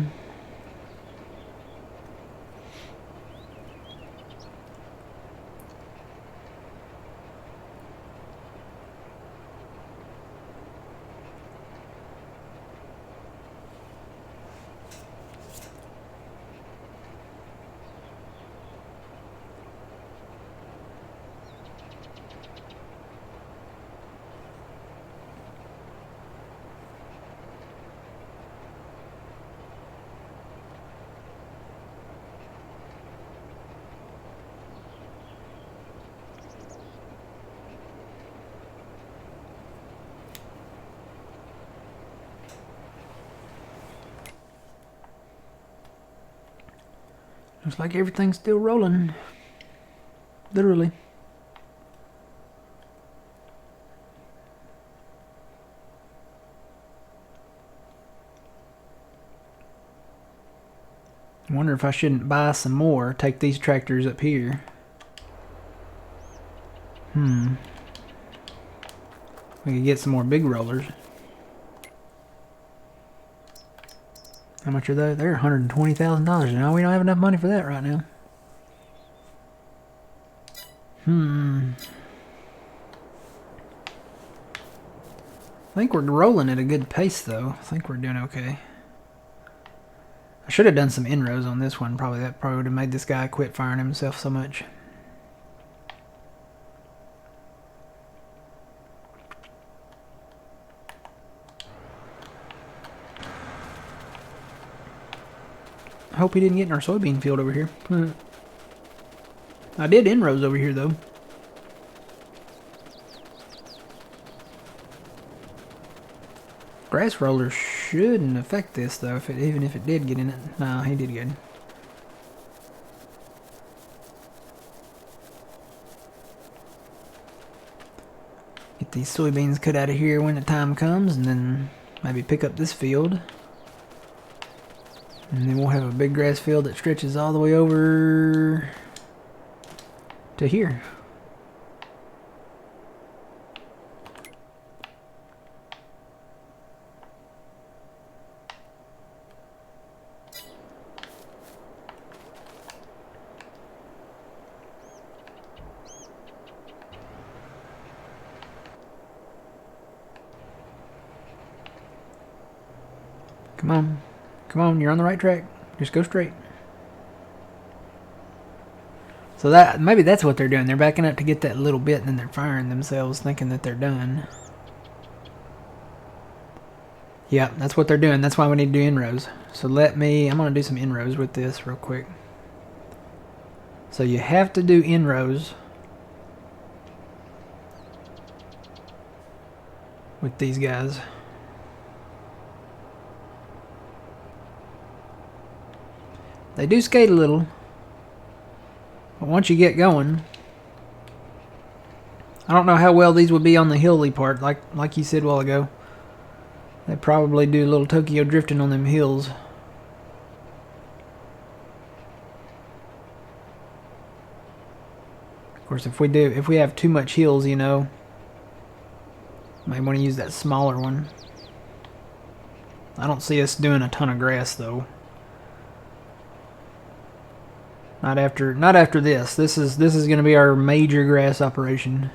Looks like everything's still rolling. Literally. I wonder if I shouldn't buy some more. Take these tractors up here. We could get some more big rollers. How much are they? They're $120,000 now. We don't have enough money for that right now. I think we're rolling at a good pace, though. I think we're doing okay. I should have done some inroads on this one. That probably would have made this guy quit firing himself so much. I hope he didn't get in our soybean field over here. I did inroads over here, though. Grass roller shouldn't affect this, though, even if it did get in it. No, he did good. Get these soybeans cut out of here when the time comes, and then maybe pick up this field. And then we'll have a big grass field that stretches all the way over to here. Come on. Come on, you're on the right track. Just go straight. So maybe that's what they're doing. They're backing up to get that little bit, and then they're firing themselves, thinking that they're done. Yeah, that's what they're doing. That's why we need to do inrows. So I'm going to do some inrows with this real quick. So you have to do inrows with these guys. They do skate a little, but once you get going, I don't know how well these would be on the hilly part, like you said a while ago. They probably do a little Tokyo drifting on them hills. Of course, if we have too much hills, you know, might want to use that smaller one. I don't see us doing a ton of grass though. Not after this. This is going to be our major grass operation.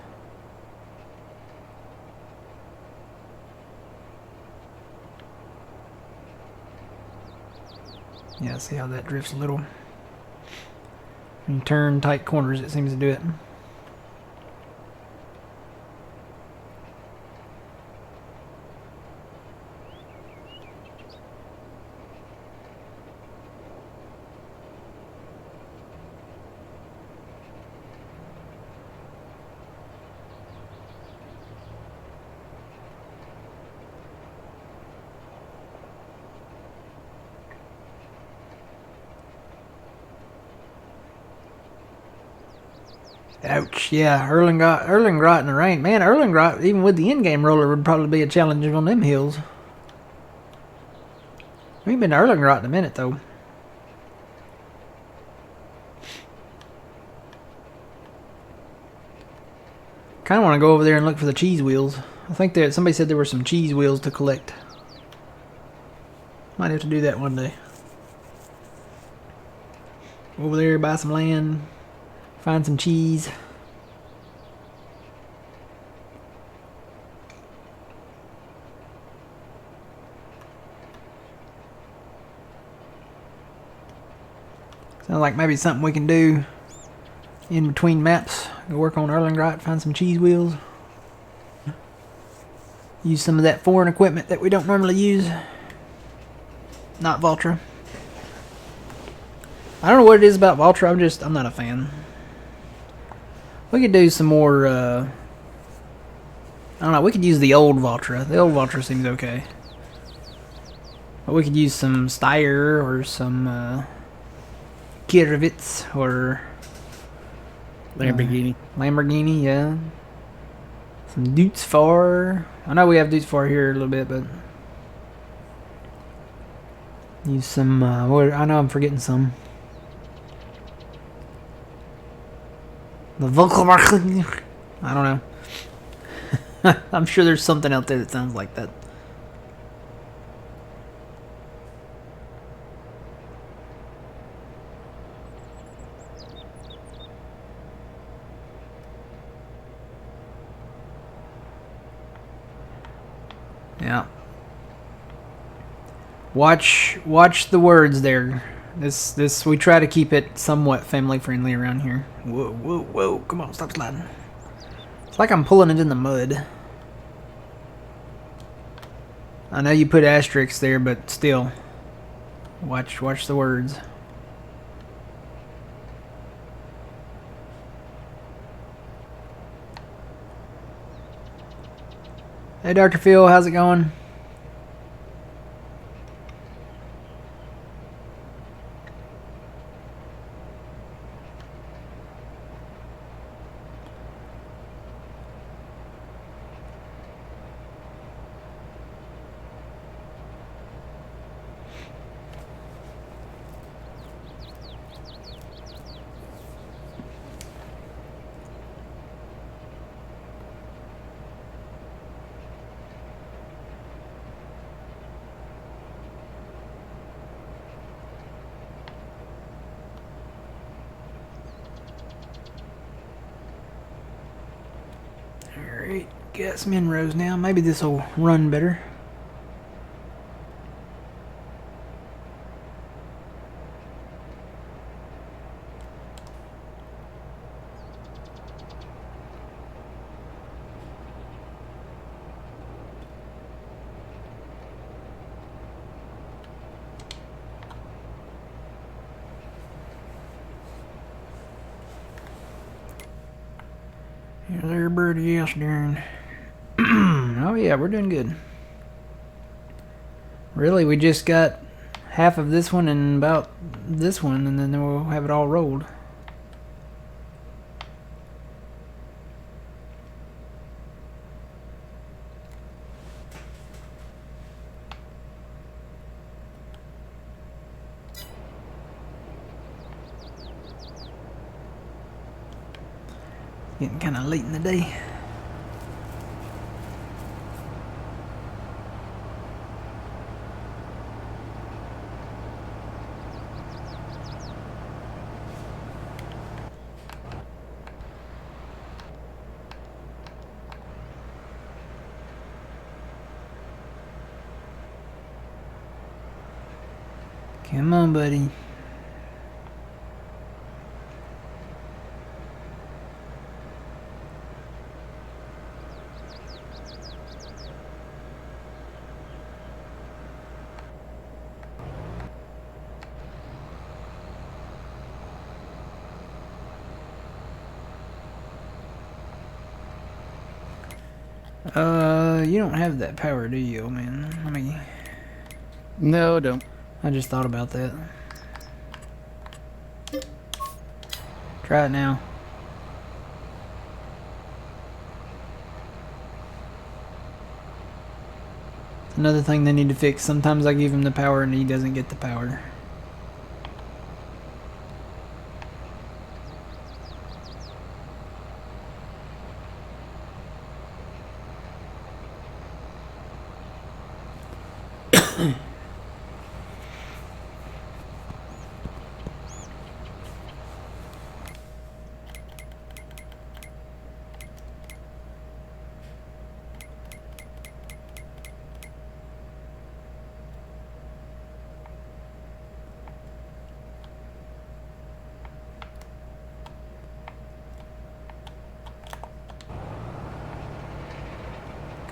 Yeah, see how that drifts a little. When you turn tight corners, it seems to do it. Ouch, yeah, Erlengrot in the rain. Man, Erlengrot, even with the in-game roller, would probably be a challenge on them hills. We ain't been to Erlengrot in a minute, though. Kind of want to go over there and look for the cheese wheels. I think that somebody said there were some cheese wheels to collect. Might have to do that one day. Over there, buy some land, find some cheese. Sounds like maybe something we can do in between maps. Go work on Erlengrot, find some cheese wheels. Use some of that foreign equipment that we don't normally use. Not Valtra. I don't know what it is about Valtra, I'm not a fan. We could do some more, I don't know, we could use the old Valtra. The old Valtra seems okay. But we could use some Steyr or some, Kirvitz or Lamborghini. Lamborghini, yeah. Some Dutzfar. I know we have Dutzfar here a little bit, but use some. I know I'm forgetting some. The Volkswagen. I don't know. I'm sure there's something out there that sounds like that. Yeah. Watch the words there. This we try to keep it somewhat family friendly around here. Whoa, whoa, whoa! Come on, stop sliding. It's like I'm pulling it in the mud. I know you put asterisks there, but still. Watch the words. Hey, Dr. Phil, how's it going? Alright, got some inrows now. Maybe this will run better. Yeah, there, birdie, yes, darn. Oh yeah, we're doing good. Really, we just got half of this one and about this one, and then we'll have it all rolled. Getting kind of late in the day. Come on, buddy. You don't have that power, do you, man? I mean, No, don't. I just thought about that. Try it now. It's another thing they need to fix. Sometimes I give him the power and he doesn't get the power.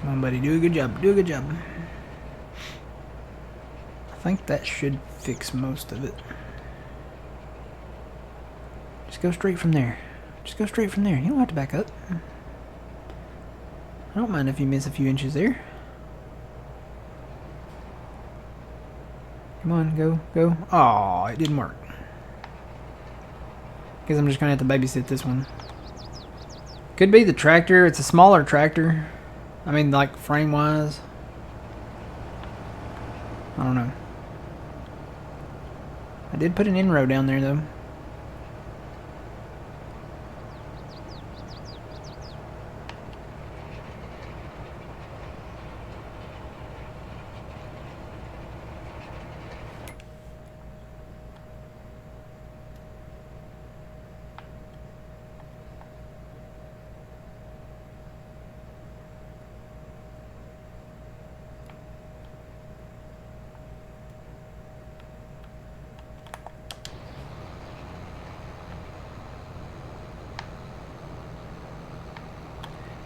Come on, buddy. Do a good job. Do a good job. I think that should fix most of it. Just go straight from there. Just go straight from there. You don't have to back up. I don't mind if you miss a few inches there. Come on, go, go. Oh, it didn't work. Guess I'm just gonna have to babysit this one. Could be the tractor. It's a smaller tractor. I mean, like frame-wise. I don't know. I did put an in-row down there, though.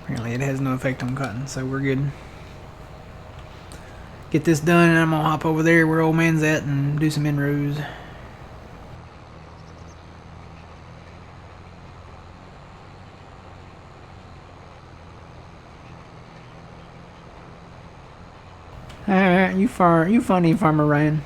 Apparently it has no effect on cotton, so we're good. Get this done and I'm gonna hop over there where old man's at and do some in-rows. Alright, you funny, Farmer Ryan.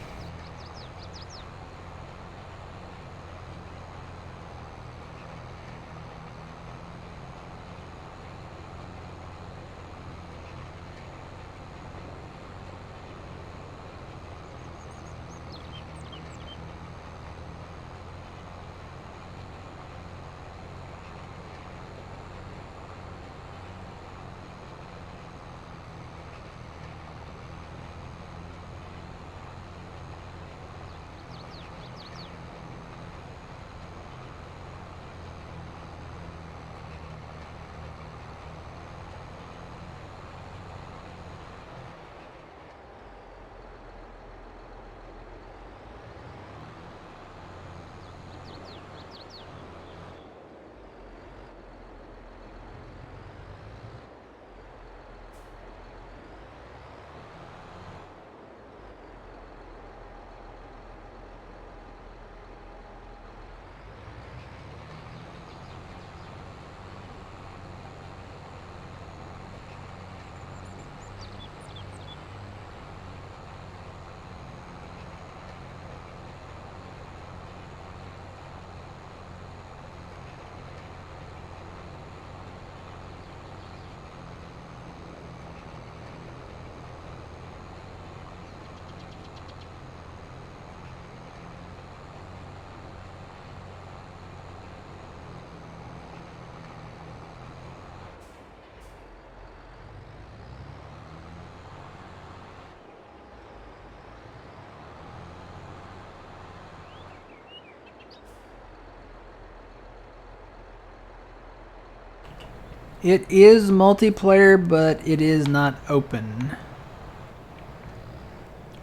It is multiplayer, but it is not open.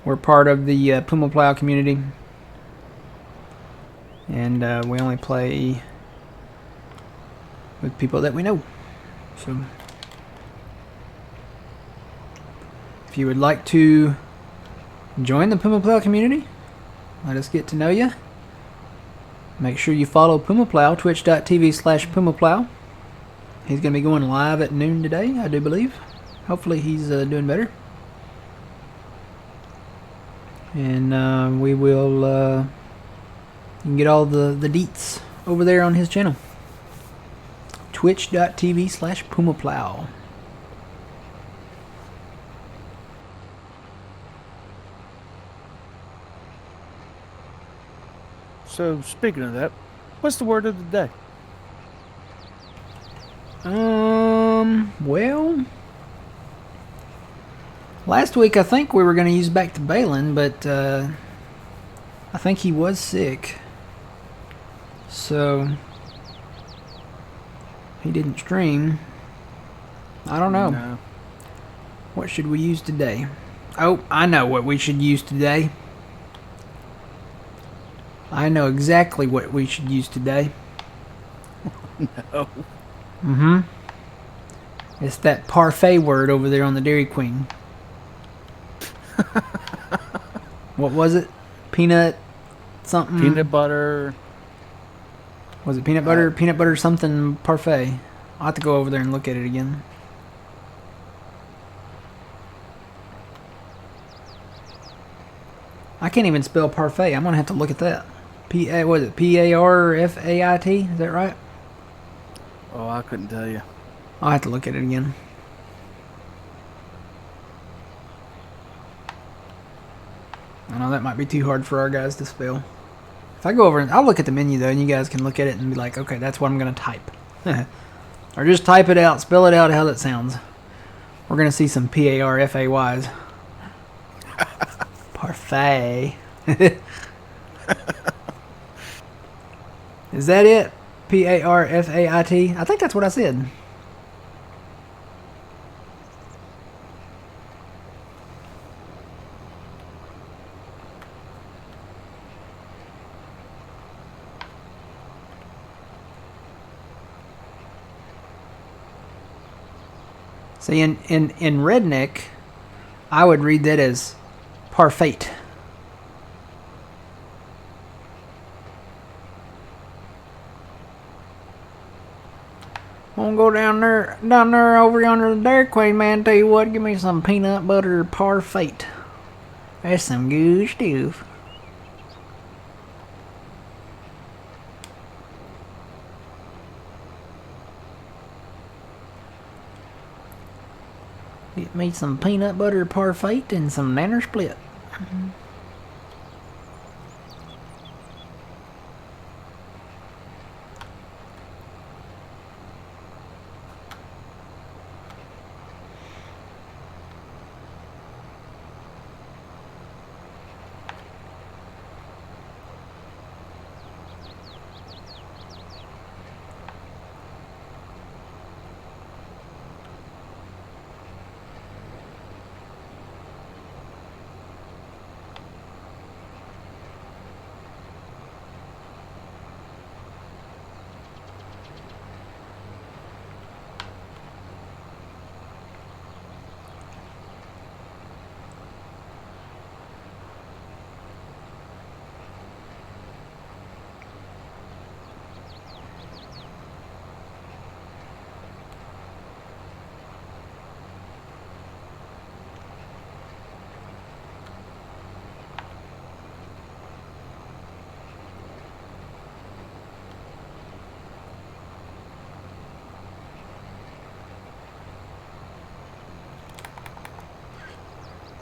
We're part of the Puma Plow community, and we only play with people that we know. So, if you would like to join the Puma Plow community, let us get to know you. Make sure you follow Puma Plow, twitch.tv/Puma Plow. He's going to be going live at noon today, I do believe. Hopefully he's doing better. And we will, you can get all the deets over there on his channel. Twitch.tv/Puma Plow. So, speaking of that, what's the word of the day? Well, last week I think we were going to use back to Balin, but I think he was sick, so he didn't stream. I don't know. No. What should we use today? Oh, I know what we should use today. I know exactly what we should use today. No. Mm-hmm. It's that parfait word over there on the Dairy Queen. What was it? Peanut something? Peanut butter. Was it peanut butter? Peanut butter something parfait. I'll have to go over there and look at it again. I can't even spell parfait. I'm going to have to look at that. Was it P-A-R-F-A-I-T? Is that right? Oh, I couldn't tell you. I'll have to look at it again. I know that might be too hard for our guys to spell. If I go over and I'll look at the menu though, and you guys can look at it and be like, okay, that's what I'm going to type. Or just type it out, spell it out how that sounds. We're going to see some P-A-R-F-A-Ys. Parfait. Is that it? P-A-R-F-A-I-T? I think that's what I said. See, in redneck, I would read that as parfait. I'm gonna go down there over yonder the Dairy Queen, man. Tell you what, give me some peanut butter parfait. That's some good stuff. Get me some peanut butter parfait and some nanner split.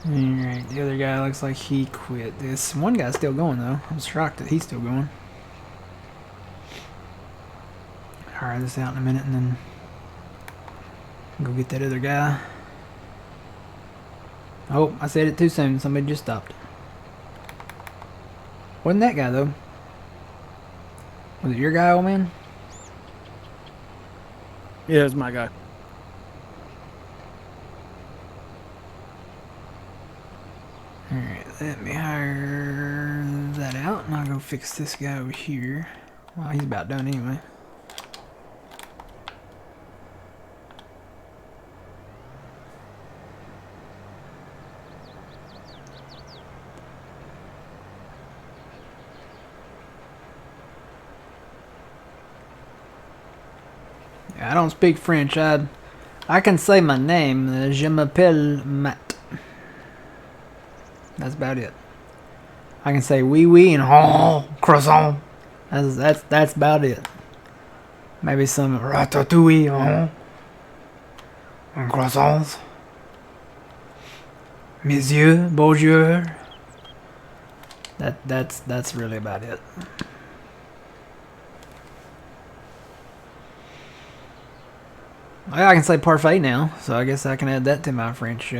Alright, the other guy looks like he quit. This one guy's still going though. I'm shocked that he's still going. Hire this out in a minute and then go get that other guy. Oh, I said it too soon. Somebody just stopped. Wasn't that guy though? Was it your guy, old man? Yeah, it's my guy. Alright, let me hire that out and I'll go fix this guy over here. Well, he's about done anyway. I don't speak French. I can say my name. Je m'appelle Matt. That's about it. I can say oui oui and oh croissant. That's about it. Maybe some ratatouille and croissants. Monsieur, bonjour. That's really about it. I can say parfait now, so I guess I can add that to my French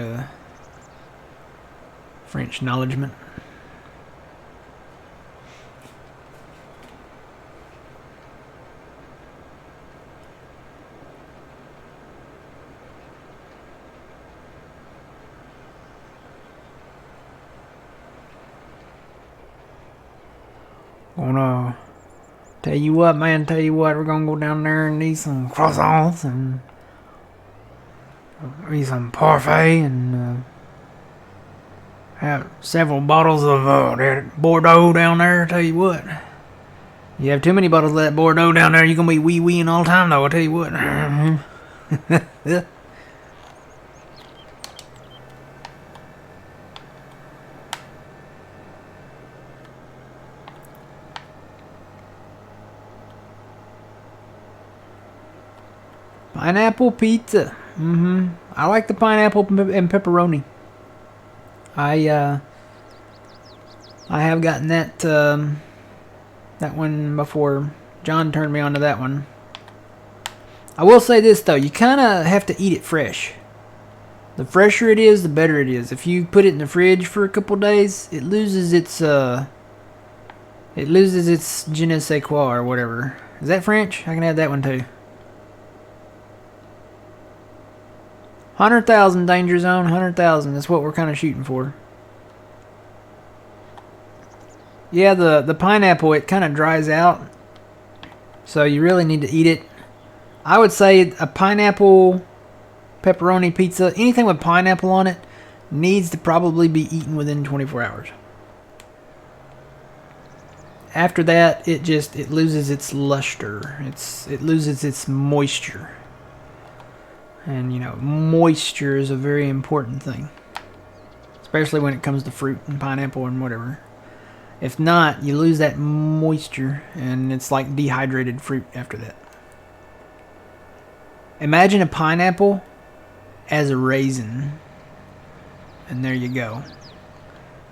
acknowledgement. Gonna tell you what, man. Tell you what, we're gonna go down there and eat some croissants and eat some parfait and have several bottles of that Bordeaux down there. Tell you what, you have too many bottles of that Bordeaux down there, you're gonna be wee-weeing all the time, though. I tell you what. Pineapple pizza. I like the pineapple and pepperoni. I have gotten that that one before. John turned me on to that one. I will say this though, you kind of have to eat it fresh. The fresher it is, the better it is. If you put it in the fridge for a couple days, it loses its je ne sais quoi or whatever. Is that French? I can add that one too. 100,000 danger zone, 100,000. That's what we're kind of shooting for. Yeah, the pineapple, it kind of dries out. So you really need to eat it. I would say a pineapple pepperoni pizza, anything with pineapple on it, needs to probably be eaten within 24 hours. After that, it loses its luster. It loses its moisture. And, you know, moisture is a very important thing. Especially when it comes to fruit and pineapple and whatever. If not, you lose that moisture and it's like dehydrated fruit after that. Imagine a pineapple as a raisin. And there you go.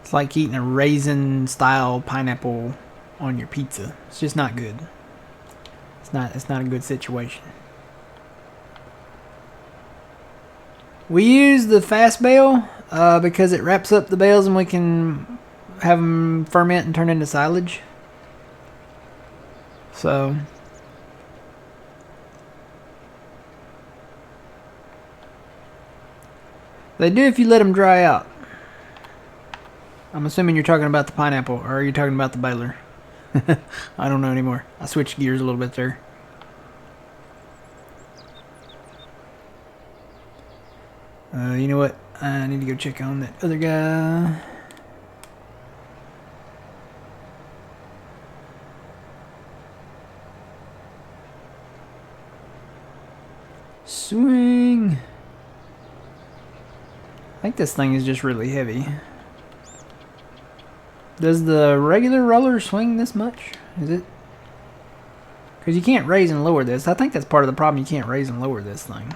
It's like eating a raisin-style pineapple on your pizza. It's just not good. It's not a good situation. We use the fast bale because it wraps up the bales and we can have them ferment and turn into silage. So they do if you let them dry out. I'm assuming you're talking about the pineapple, or are you talking about the baler? I don't know anymore. I switched gears a little bit there. You know what? I need to go check on that other guy. Swing. I think this thing is just really heavy. Does the regular roller swing this much? Is it? Because you can't raise and lower this. I think that's part of the problem. You can't raise and lower this thing.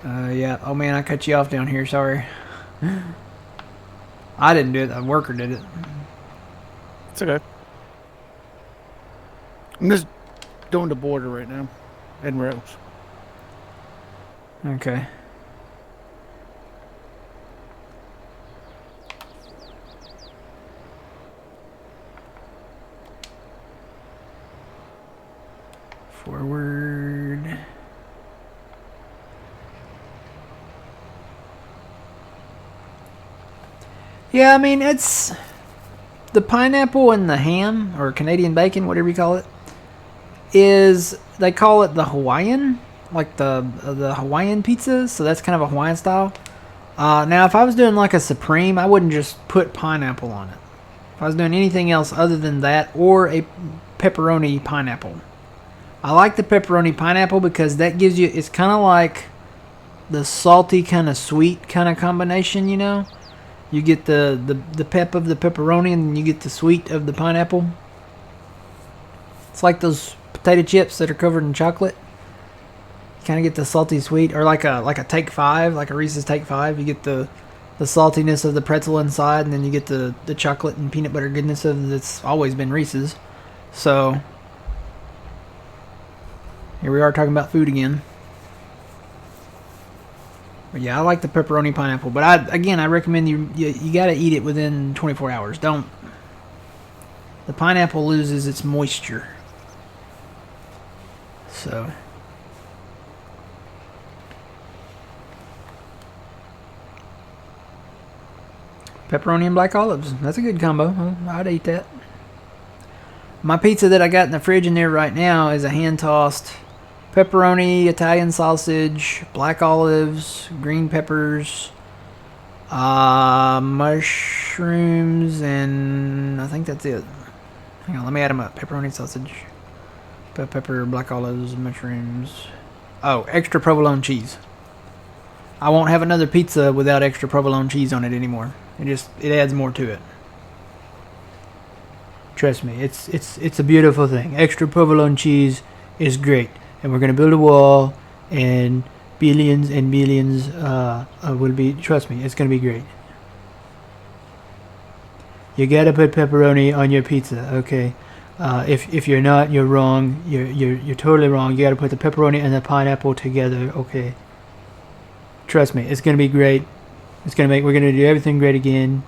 Yeah. Oh man, I cut you off down here. Sorry. I didn't do it. A worker did it. It's okay. I'm just doing the border right now. And rails. Okay. Forward. Yeah, I mean, it's the pineapple and the ham or Canadian bacon, whatever you call it, is they call it the Hawaiian, like the Hawaiian pizza. So that's kind of a Hawaiian style. Now, if I was doing like a supreme, I wouldn't just put pineapple on it. If I was doing anything else other than that, or a pepperoni pineapple, I like the pepperoni pineapple because that gives you. It's kind of like the salty kind of sweet kind of combination. You know, you get the pep of the pepperoni and you get the sweet of the pineapple. It's like those potato chips that are covered in chocolate. You kind of get the salty sweet, or like a Take Five, like a Reese's Take Five. You get the saltiness of the pretzel inside, and then you get the chocolate and peanut butter goodness of that's always been Reese's. So here we are talking about food again. But yeah, I like the pepperoni pineapple, but I recommend you got to eat it within 24 hours. Don't. The pineapple loses its moisture. So pepperoni and black olives. That's a good combo. I'd eat that. My pizza that I got in the fridge in there right now is a hand tossed pepperoni, Italian sausage, black olives, green peppers, mushrooms, and I think that's it. Hang on, let me add them up. Pepperoni, sausage, pepper, black olives, mushrooms. Oh, extra provolone cheese. I won't have another pizza without extra provolone cheese on it anymore. It adds more to it. Trust me, it's a beautiful thing. Extra provolone cheese is great, and we're gonna build a wall, and billions and millions will be. Trust me, it's gonna be great. You gotta put pepperoni on your pizza, okay? If you're not, you're wrong. You're totally wrong. You gotta put the pepperoni and the pineapple together, okay? Trust me, it's gonna be great. We're gonna do everything great again.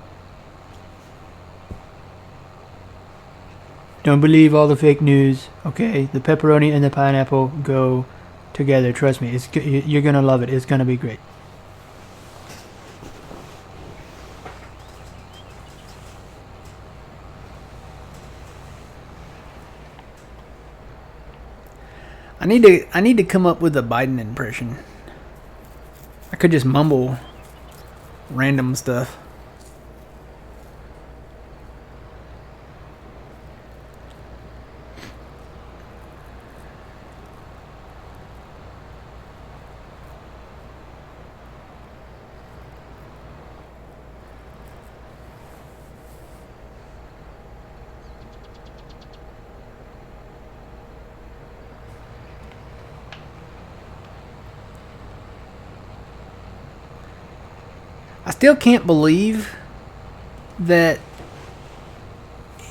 Don't believe all the fake news, okay? The pepperoni and the pineapple go together. Trust me, you're gonna love it. It's gonna be great. I need to come up with a Biden impression. I could just mumble random stuff. I still can't believe that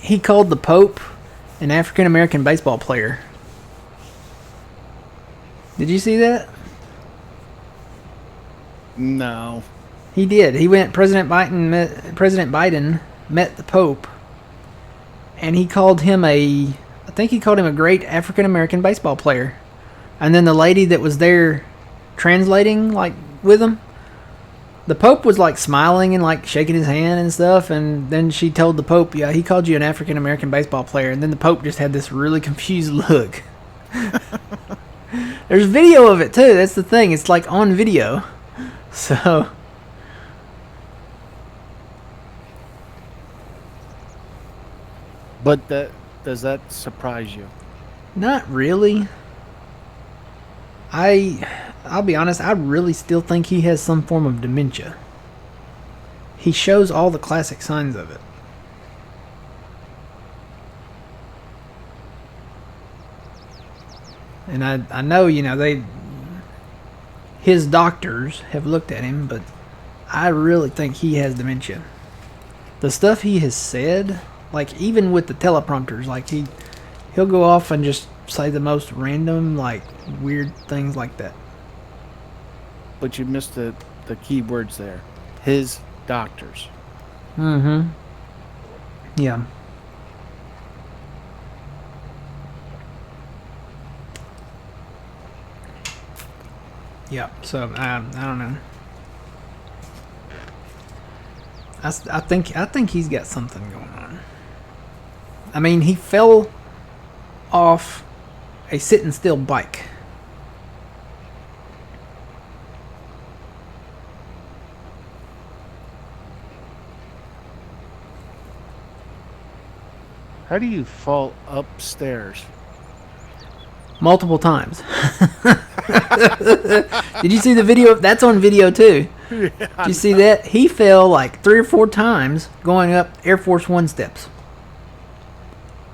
he called the Pope an African American baseball player. Did you see that? No. He did. He went. President Biden met the Pope, and he called him I think he called him a great African American baseball player. And then the lady that was there translating, like, with him, the Pope was like smiling and like shaking his hand and stuff, and then she told the Pope, yeah, he called you an African American baseball player, and then the Pope just had this really confused look. There's video of it too, that's the thing, it's like on video. So But does that surprise you? not really. I'll be honest, I really still think he has some form of dementia. He shows all the classic signs of it. And I know, his doctors have looked at him, but I really think he has dementia. The stuff he has said, like even with the teleprompters, like he'll go off and just say the most random, like, weird things like that. But you missed the key words there. His doctors. Mm-hmm. Yeah. Yeah, so I don't know. I think he's got something going on. I mean, he fell off a sitting still bike. How do you fall upstairs? Multiple times. Did you see the video? That's on video too. Yeah, Did you see that? He fell like 3 or 4 times going up Air Force One steps.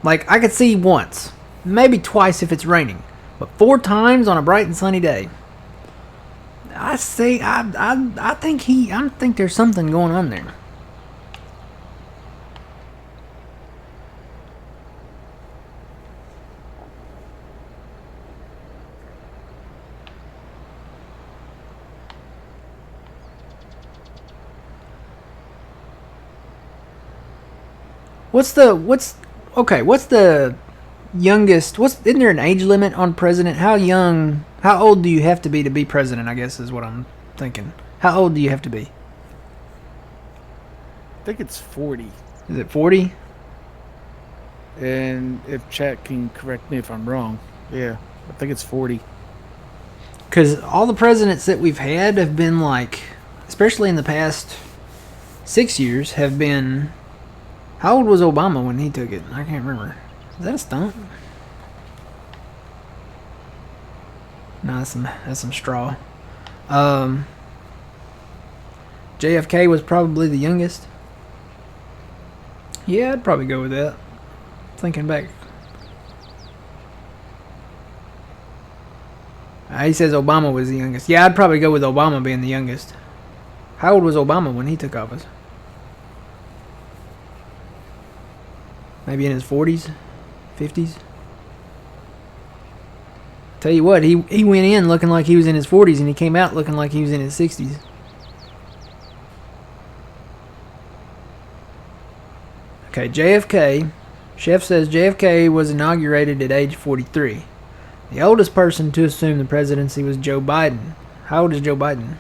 Like, I could see once, maybe twice if it's raining, but 4 times on a bright and sunny day. I think there's something going on there. What's the youngest? Isn't there an age limit on president? How old do you have to be president? I guess is what I'm thinking. How old do you have to be? I think it's 40. Is it 40? And if chat can correct me if I'm wrong, yeah, I think it's 40. Because all the presidents that we've had have been like, especially in the past 6 years, have been. How old was Obama when he took it? I can't remember. Is that a stunt? No, that's some straw. JFK was probably the youngest. Yeah, I'd probably go with that. Thinking back. He says Obama was the youngest. Yeah, I'd probably go with Obama being the youngest. How old was Obama when he took office? Maybe in his 40s? 50s? Tell you what, he went in looking like he was in his 40s and he came out looking like he was in his 60s. Okay, JFK. Chef says JFK was inaugurated at age 43. The oldest person to assume the presidency was Joe Biden. How old is Joe Biden?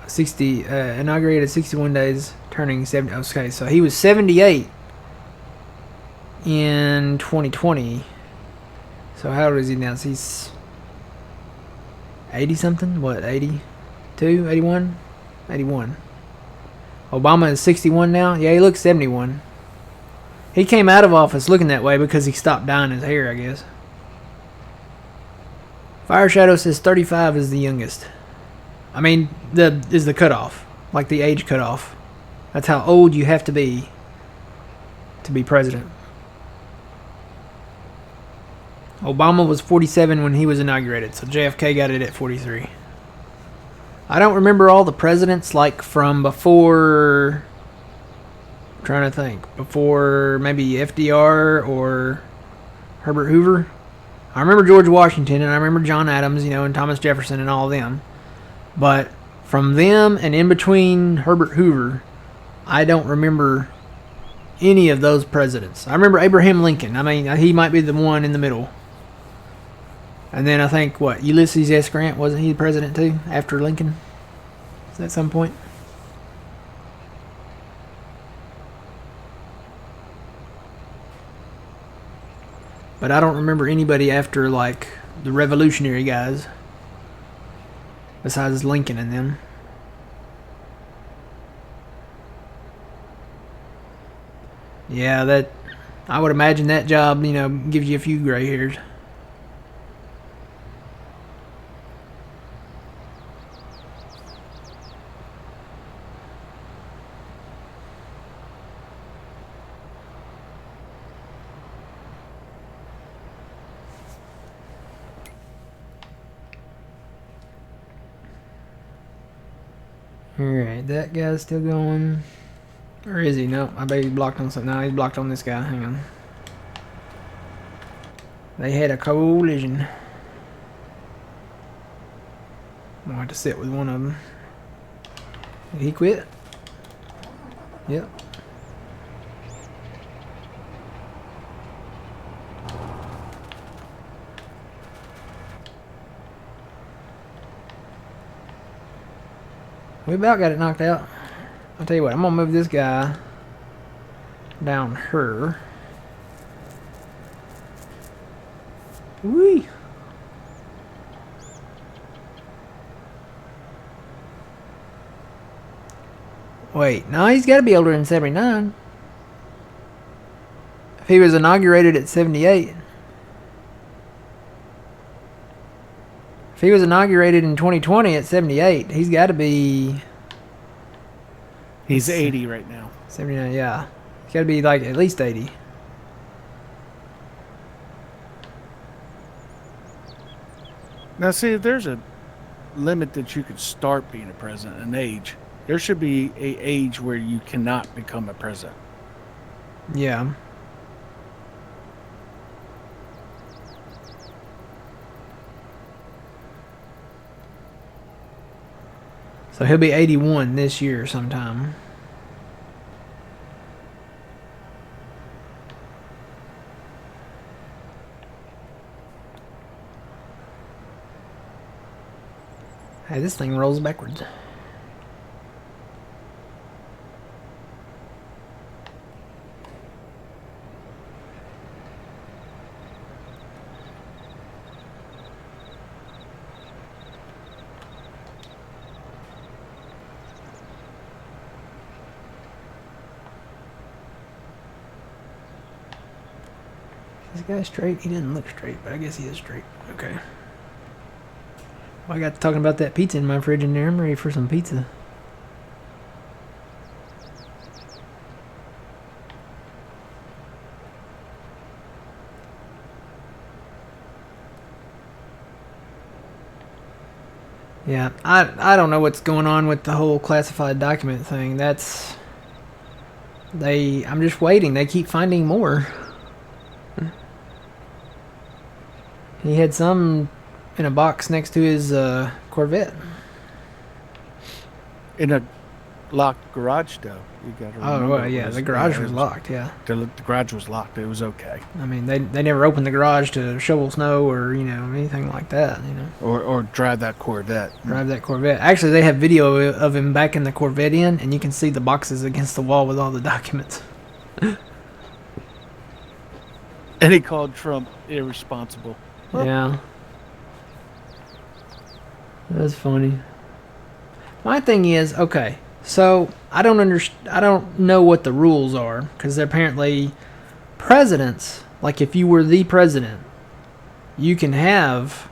60, inaugurated 61 days, turning 70. Okay, so he was 78 in 2020. So how old is he now? So he's 80 something? What, 82? 81? 81. Obama is 61 now? Yeah, he looks 71. He came out of office looking that way because he stopped dyeing his hair, I guess. Fire Shadow says 35 is the youngest. I mean, is the cutoff, like the age cutoff. That's how old you have to be president. Obama was 47 when he was inaugurated, so JFK got it at 43. I don't remember all the presidents, like from before. I'm trying to think. Before maybe FDR or Herbert Hoover. I remember George Washington and I remember John Adams, and Thomas Jefferson and all of them. But from them and in between Herbert Hoover, I don't remember any of those presidents. I remember Abraham Lincoln. I mean, he might be the one in the middle. And then I think, Ulysses S. Grant, wasn't he the president too, after Lincoln? At some point? But I don't remember anybody after, like, the revolutionary guys. Besides Lincoln and them. Yeah, I would imagine that job, gives you a few gray hairs. Alright, that guy's still going. Or is he? No, I bet he's blocked on something. No, he's blocked on this guy. Hang on. They had a collision. I'm gonna have to sit with one of them. Did he quit? Yep. We about got it knocked out. I'll tell you what, I'm gonna move this guy down her. Whee! Wait, no, he's got to be older than 79. If he was inaugurated at 78. If he was inaugurated in 2020 at 78, he's got to be... He's 80 right now. 79, yeah. He's got to be like at least 80. Now, see, there's a limit that you could start being a president, an age. There should be an age where you cannot become a president. Yeah. So he'll be 81 this year sometime. Hey, this thing rolls backwards. Is this guy straight? He didn't look straight, but I guess he is straight. Okay. Well, I got talking about that pizza in my fridge in there. I'm ready for some pizza. Yeah, I don't know what's going on with the whole classified document thing. I'm just waiting. They keep finding more. He had some in a box next to his Corvette. In a locked garage, though. You got to remember. Oh, well, yeah, the garage was locked, yeah. The garage was locked. It was okay. I mean, they never opened the garage to shovel snow or, anything like that, Or drive that Corvette. Drive that Corvette. Actually, they have video of him back in the Corvette and you can see the boxes against the wall with all the documents. And he called Trump irresponsible. Yeah. That's funny. My thing is, okay, so I don't know what the rules are, because apparently presidents, like if you were the president, you can have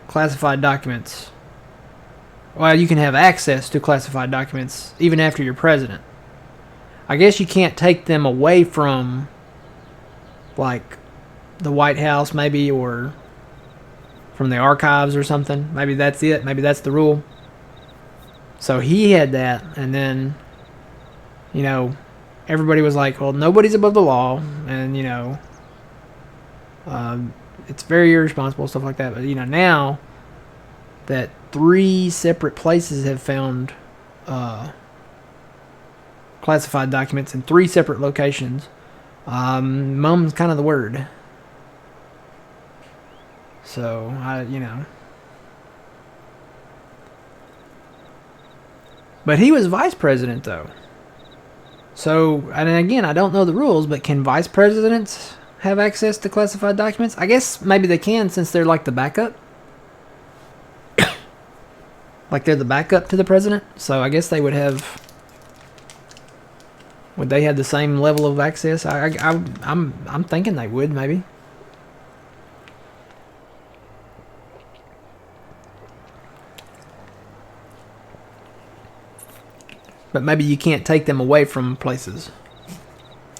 classified documents. Well, you can have access to classified documents even after you're president. I guess you can't take them away from, like, the White House, maybe, or from the archives or something. Maybe that's it. Maybe that's the rule. So he had that, and then, everybody was like, well, nobody's above the law, and, it's very irresponsible, stuff like that. But, now that 3 separate places have found classified documents in 3 separate locations, mum's kind of the word. So, But he was vice president, though. So, and again, I don't know the rules, but can vice presidents have access to classified documents? I guess maybe they can, since they're like the backup. Like they're the backup to the president. So I guess they would have... Would they have the same level of access? I'm thinking they would, maybe. But maybe you can't take them away from places.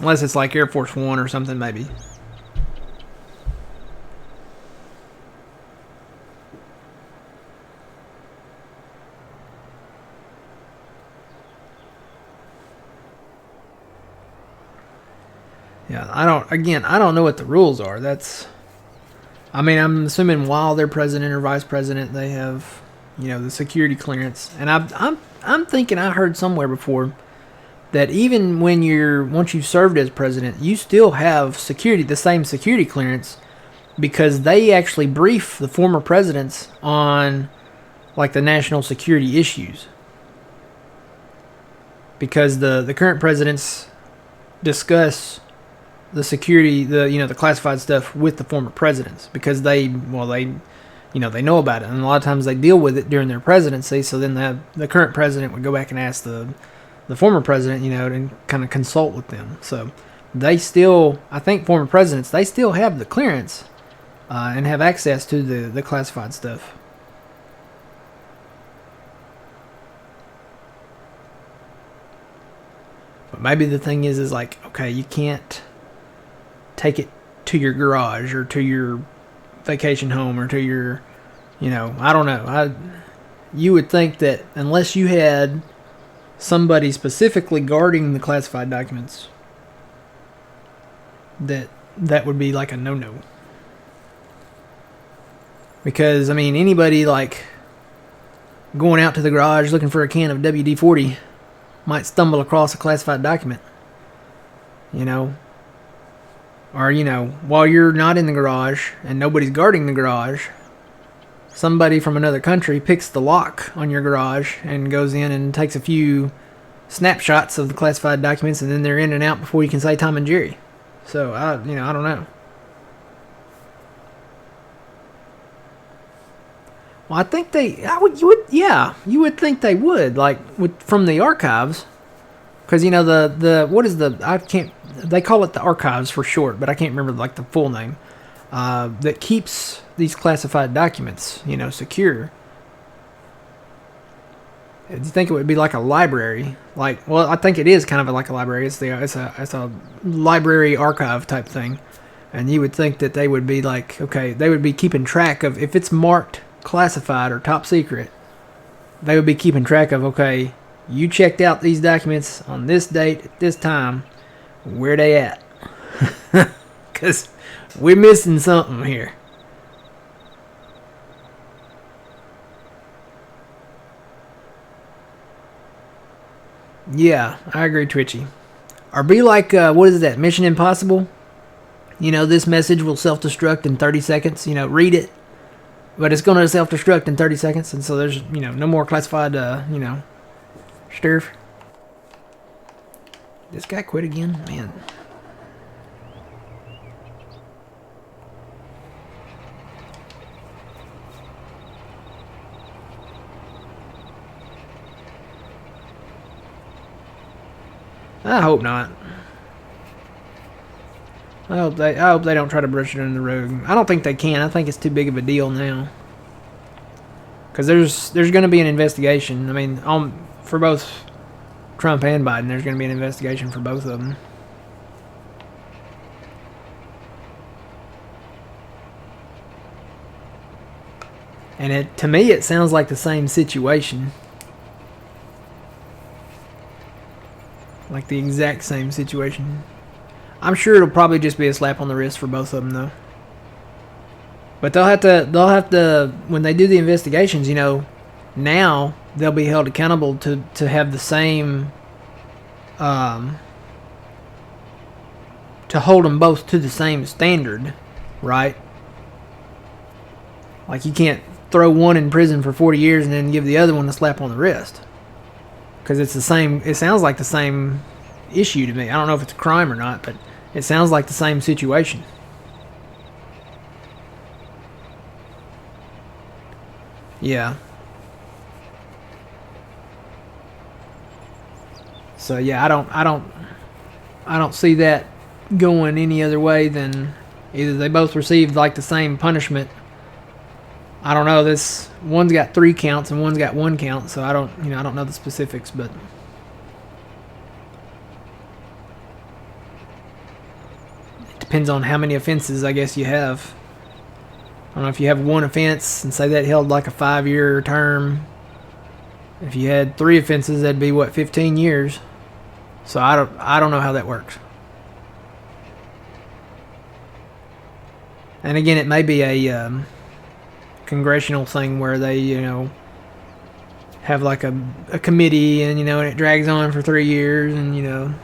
Unless it's like Air Force One or something, maybe. Yeah, I don't know what the rules are. I'm assuming while they're president or vice president, they have, the security clearance. And I'm thinking I heard somewhere before that even once you've served as president, you still have the same security clearance, because they actually brief the former presidents on, like, the national security issues. because the current presidents discuss the security, the classified stuff with the former presidents, because they know about it, and a lot of times they deal with it during their presidency. So then the current president would go back and ask the former president, and kind of consult with them. So they still, I think, former presidents, they still have the clearance and have access to the classified stuff. But maybe the thing is like, okay, you can't take it to your garage or to your vacation home or to your, I don't know. You would think that unless you had somebody specifically guarding the classified documents, that would be like a no-no. Because, I mean, anybody like going out to the garage looking for a can of WD-40 might stumble across a classified document, or, while you're not in the garage and nobody's guarding the garage, somebody from another country picks the lock on your garage and goes in and takes a few snapshots of the classified documents, and then they're in and out before you can say Tom and Jerry. So, I don't know. Well, I think you would think they would, like, from the archives. Because, they call it the archives for short, but I can't remember, like, the full name, that keeps these classified documents, secure. Do you think it would be like a library? I think it is kind of like a library. It's a library archive type thing. And you would think that they would be like, okay, they would be keeping track of, if it's marked classified or top secret, they would be keeping track of, okay, you checked out these documents on this date at this time, where they at? Because we're missing something here. Yeah, I agree, Twitchy. Or be like, what is that, Mission Impossible? This message will self-destruct in 30 seconds. Read it, but it's going to self-destruct in 30 seconds. And so there's, no more classified, stuff. This guy quit again? Man. I hope not. I hope they don't try to brush it under the rug. I don't think they can. I think it's too big of a deal now. Because there's going to be an investigation. I mean, for both Trump and Biden, there's going to be an investigation for both of them. And to me, it sounds like the same situation. Like the exact same situation. I'm sure it'll probably just be a slap on the wrist for both of them, though. But they'll have to, when they do the investigations, now they'll be held accountable to have the same, to hold them both to the same standard, right? Like, you can't throw one in prison for 40 years and then give the other one a slap on the wrist. Because it's the same, it sounds like the same issue to me. I don't know if it's a crime or not, but it sounds like the same situation. Yeah. So yeah, I don't see that going any other way than either they both received like the same punishment. I don't know, this one's got 3 counts and one's got 1 count, so I don't know the specifics, but it depends on how many offenses I guess you have. I don't know, if you have 1 offense and say that held like a 5-year term. If you had 3 offenses, that'd be 15 years. So I don't know how that works. And again, it may be a congressional thing where they, have like a committee and, and it drags on for 3 years and,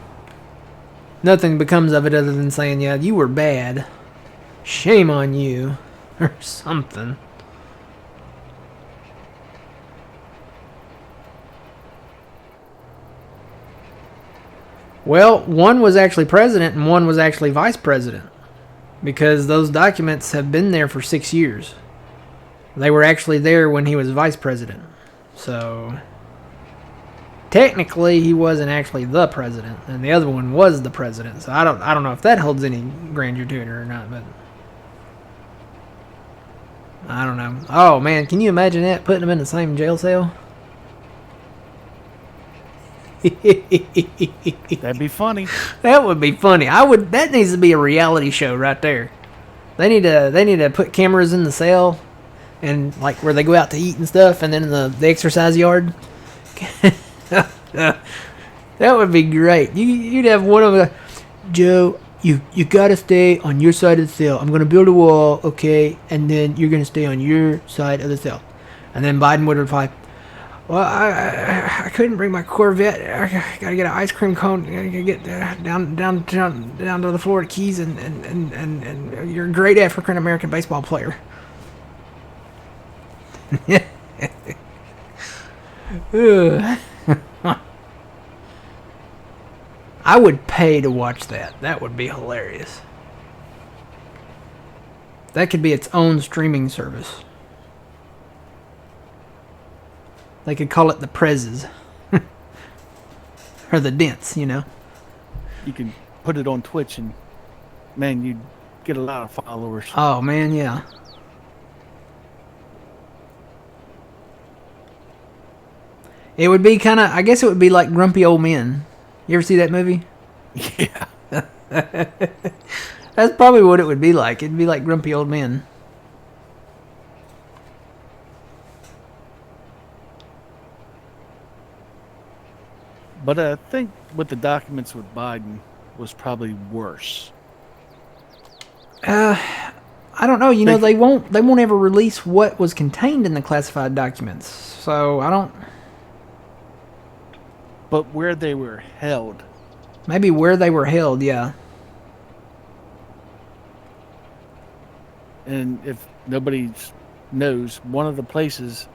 nothing becomes of it other than saying, yeah, you were bad. Shame on you. Or something. Well, one was actually president and one was actually vice president because those documents have been there for 6 years. They were actually there when he was vice president. So technically he wasn't actually the president, and the other one was the president. So I don't know if that holds any grandeur to it or not, but I don't know. Oh man, can you imagine that, putting them in the same jail cell? That'd be funny. That would be funny. That needs to be a reality show right there. They need to put cameras in the cell and like where they go out to eat and stuff, and then in the exercise yard. That would be great. You'd have one of the Joe. You gotta stay on your side of the cell. I'm gonna build a wall, okay, and then you're gonna stay on your side of the cell. And then Biden would reply, "Well, I couldn't bring my Corvette. I gotta get an ice cream cone. I gotta get down to the Florida Keys, and you're a great African American baseball player." I would pay to watch that. That would be hilarious. That could be its own streaming service. They could call it the Prezes. Or the Dents, you know. You can put it on Twitch and, man, you'd get a lot of followers. Oh, man, yeah. It would be kind of, I guess it would be like Grumpy Old Men. You ever see that movie? Yeah. That's probably what it would be like. It'd be like Grumpy Old Men. But I think with the documents with Biden was probably worse. I don't know. You know, they won't ever release what was contained in the classified documents. So I don't. But where they were held. Maybe where they were held, yeah. And if nobody knows, one of the places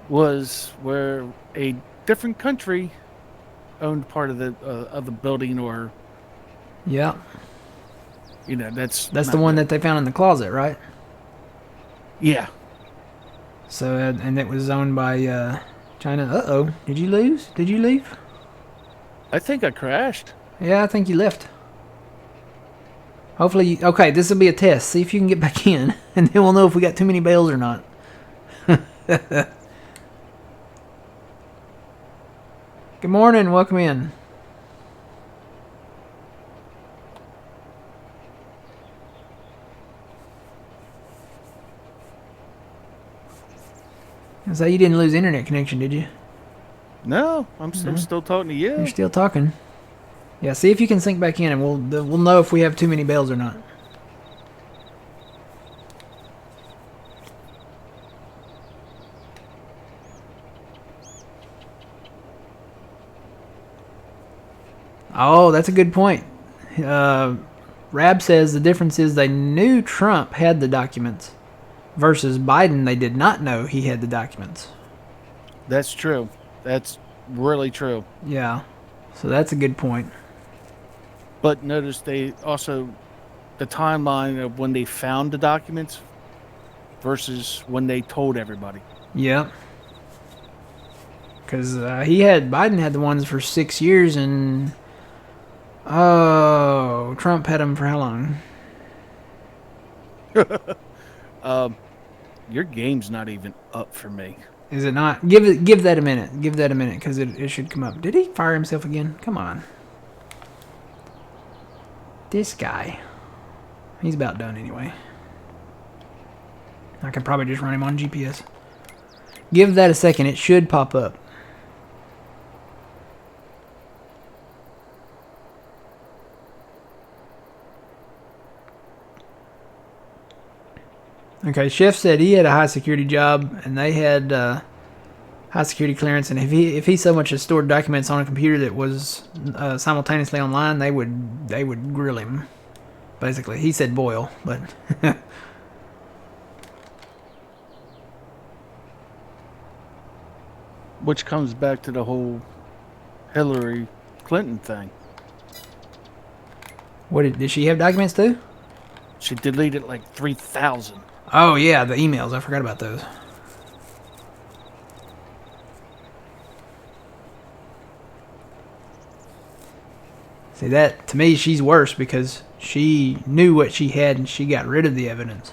was where a different country owned part of the building, or yeah, you know, that's the one that they found in the closet, right? Yeah. So and it was owned by China. Did you lose? Did you leave? I think I crashed. Yeah, I think you left. Hopefully, okay, this will be a test. See if you can get back in, and then we'll know if we got too many bales or not. Good morning, welcome in. So you didn't lose internet connection, did you? No, I'm still talking to you. You're still talking. Yeah, see if you can sync back in, and we'll know if we have too many bales or not. Oh, that's a good point. Rab says the difference is they knew Trump had the documents versus Biden, they did not know he had the documents. That's true. That's really true. Yeah, so that's a good point. But notice they also, the timeline of when they found the documents versus when they told everybody. Yeah. Because Biden had the ones for 6 years, and Trump had them for how long? Your game's not even up for me. Is it not? Give that a minute. Give that a minute, because it should come up. Did he fire himself again? Come on. This guy. He's about done anyway. I could probably just run him on GPS. Give that a second. It should pop up. Okay, Chef said he had a high security job, and they had high security clearance. And if he so much as stored documents on a computer that was simultaneously online, they would grill him. Basically, he said boil, but which comes back to the whole Hillary Clinton thing. What did she have documents too? She deleted like 3,000. Oh yeah, the emails. I forgot about those. See that to me, she's worse because she knew what she had and she got rid of the evidence.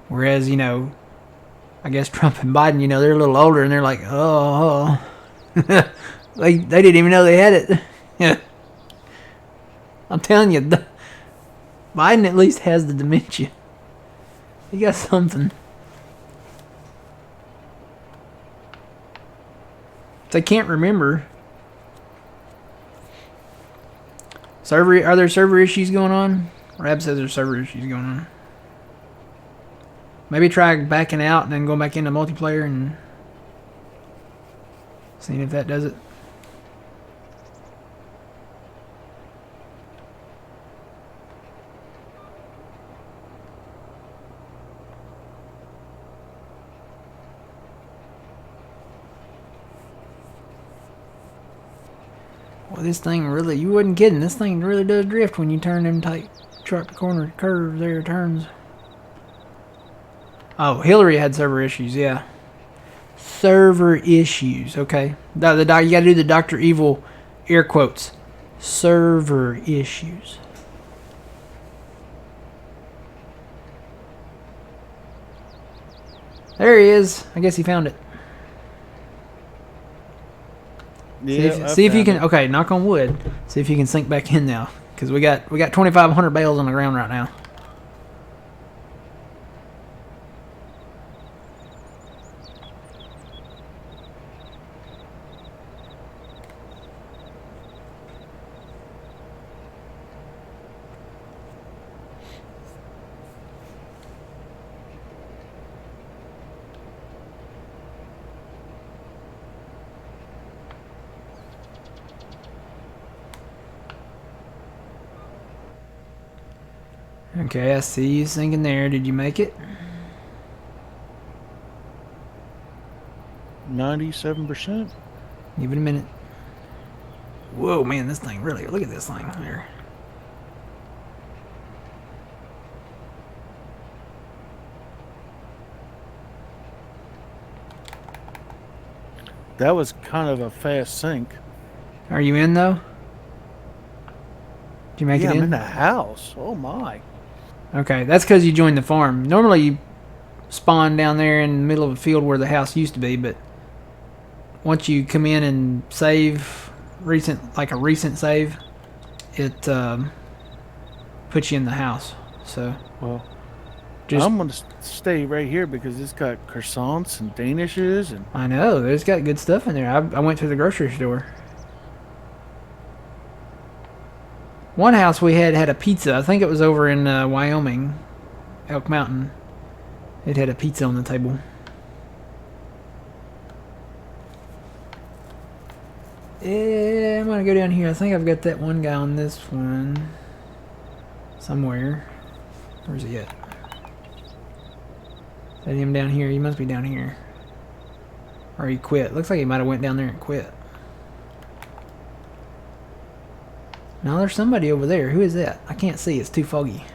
Whereas, I guess Trump and Biden, they're a little older and they're like, oh, they didn't even know they had it. Yeah, I'm telling you, Biden at least has the dementia. He got something. They can't remember. Are there server issues going on? Rab says there's server issues going on. Maybe try backing out and then going back into multiplayer and seeing if that does it. Well, this thing really, you wasn't kidding. This thing really does drift when you turn them tight sharp corner curves there, turns. Oh, Hillary had server issues, yeah. Server issues, okay. You gotta do the Dr. Evil air quotes. Server issues. There he is. I guess he found it. Yeah, see if you can. Okay, knock on wood. See if you can sink back in now, because we got 2,500 bales on the ground right now. Okay, I see you sinking there. Did you make it? 97%. Give it a minute. Whoa, man, this thing really. Look at this thing here. That was kind of a fast sink. Are you in though? Did you make it in? I'm in the house. Oh my. Okay, that's because you joined the farm. Normally you spawn down there in the middle of a field where the house used to be, but once you come in and save like a recent save, it puts you in the house. So, well, I'm gonna stay right here because it's got croissants and danishes and. I know there's got good stuff in there. I went to the grocery store. One house we had a pizza. I think it was over in Wyoming, Elk Mountain. It had a pizza on the table. Yeah, I'm gonna go down here. I think I've got that one guy on this one somewhere. Where's he at? Is that him down here? He must be down here. Or he quit. Looks like he might have went down there and quit. Now there's somebody over there. Who is that? I can't see. It's too foggy.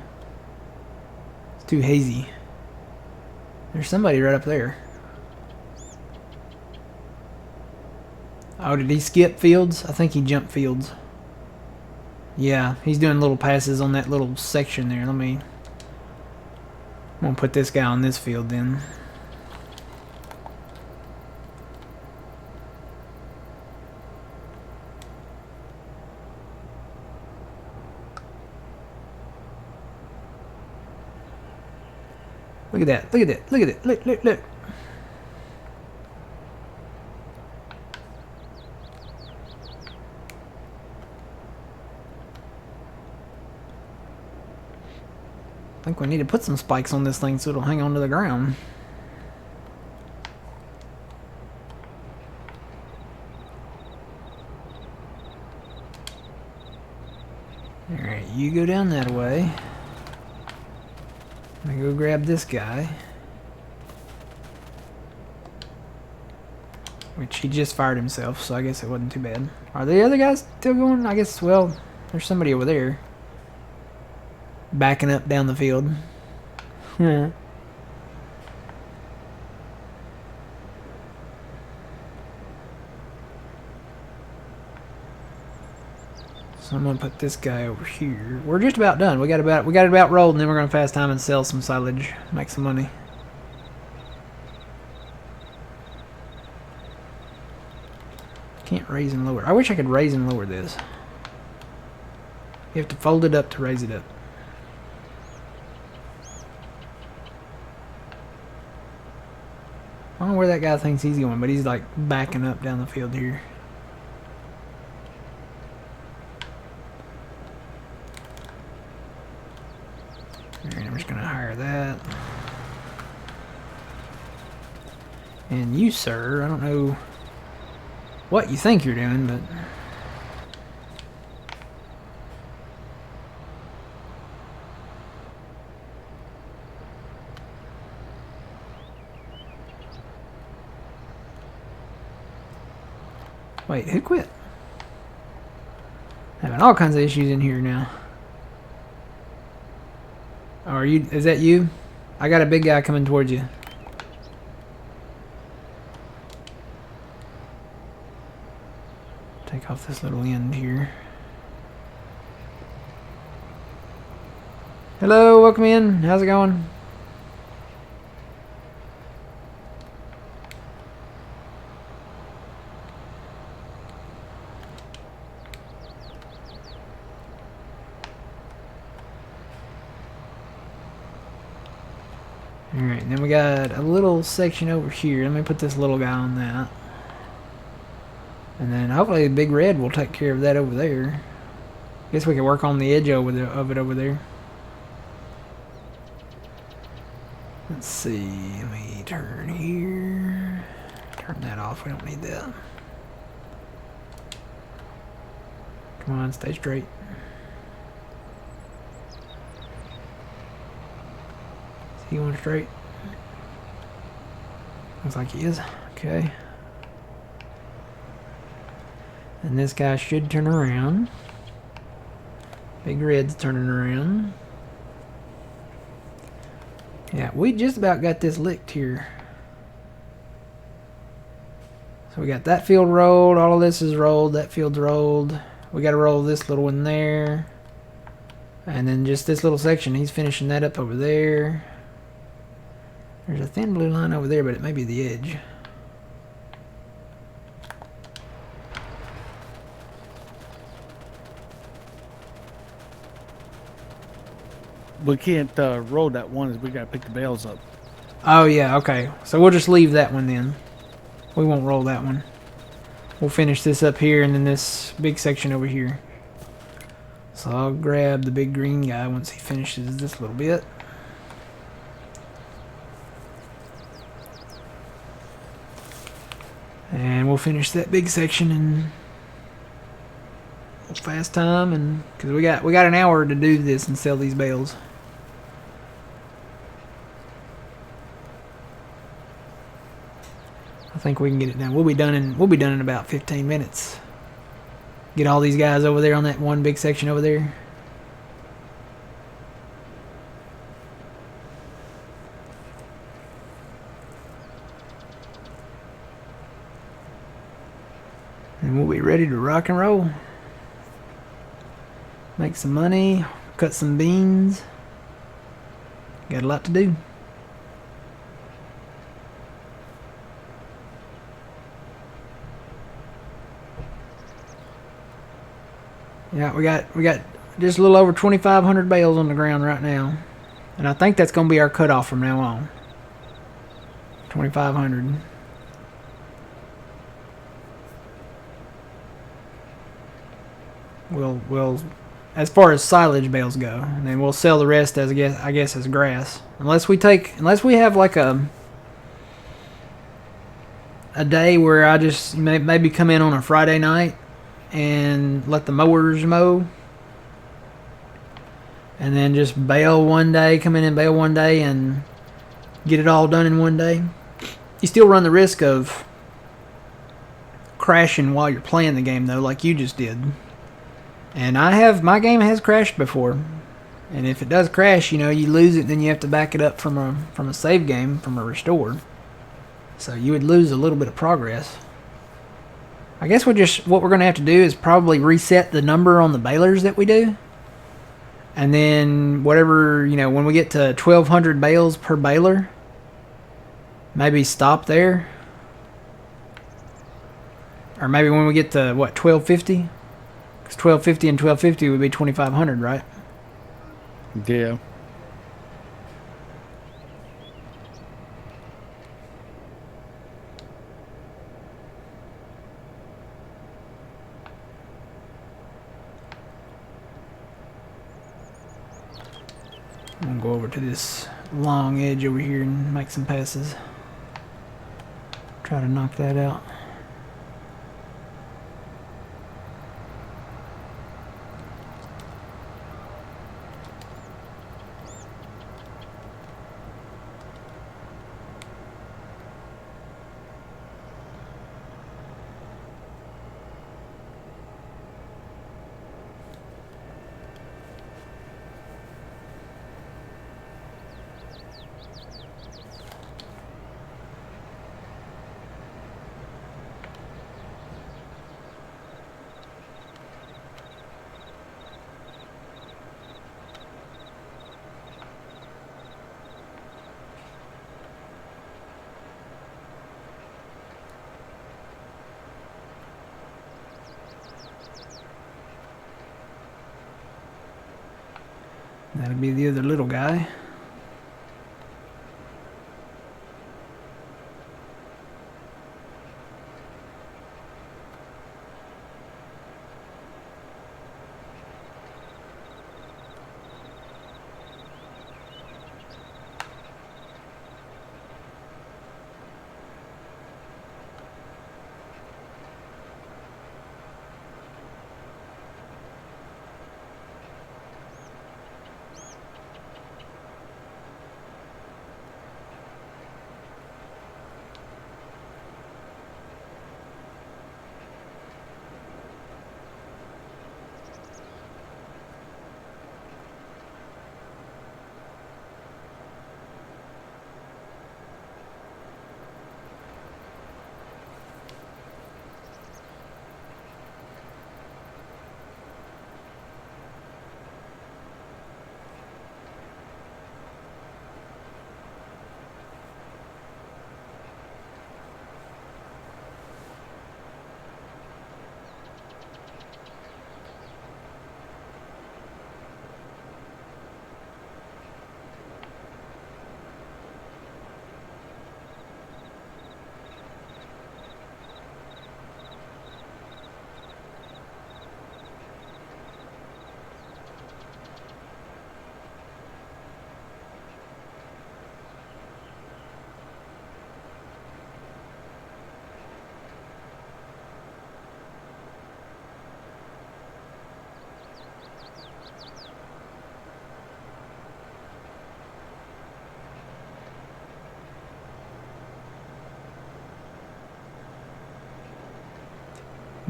It's too hazy. There's somebody right up there. Oh, did he skip fields? I think he jumped fields. Yeah, he's doing little passes on that little section there. I'm gonna put this guy on this field then. Look at that. Look at that. Look at it. Look, look, look. I think we need to put some spikes on this thing so it'll hang on to the ground. Alright, you go down that way. I'm gonna go grab this guy. which he just fired himself, so I guess it wasn't too bad. Are the other guys still going? I guess, well, there's somebody over there backing up down the field. Yeah. So I'm gonna put this guy over here. We're just about done. We got it about rolled, and then we're gonna fast time and sell some silage, make some money. Can't raise and lower. I wish I could raise and lower this. You have to fold it up to raise it up. I don't know where that guy thinks he's going, but he's like backing up down the field here. Alright, I'm just gonna hire that. And you, sir, I don't know what you think you're doing, but wait, who quit? Having all kinds of issues in here now. Oh, are you? Is that you? I got a big guy coming towards you. Take off this little end here. Hello, welcome in. How's it going? Alright, then we got a little section over here. Let me put this little guy on that. And then hopefully the big red will take care of that over there. Guess we can work on the edge of it over there. Let's see. Let me turn here. Turn that off. We don't need that. Come on, stay straight. Is he going straight? Looks like he is. Okay. And this guy should turn around. Big red's turning around. Yeah, we just about got this licked here. So we got that field rolled. All of this is rolled. That field's rolled. We got to roll this little one there. And then just this little section. He's finishing that up over there. There's a thin blue line over there, but it may be the edge. We can't roll that one. We gotta pick the bales up. Oh yeah, okay. So we'll just leave that one then. We won't roll that one. We'll finish this up here and then this big section over here. So I'll grab the big green guy once he finishes this little bit. And we'll finish that big section and we'll fast time, and because we got an hour to do this and sell these bales. I think we can get it done. We'll be done in about 15 minutes. Get all these guys over there on that one big section over there. And we'll be ready to rock and roll. Make some money, cut some beans. Got a lot to do. Yeah, we got just a little over 2,500 bales on the ground right now. And I think that's going to be our cutoff from now on. 2,500. We'll as far as silage bales go, and then we'll sell the rest as I guess as grass. Unless we have like a day where I just maybe come in on a Friday night and let the mowers mow, and then just bale one day, come in and bale one day and get it all done in one day. You still run the risk of crashing while you're playing the game though, like you just did. And my game has crashed before. And if it does crash, you lose it, then you have to back it up from a save game, from a restore. So you would lose a little bit of progress. I guess what we're going to have to do is probably reset the number on the balers that we do. And then whatever, when we get to 1,200 bales per baler, maybe stop there. Or maybe when we get to, 1,250? Because 1,250 and 1,250 would be 2,500, right? Yeah. I'm going to go over to this long edge over here and make some passes. Try to knock that out. That'll be the other little guy.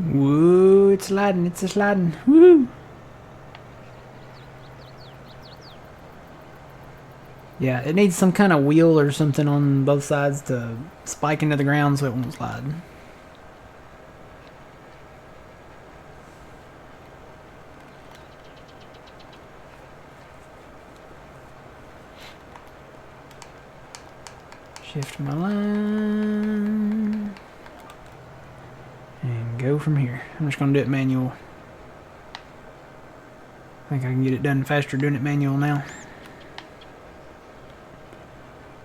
Woo, it's sliding, it's a sliding. Woo! Yeah, it needs some kind of wheel or something on both sides to spike into the ground so it won't slide. Shift my line. And go from here. I'm just going to do it manual. I think I can get it done faster doing it manual now.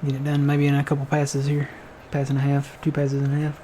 Get it done maybe in a couple passes here. Pass and a half, 2 passes and a half.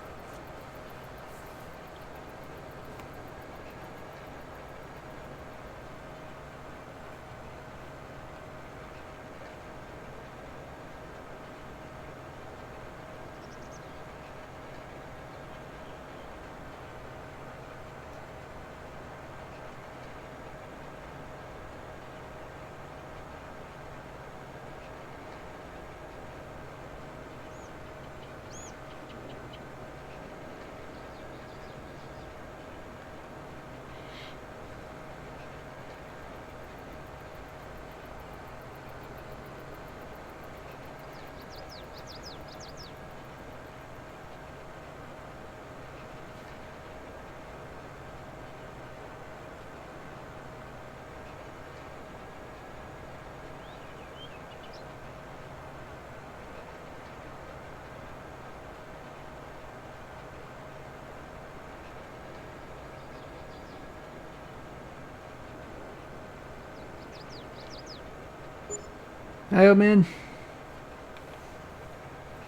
Oh, man.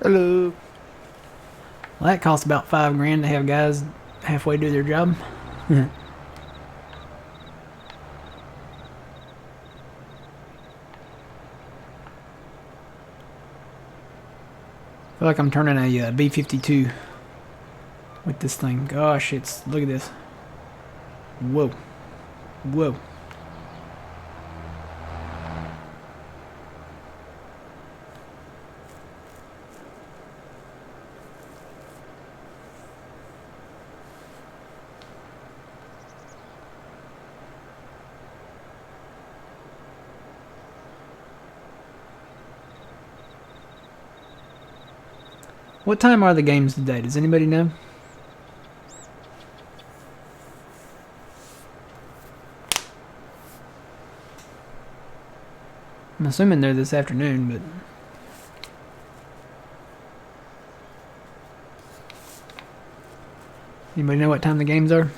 Hello. Well, that costs about $5 grand to have guys halfway do their job. I feel like I'm turning a B-52 with this thing. Gosh, look at this. Whoa. Whoa. What time are the games today? Does anybody know? I'm assuming they're this afternoon, but... Anybody know what time the games are?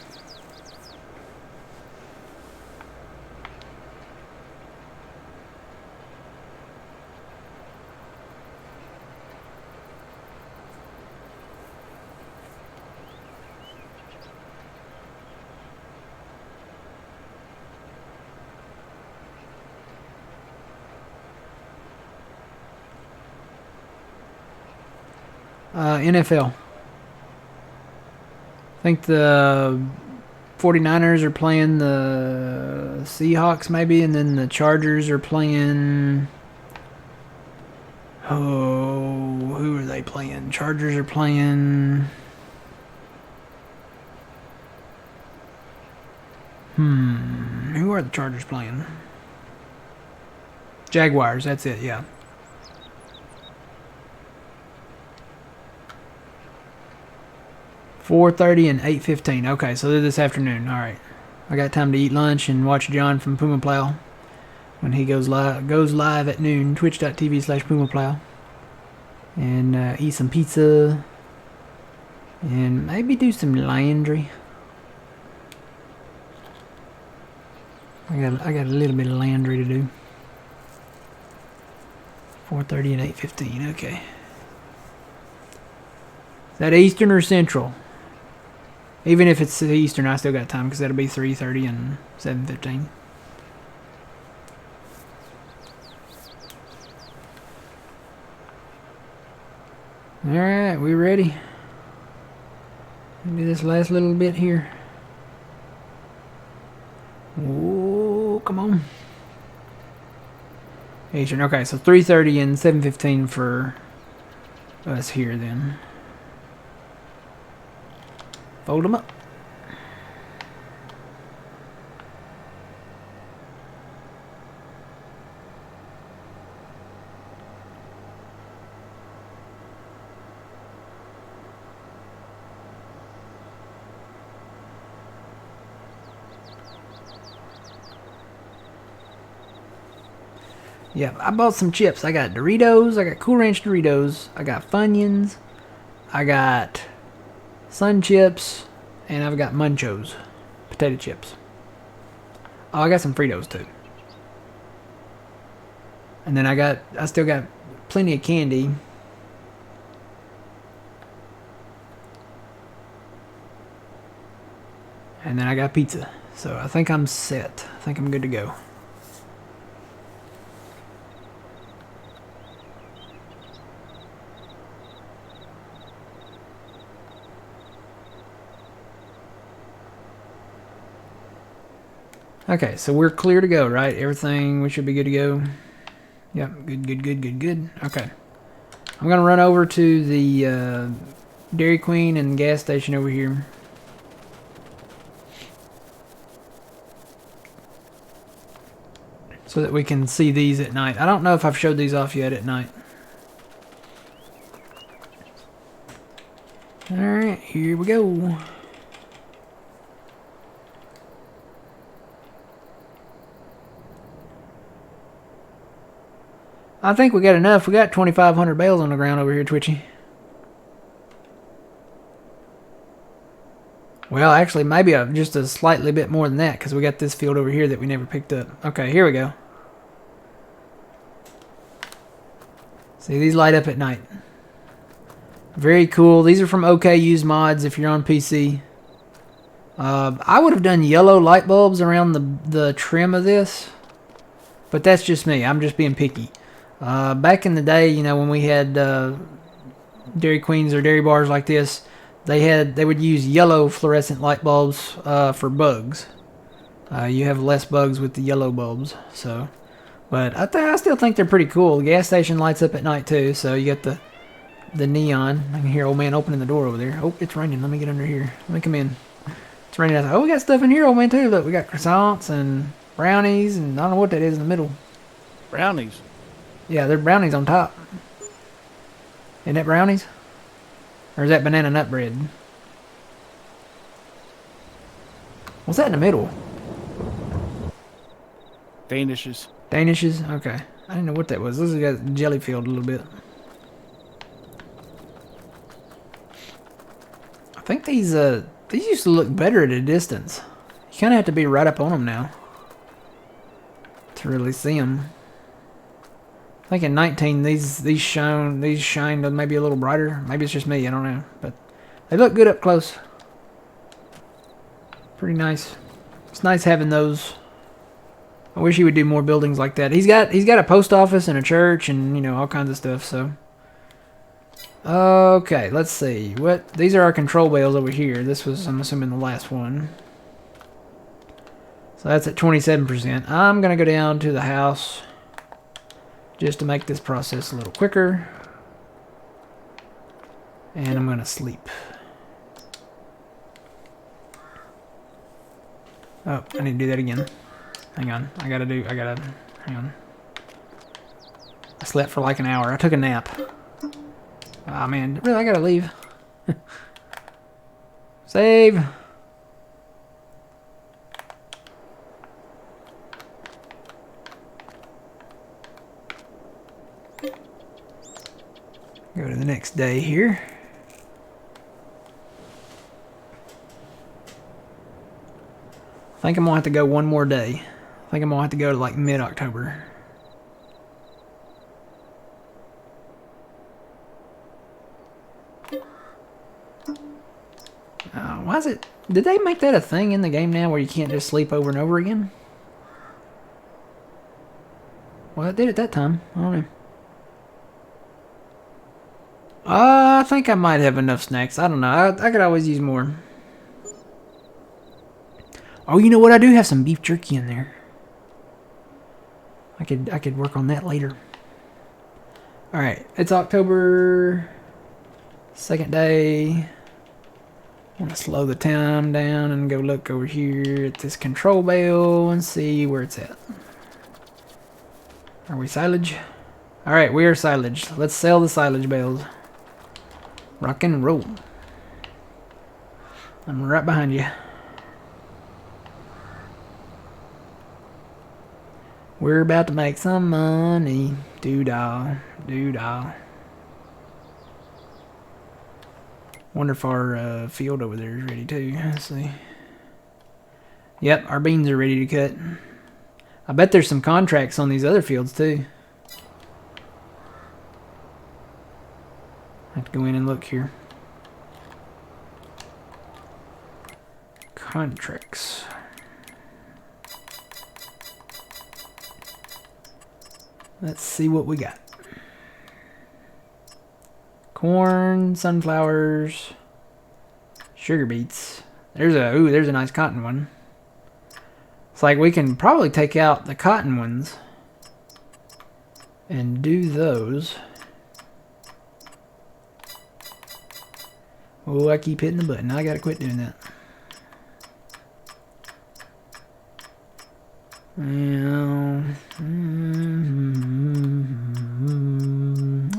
NFL. I think the 49ers are playing the Seahawks maybe, and then the Chargers are playing... Oh, who are they playing? Chargers are playing... Who are the Chargers playing? Jaguars, that's it, yeah. 4:30 and 8:15. Okay, so they're this afternoon. All right, I got time to eat lunch and watch John from Puma Plow when he goes live at noon. Twitch.tv/PumaPlow, and eat some pizza and maybe do some laundry. I got a little bit of laundry to do. 4:30 and 8:15. Okay. Is that Eastern or Central? Even if it's Eastern, I still got time because that'll be 3:30 and 7:15. All right, we ready? Do this last little bit here. Oh, come on. Eastern. Okay, so 3:30 and 7:15 for us here then. Fold them up. Yeah, I bought some chips. I got Doritos, I got Cool Ranch Doritos, I got Funyuns, I got Sun Chips, and I've got Munchos, potato chips. Oh, I got some Fritos too. And then I still got plenty of candy. And then I got pizza. So I think I'm set. I think I'm good to go. Okay, so we're clear to go, right? Everything, we should be good to go. Yep, good. Okay. I'm going to run over to the Dairy Queen and gas station over here. So that we can see these at night. I don't know if I've showed these off yet at night. Alright, here we go. I think we got enough. We got 2,500 bales on the ground over here, Twitchy. Well, actually, maybe just a slightly bit more than that, because we got this field over here that we never picked up. Okay, here we go. See, these light up at night. Very cool. These are from OK Used Mods if you're on PC. I would have done yellow light bulbs around the trim of this, but that's just me. I'm just being picky. Back in the day, you know, when we had Dairy Queens or dairy bars like this, they would use yellow fluorescent light bulbs for bugs. You have less bugs with the yellow bulbs, so. But I still think they're pretty cool. The gas station lights up at night too, so you got the neon. I can hear old man opening the door over there. Oh, it's raining. Let me get under here. Let me come in. It's raining outside. Oh, we got stuff in here, old man, too. Look, we got croissants and brownies, and I don't know what that is in the middle. Brownies. Yeah, they're brownies on top. Isn't that brownies? Or is that banana nut bread? What's that in the middle? Danishes. Danishes? Okay. I didn't know what that was. This has got jelly filled a little bit. I think these used to look better at a distance. You kind of have to be right up on them now to really see them. I think in 19 these shined maybe a little brighter. Maybe it's just me. I don't know, but they look good up close. Pretty nice. It's nice having those. I wish he would do more buildings like that. He's got a post office and a church and, you know, all kinds of stuff. So, okay, let's see. These are our control bales over here. This was, I'm assuming, the last one. So that's at 27%. I'm gonna go down to the house just to make this process a little quicker, and I'm gonna sleep. Oh, I need to do that again. Hang on, hang on. I slept for like an hour. I took a nap. Ah, man, really, I gotta leave. Save. Go to the next day here. I think I'm gonna have to go one more day. I think I'm gonna have to go to like mid-October. Why is it? Did they make that a thing in the game now where you can't just sleep over and over again? Well, it did at that time. I don't know. I think I might have enough snacks. I don't know. I could always use more. Oh, you know what? I do have some beef jerky in there. I could work on that later. All right, it's October 2nd day. I'm gonna slow the time down and go look over here at this control bale and see where it's at. Are we silage? All right, we are silage. Let's sell the silage bales. Rock and roll. I'm right behind you. We're about to make some money. Doo-dah, doo-dah. Wonder if our field over there is ready too. Let's see. Yep, our beans are ready to cut. I bet there's some contracts on these other fields too. I have to go in and look here. Contracts. Let's see what we got. Corn, sunflowers, sugar beets. There's a nice cotton one. It's like we can probably take out the cotton ones and do those. Oh, I keep hitting the button. I gotta quit doing that.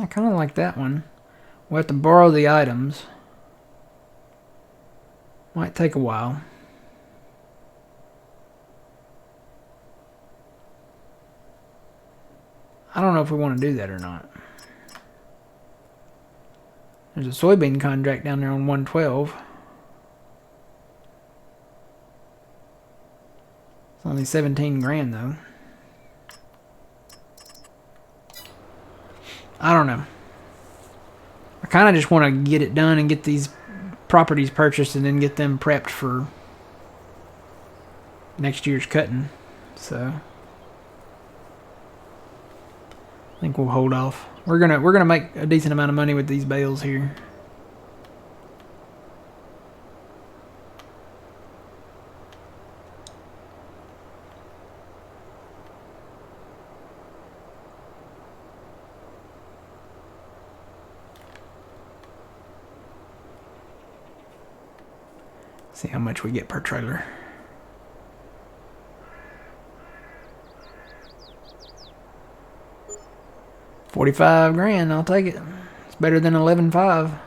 I kind of like that one. We'll have to borrow the items. Might take a while. I don't know if we want to do that or not. There's a soybean contract down there on 112. It's only 17 grand though. I don't know. I kind of just want to get it done and get these properties purchased and then get them prepped for next year's cutting. So I think we'll hold off. We're gonna make a decent amount of money with these bales here. See how much we get per trailer. $45,000, I'll take it. It's better than 11.5.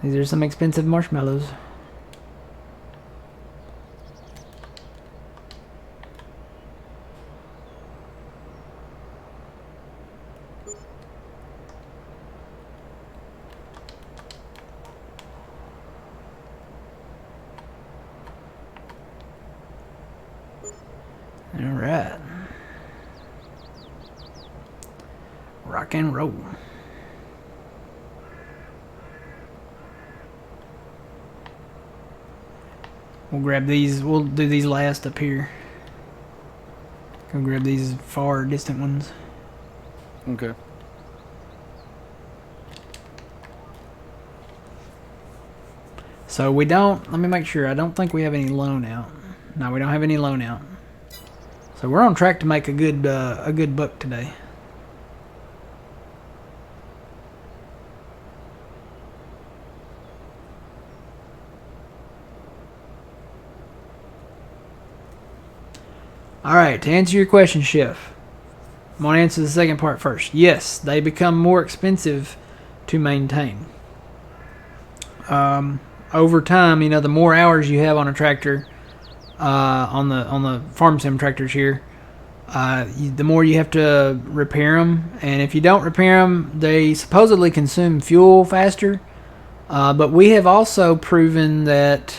These are some expensive marshmallows. Alright. Rock and roll. We'll grab these. We'll do these last up here. Go grab these far distant ones. Okay. So we don't, let me make sure, I don't think we have any loan out. No, we don't have any loan out. So we're on track to make a good buck today. Alright, to answer your question, Chef, I'm going to answer the second part first. Yes, they become more expensive to maintain. Over time, you know, the more hours you have on a tractor, on the farm sim tractors here, the more you have to repair them. And if you don't repair them, they supposedly consume fuel faster. But we have also proven that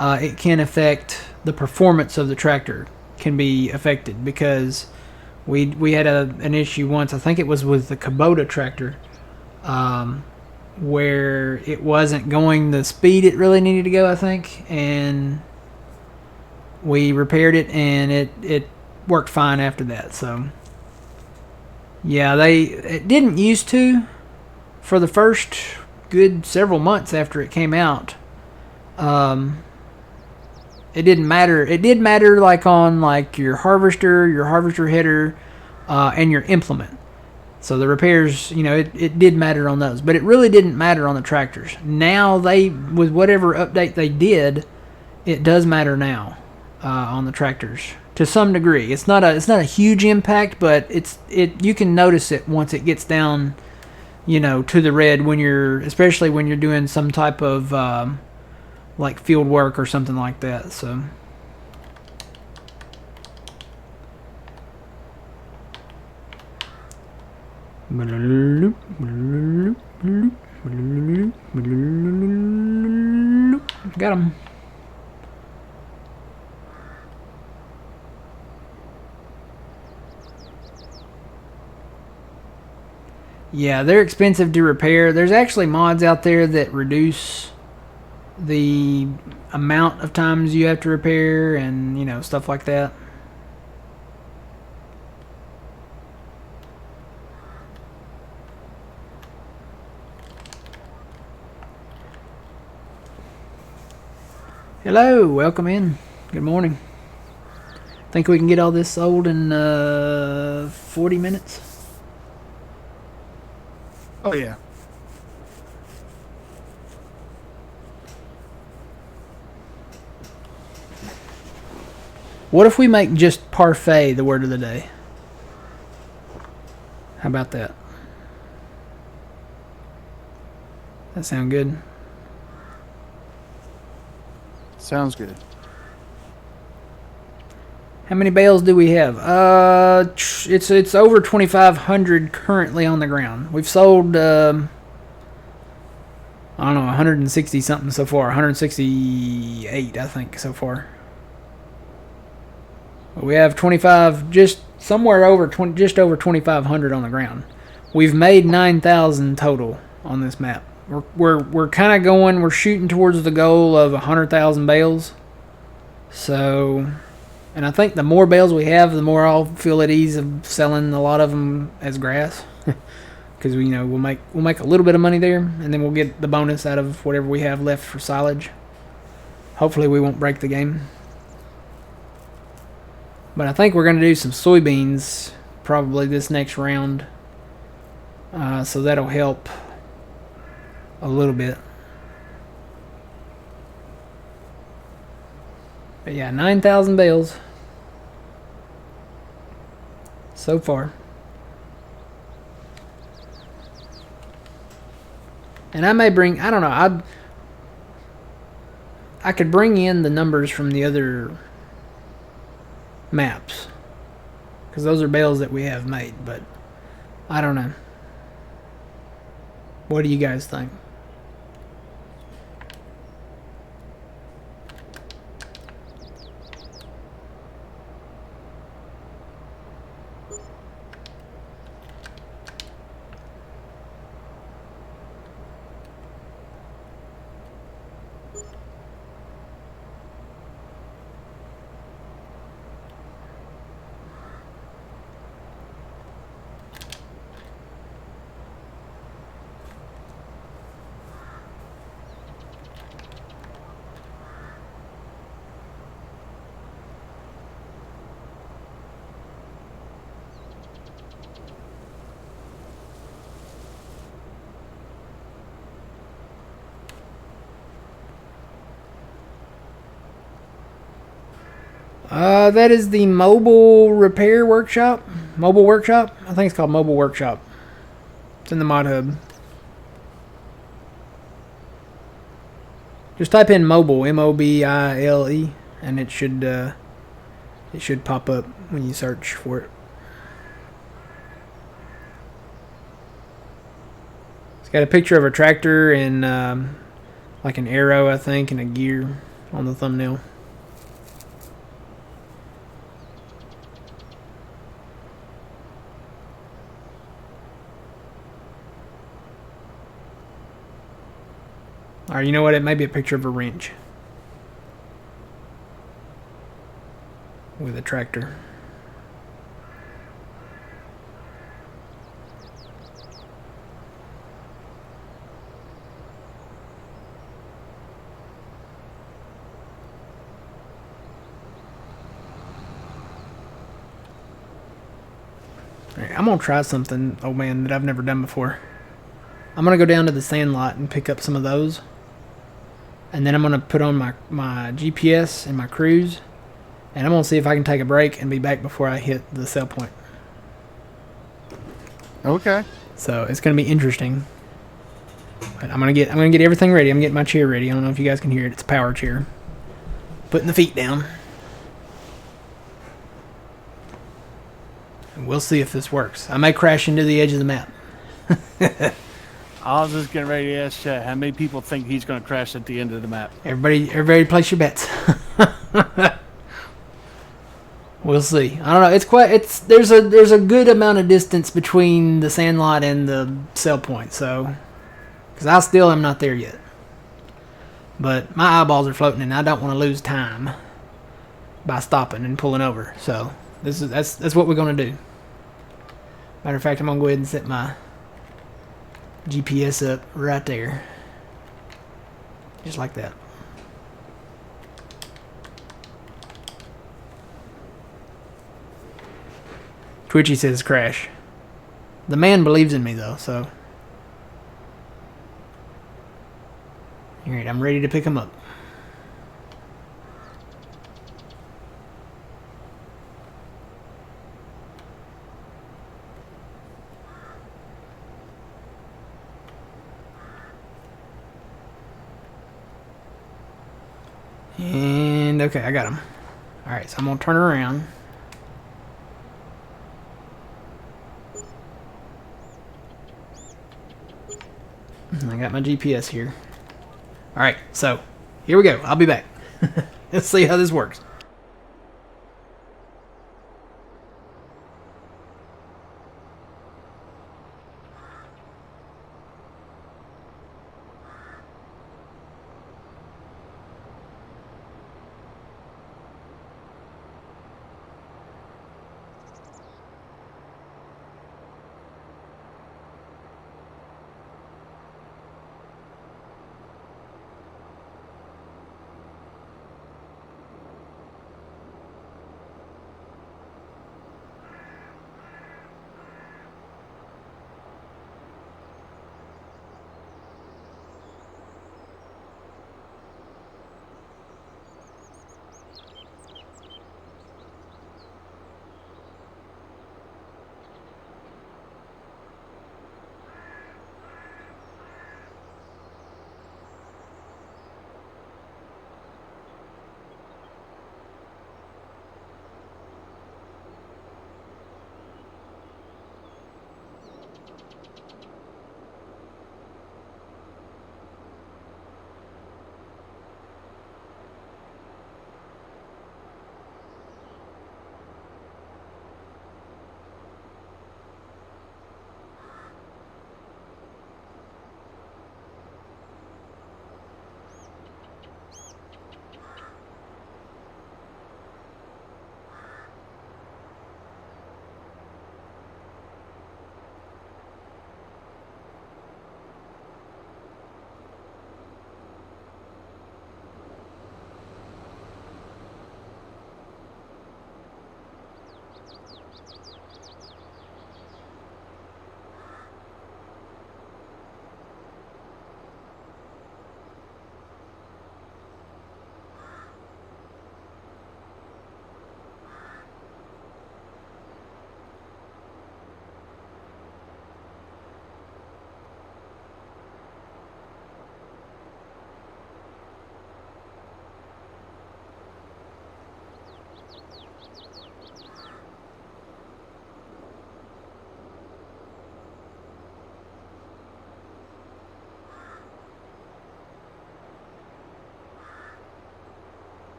it can affect the performance of the tractor. Can be affected because we had an issue once. I think it was with the Kubota tractor, where it wasn't going the speed it really needed to go, I think, and we repaired it and it worked fine after that. So yeah, it didn't used to for the first good several months after it came out. It didn't matter. It did matter like on like your harvester header, and your implement. So the repairs, you know, it did matter on those, but it really didn't matter on the tractors. Now with whatever update they did, it does matter now on the tractors to some degree. It's not a huge impact, but you can notice it once it gets down, you know, to the red especially when you're doing some type of like field work or something like that. So got them. Yeah, they're expensive to repair. There's actually mods out there that reduce the amount of times you have to repair and, you know, stuff like that. Hello, welcome in. Good morning. Think we can get all this sold in 40 minutes? Oh yeah. What if we make just parfait the word of the day? How about that? That sound good? Sounds good. How many bales do we have? It's over 2,500 currently on the ground. We've sold I don't know, 160 something so far. 168, I think, so far. We have 25, just somewhere over 20, just over 2,500 on the ground. We've made 9,000 total on this map. We're kind of going. We're shooting towards the goal of 100,000 bales. So, and I think the more bales we have, the more I'll feel at ease of selling a lot of them as grass, because we'll make a little bit of money there, and then we'll get the bonus out of whatever we have left for silage. Hopefully, we won't break the game. But I think we're going to do some soybeans probably this next round. So that'll help a little bit. But yeah, 9,000 bales so far. And I may bring, I don't know, I could bring in the numbers from the other maps, because those are bales that we have made, but I don't know. What do you guys think? That is the mobile repair workshop. Mobile workshop? I think it's called mobile workshop. It's in the mod hub. Just type in mobile, M-O-B-I-L-E, and it should pop up when you search for it. It's got a picture of a tractor and like an arrow, I think, and a gear on the thumbnail. Or you know what? It may be a picture of a wrench with a tractor. Alright, I'm gonna try something, old man, that I've never done before. I'm gonna go down to the sand lot and pick up some of those. And then I'm going to put on my GPS and my cruise. And I'm going to see if I can take a break and be back before I hit the sell point. Okay. So it's going to be interesting. But I'm going to get everything ready. I'm getting my chair ready. I don't know if you guys can hear it. It's a power chair. Putting the feet down. And we'll see if this works. I may crash into the edge of the map. I was just getting ready to ask Chet how many people think he's going to crash at the end of the map. Everybody place your bets. We'll see. I don't know. There's a good amount of distance between the sandlot and the sell point. So, because I still am not there yet. But my eyeballs are floating, and I don't want to lose time by stopping and pulling over. So that's what we're gonna do. Matter of fact, I'm gonna go ahead and set my GPS up right there. Just like that. Twitchy says crash. The man believes in me though, so. Alright, I'm ready to pick him up. And okay, I got him. Alright, so I'm going to turn around. I got my GPS here. Alright, so here we go. I'll be back. Let's see how this works.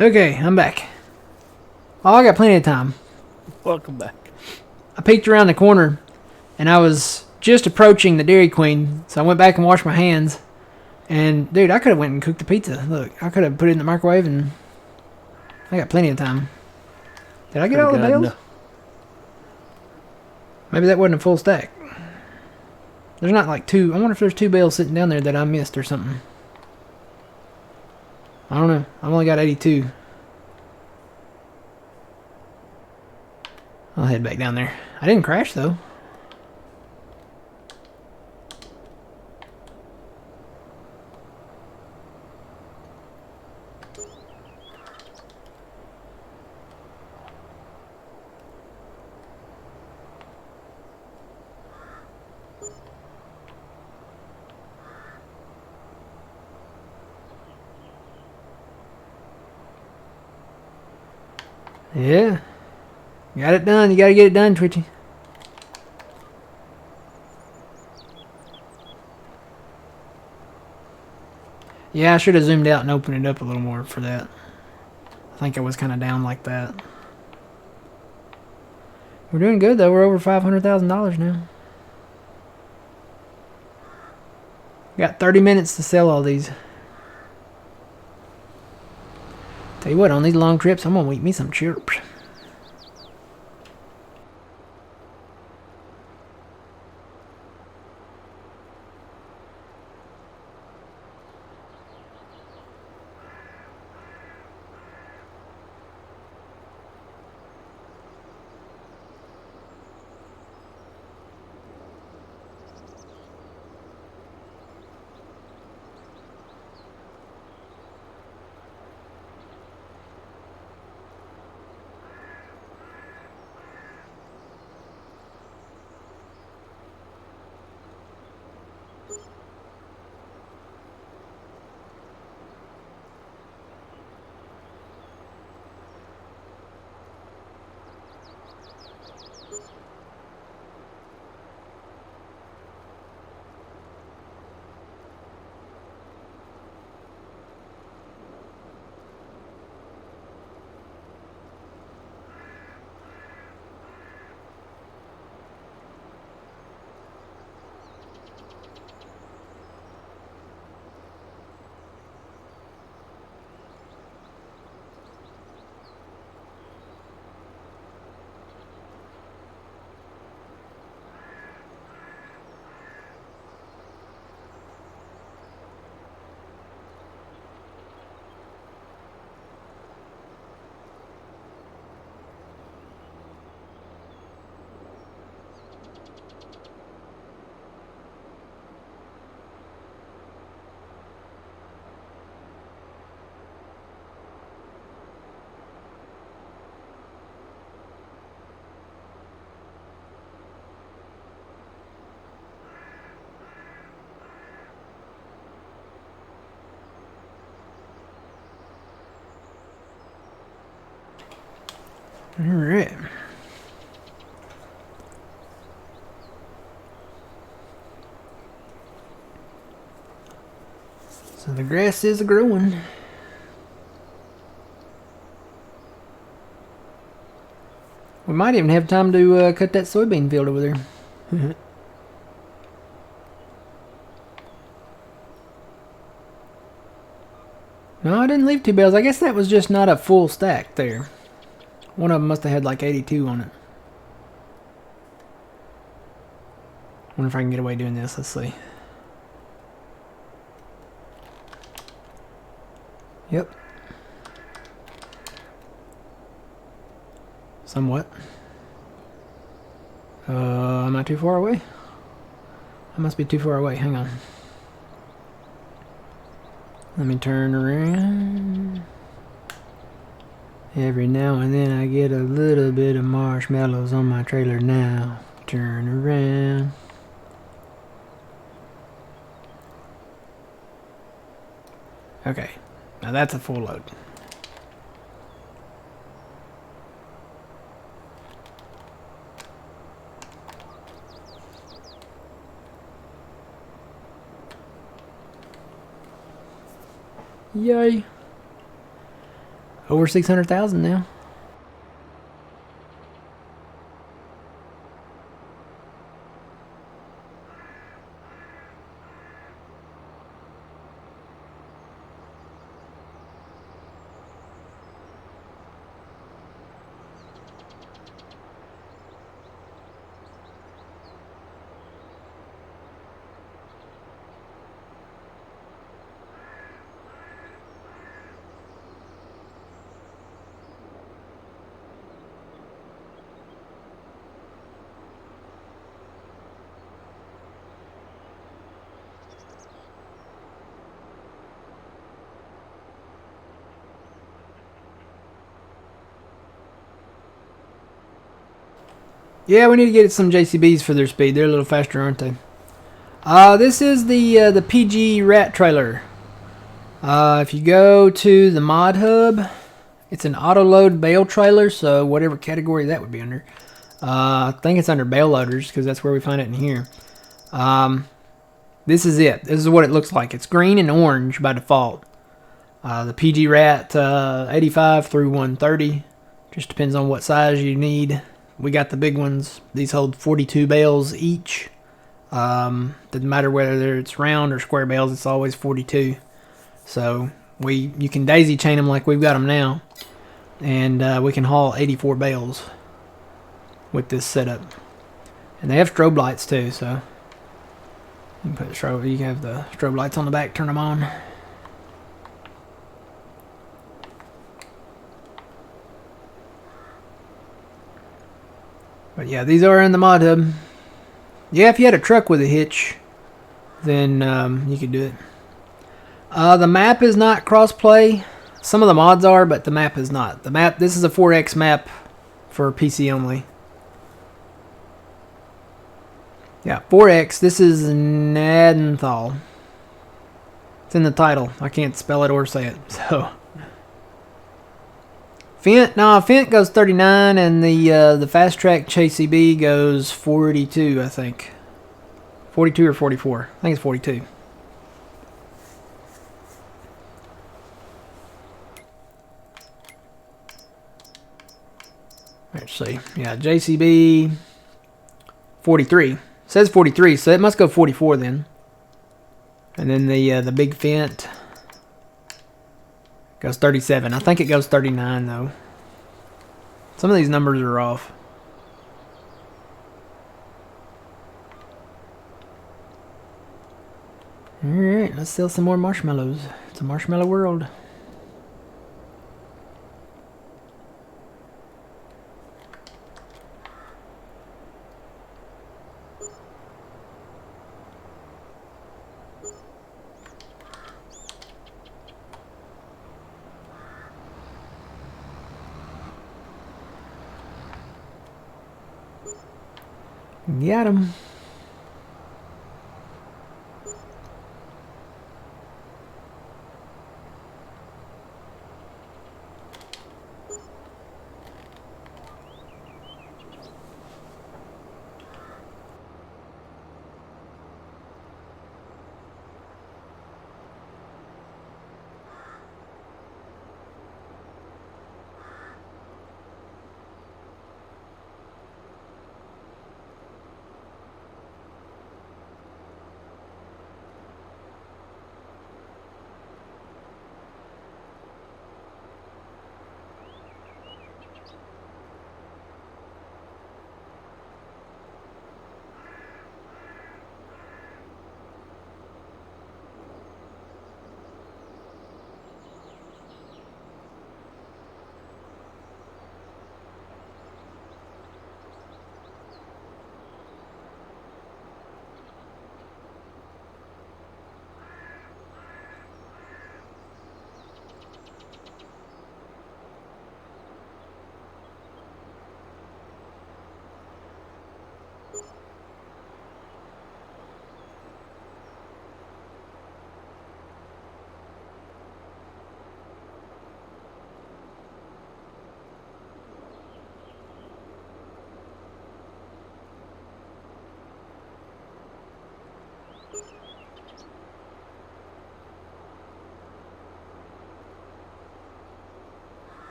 Okay, I'm back. Oh, I got plenty of time. Welcome back. I peeked around the corner, and I was just approaching the Dairy Queen, so I went back and washed my hands. And, dude, I could have went and cooked the pizza. Look, I could have put it in the microwave, and I got plenty of time. Did I get all the bales? No. Maybe that wasn't a full stack. There's not like two. I wonder if there's 2 bales sitting down there that I missed or something. I don't know. I've only got 82. I'll head back down there. I didn't crash, though. Yeah. Got it done. You gotta get it done, Twitchy. Yeah, I should have zoomed out and opened it up a little more for that. I think I was kind of down like that. We're doing good, though. We're over $500,000 now. Got 30 minutes to sell all these. Tell you what, on these long trips, I'm gonna eat me some chips. Alright. So the grass is growing. We might even have time to cut that soybean field over there. No, I didn't leave 2 bales. I guess that was just not a full stack there. One of them must have had like 82 on it. Wonder if I can get away doing this. Let's see. Yep. Somewhat. Am I too far away? I must be too far away. Hang on. Let me turn around. Every now and then I get a little bit of marshmallows on my trailer now. Turn around. Okay. Now that's a full load. Yay. Over 600,000 now. Yeah, we need to get some JCBs for their speed. They're a little faster, aren't they? This is the PG rat trailer. If you go to the mod hub, it's an auto load bale trailer, so whatever category that would be under. I think it's under bale loaders because that's where we find it in here. This is it. This is what it looks like. It's green and orange by default. The PG rat 85 through 130. Just depends on what size you need. We got the big ones. These hold 42 bales each. Doesn't matter whether it's round or square bales, it's always 42. So you can daisy chain them like we've got them now, and we can haul 84 bales with this setup. And they have strobe lights too, so you can put the strobe. You can have the strobe lights on the back. Turn them on. But yeah, these are in the mod hub. Yeah, if you had a truck with a hitch, then you could do it. The map is not cross-play. Some of the mods are, but the map is not. The map. This is a 4X map for PC only. Yeah, 4X. This is Gnadenthal. It's in the title. I can't spell it or say it, so. Fent goes 39, and the fast track JCB goes 42, I think. 42 or 44. I think it's 42. Let's see. Yeah, JCB 43. It says 43, so it must go 44 then. And then the big Fent goes 37. I think it goes 39 though. Some of these numbers are off. Alright, let's sell some more marshmallows. It's a marshmallow world. Got him.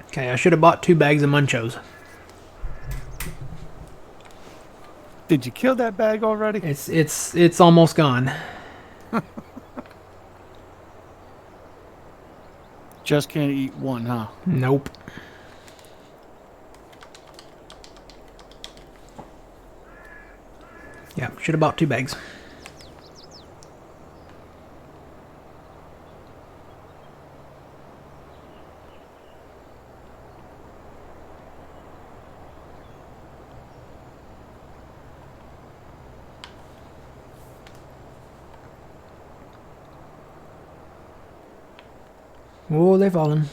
Okay, I should have bought 2 bags of Munchos. Did you kill that bag already? It's almost gone. Just can't eat one, huh? Nope. Yeah, should have bought 2 bags. Oh, they're falling.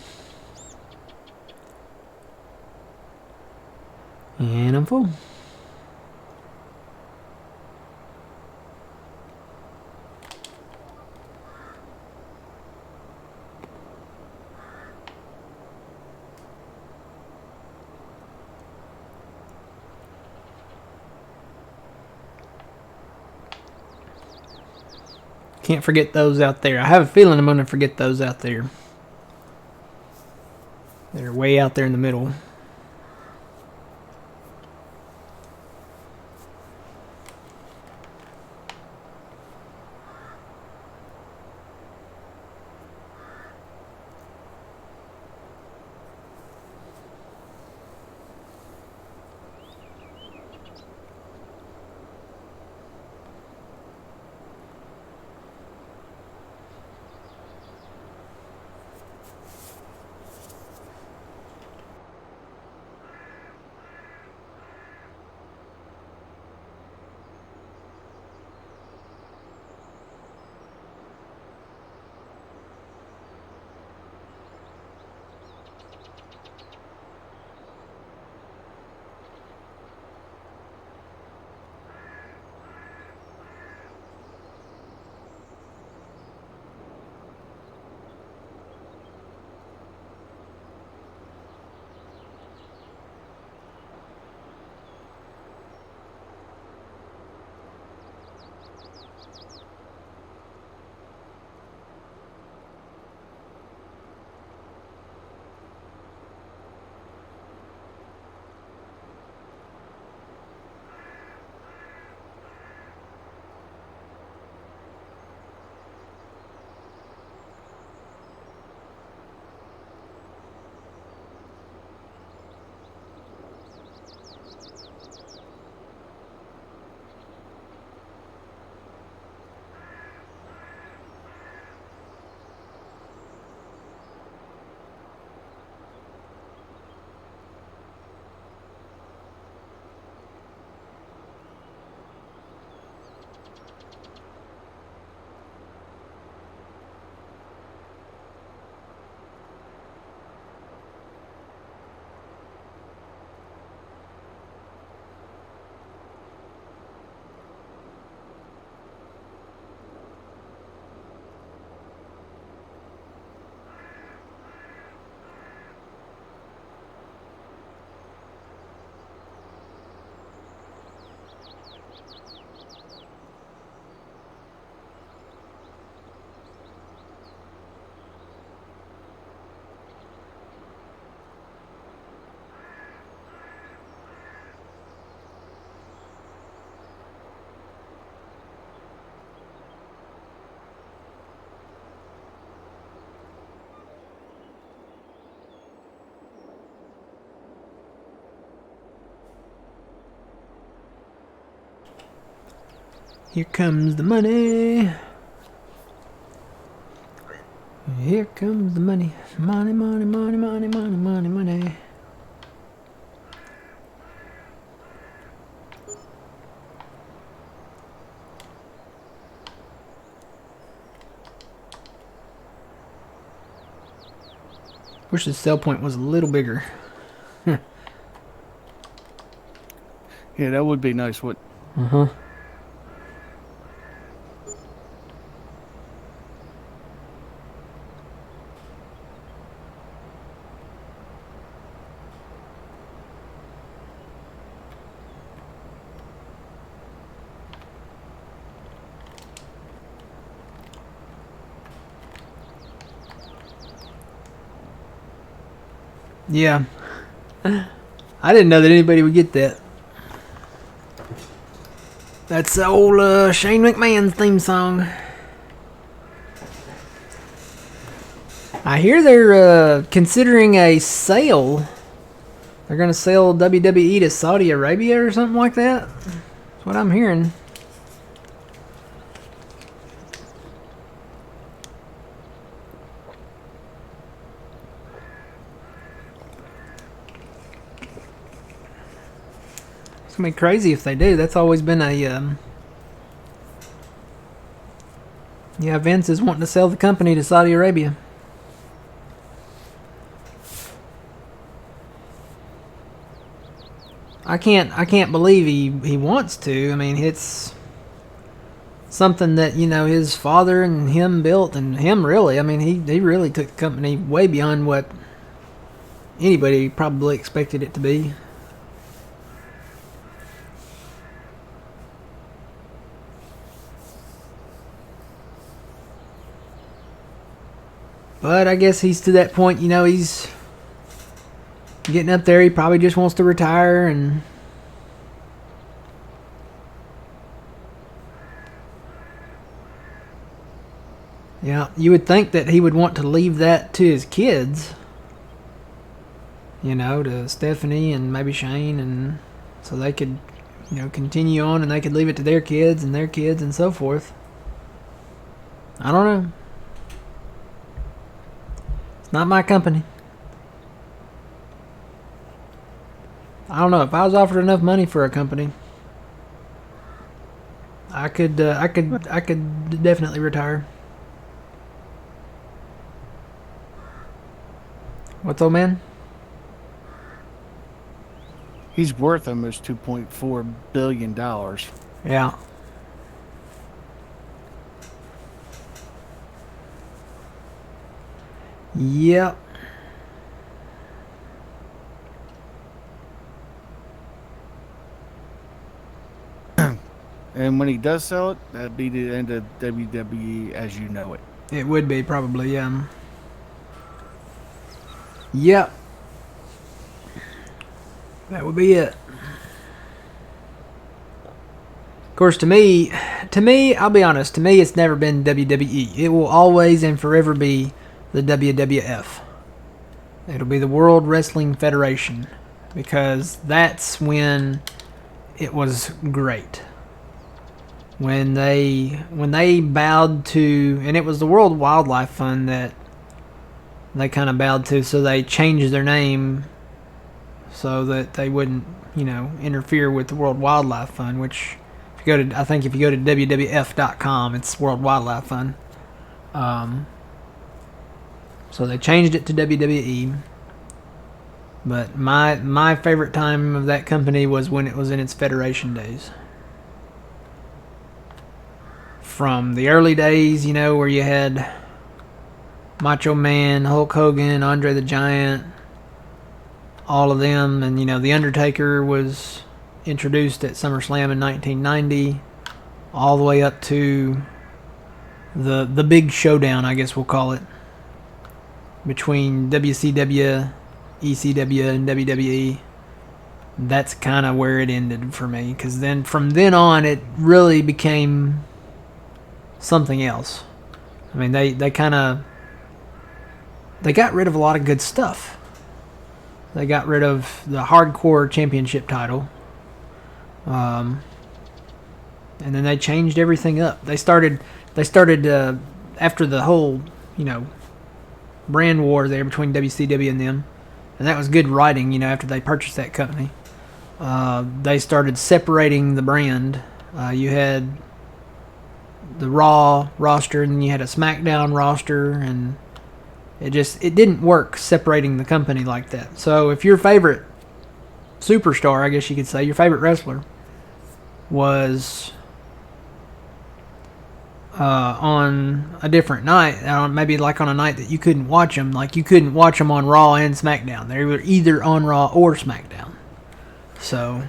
And I'm full. Can't forget those out there. I have a feeling I'm going to forget those out there. They're way out there in the middle. Here comes the money. Here comes the money. Money, money, money, money, money, money, money. Wish the sell point was a little bigger. Yeah, that would be nice. What? Uh-huh. Yeah. I didn't know that anybody would get that. That's the old Shane McMahon's theme song. I hear they're considering a sale. They're going to sell WWE to Saudi Arabia or something like that. That's what I'm hearing. It's going to be crazy if they do. That's always been a... yeah, Vince is wanting to sell the company to Saudi Arabia. I can't believe he wants to. I mean, it's something that, you know, his father and him built, and him really. I mean, he really took the company way beyond what anybody probably expected it to be. But I guess he's to that point, you know, he's getting up there. He probably just wants to retire, and yeah, you would think that he would want to leave that to his kids, you know, to Stephanie and maybe Shane, and so they could, you know, continue on, and they could leave it to their kids and so forth. I don't know. It's not my company. I don't know. If I was offered enough money for a company, I could definitely retire. What's old man? He's worth almost $2.4 billion. Yeah. Yep. And when he does sell it, that'd be the end of WWE as you know it. It would be probably, Yep. That would be it. Of course, to me, I'll be honest, to me it's never been WWE. It will always and forever be the WWF. It'll be the World Wrestling Federation, because that's when it was great. When they bowed to, and it was the World Wildlife Fund that they kind of bowed to, so they changed their name so that they wouldn't, you know, interfere with the World Wildlife Fund, which if you go to WWF.com, it's World Wildlife Fund. So they changed it to WWE. But my favorite time of that company was when it was in its Federation days. From the early days, you know, where you had Macho Man, Hulk Hogan, Andre the Giant, all of them, and, you know, The Undertaker was introduced at SummerSlam in 1990, all the way up to the big showdown, I guess we'll call it, between WCW, ECW, and WWE. That's kind of where it ended for me, because then from then on it really became something else. I mean, they got rid of a lot of good stuff. They got rid of the hardcore championship title, and then they changed everything up. They started after the whole, you know, brand war there between WCW and them, and that was good writing. You know, after they purchased that company, they started separating the brand. You had the Raw roster, and then you had a SmackDown roster, and it didn't work separating the company like that. So if your favorite superstar, I guess you could say, your favorite wrestler was on a different night, maybe like on a night that you couldn't watch them, like you couldn't watch them on Raw and SmackDown. They were either on Raw or SmackDown. So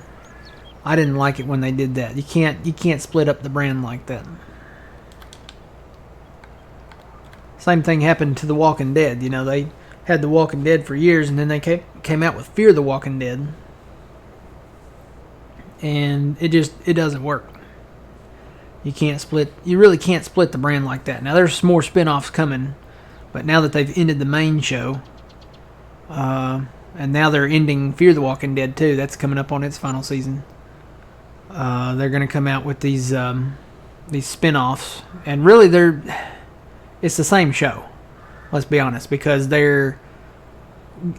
I didn't like it when they did that. You can't split up the brand like that. Same thing happened to The Walking Dead. You know, they had The Walking Dead for years, and then they came out with Fear the Walking Dead, and it doesn't work. You really can't split the brand like that. Now there's more spin-offs coming, but now that they've ended the main show, and now they're ending Fear the Walking Dead too. That's coming up on its final season. They're going to come out with these spin-offs, and really it's the same show. Let's be honest, because they're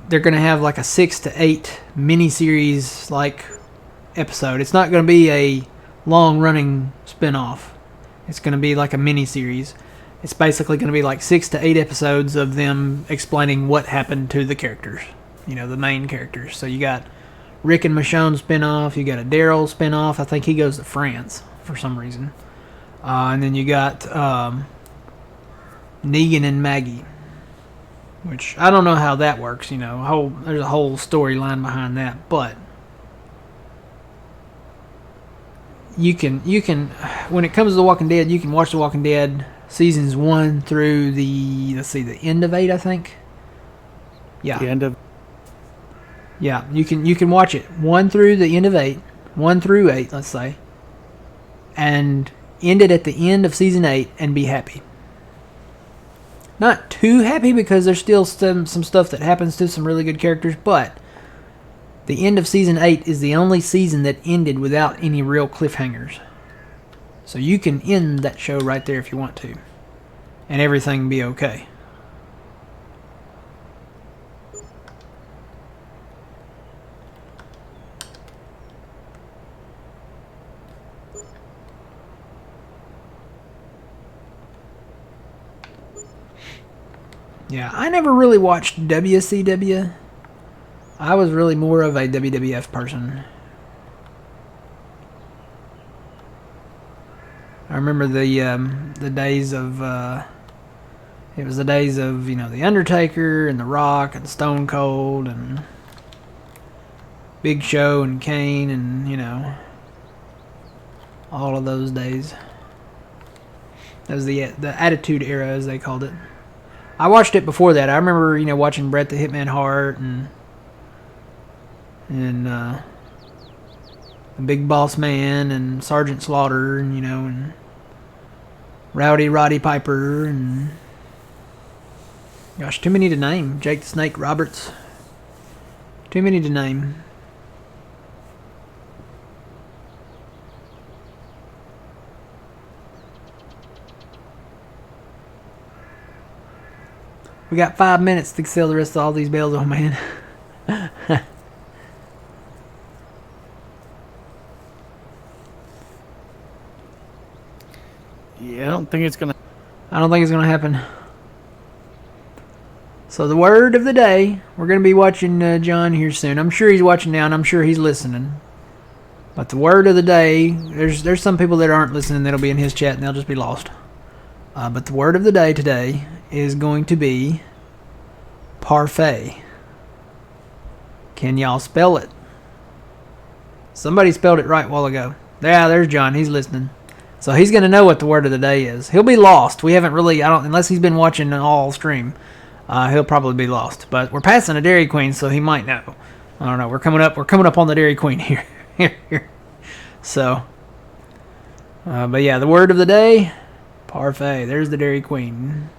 going to have like a 6 to 8 miniseries like episode. It's not going to be a long-running spin-off. It's going to be like a miniseries. It's basically going to be like 6 to 8 episodes of them explaining what happened to the characters. The main characters. So you got Rick and Michonne spin-off. You got a Daryl spin-off. I think he goes to France for some reason. And then you got Negan and Maggie, which I don't know how that works. There's a whole storyline behind that, but you can when it comes to The Walking Dead, you can watch The Walking Dead seasons 1 through the end of 8, I think. Yeah. The end of. Yeah, you can watch it 1 through the end of 8, 1 through 8, let's say, and end it at the end of season 8 and be happy. Not too happy, because there's still some stuff that happens to some really good characters, but the end of season 8 is the only season that ended without any real cliffhangers. So you can end that show right there if you want to, and everything be okay. Yeah, I never really watched WCW. I was really more of a WWF person. I remember the days of it was the days of the Undertaker and The Rock and Stone Cold and Big Show and Kane and all of those days. That was the Attitude Era, as they called it. I watched it before that. I remember, watching Bret the Hitman Hart and the Big Boss Man and Sergeant Slaughter and Rowdy Roddy Piper and gosh, too many to name. Jake the Snake Roberts. Too many to name. We got 5 minutes to sell the rest of all these bales, oh man. Yeah, I don't think it's gonna happen. So the word of the day, we're gonna be watching John here soon. I'm sure he's watching now, and I'm sure he's listening. But the word of the day, there's some people that aren't listening that'll be in his chat and they'll just be lost. But the word of the day today is going to be parfait. Can y'all spell it? Somebody spelled it right a while ago. Yeah, there's John. He's listening. So he's going to know what the word of the day is. He'll be lost. We haven't really, unless he's been watching an all stream, he'll probably be lost. But we're passing a Dairy Queen, so he might know. I don't know. We're coming up on the Dairy Queen here. So, but yeah, the word of the day, parfait. There's the Dairy Queen.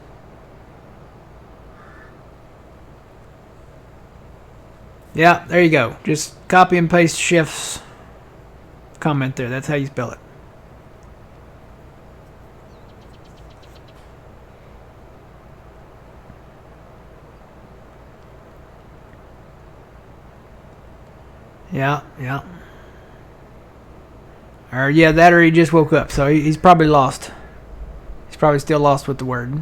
Yeah, there you go. Just copy and paste Chef's comment there. That's how you spell it. Yeah. Or yeah, that or he just woke up, so he's probably lost. He's probably still lost with the word.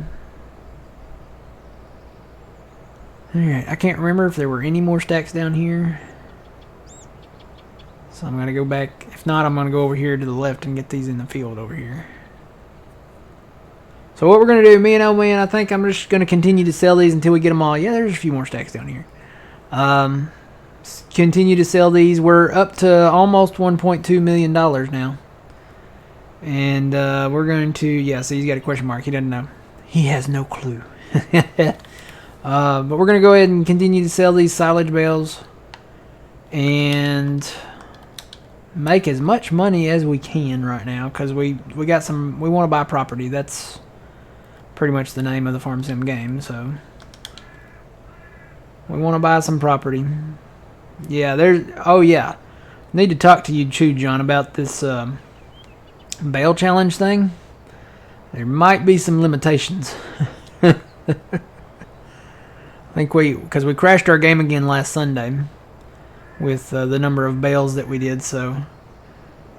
Alright, I can't remember if there were any more stacks down here. So I'm going to go back. If not, I'm going to go over here to the left and get these in the field over here. So what we're going to do, me and old man, I think I'm just going to continue to sell these until we get them all. Yeah, there's a few more stacks down here. Continue to sell these. We're up to almost $1.2 million now. And we're going to, yeah, so he's got a question mark. He doesn't know. He has no clue. But we're going to go ahead and continue to sell these silage bales and make as much money as we can right now, because we got some. We want to buy property. That's pretty much the name of the farm sim game. So we want to buy some property. Yeah, there's. Oh yeah, need to talk to you, Chew John, about this bale challenge thing. There might be some limitations. I think because we crashed our game again last Sunday with the number of bales that we did, so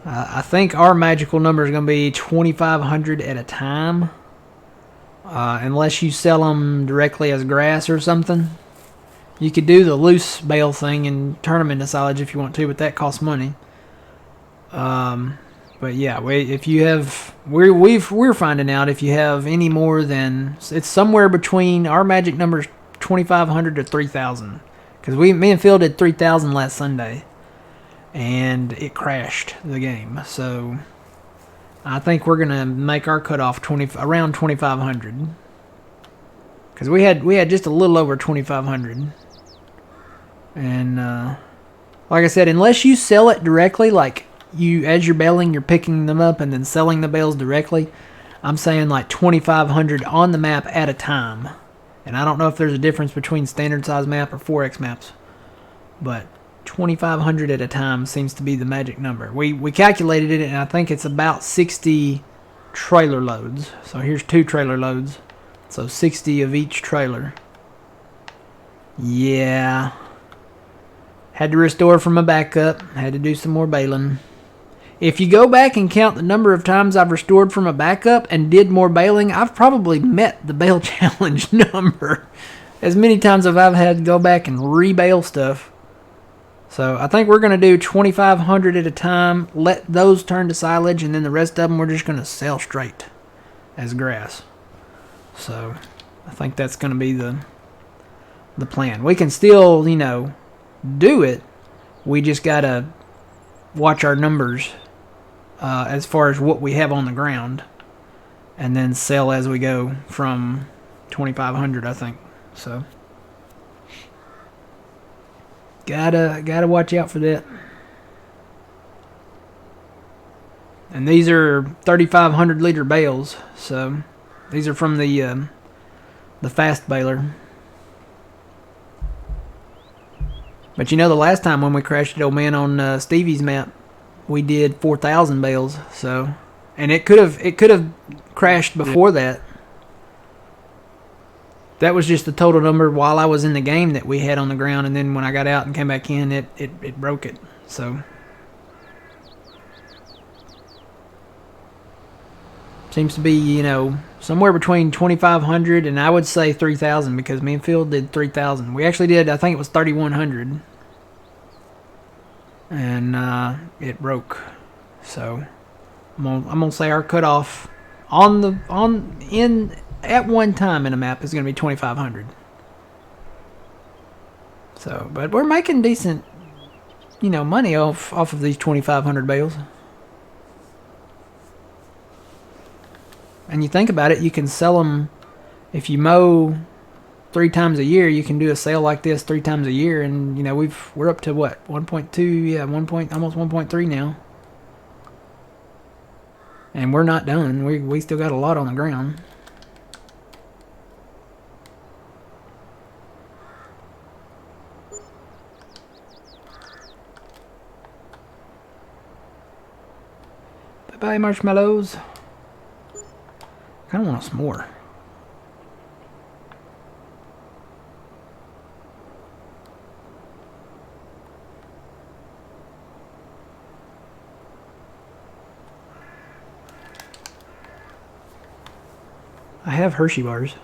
I think our magical number is going to be 2,500 at a time, unless you sell them directly as grass or something. You could do the loose bale thing and turn them into silage if you want to, but that costs money. But yeah, if you have, we're finding out if you have any more than, it's somewhere between, our magic number is 2,500 to 3,000, because me and Phil did 3,000 last Sunday, and it crashed the game. So I think we're gonna make our cutoff around 2,500, because we had just a little over 2,500, and like I said, unless you sell it directly, like as you're baling, you're picking them up and then selling the bales directly. I'm saying like 2,500 on the map at a time. And I don't know if there's a difference between standard size map or 4X maps, but 2,500 at a time seems to be the magic number. We calculated it, and I think it's about 60 trailer loads. So here's 2 trailer loads, so 60 of each trailer. Yeah, had to restore from a backup, had to do some more baling. If you go back and count the number of times I've restored from a backup and did more baling, I've probably met the bale challenge number. As many times as I've had to go back and re-bale stuff. So I think we're going to do 2,500 at a time, let those turn to silage, and then the rest of them we're just going to sell straight as grass. So I think that's going to be the plan. We can still, do it. We just got to watch our numbers as far as what we have on the ground, and then sell as we go from 2,500, I think. So gotta watch out for that. And these are 3,500 liter bales, so these are from the fast baler. But the last time when we crashed it, old man, on Stevie's map, we did 4,000 bales. So, and it could have crashed before that. That was just the total number while I was in the game that we had on the ground, and then when I got out and came back in, it broke it. So seems to be somewhere between 2,500 and I would say 3,000, because me and Phil did 3,000. We actually did, I think it was 3,100. And it broke. So I'm gonna say our cutoff at one time in a map is gonna be 2,500. So, but we're making decent, money off of these 2,500 bales. And you think about it, you can sell them if you mow 3 times a year. You can do a sale like this 3 times a year, and we're up to what, 1.2, almost 1.3 now, and we're not done. We still got a lot on the ground. Bye bye, marshmallows. I kind of want some more. I have Hershey bars.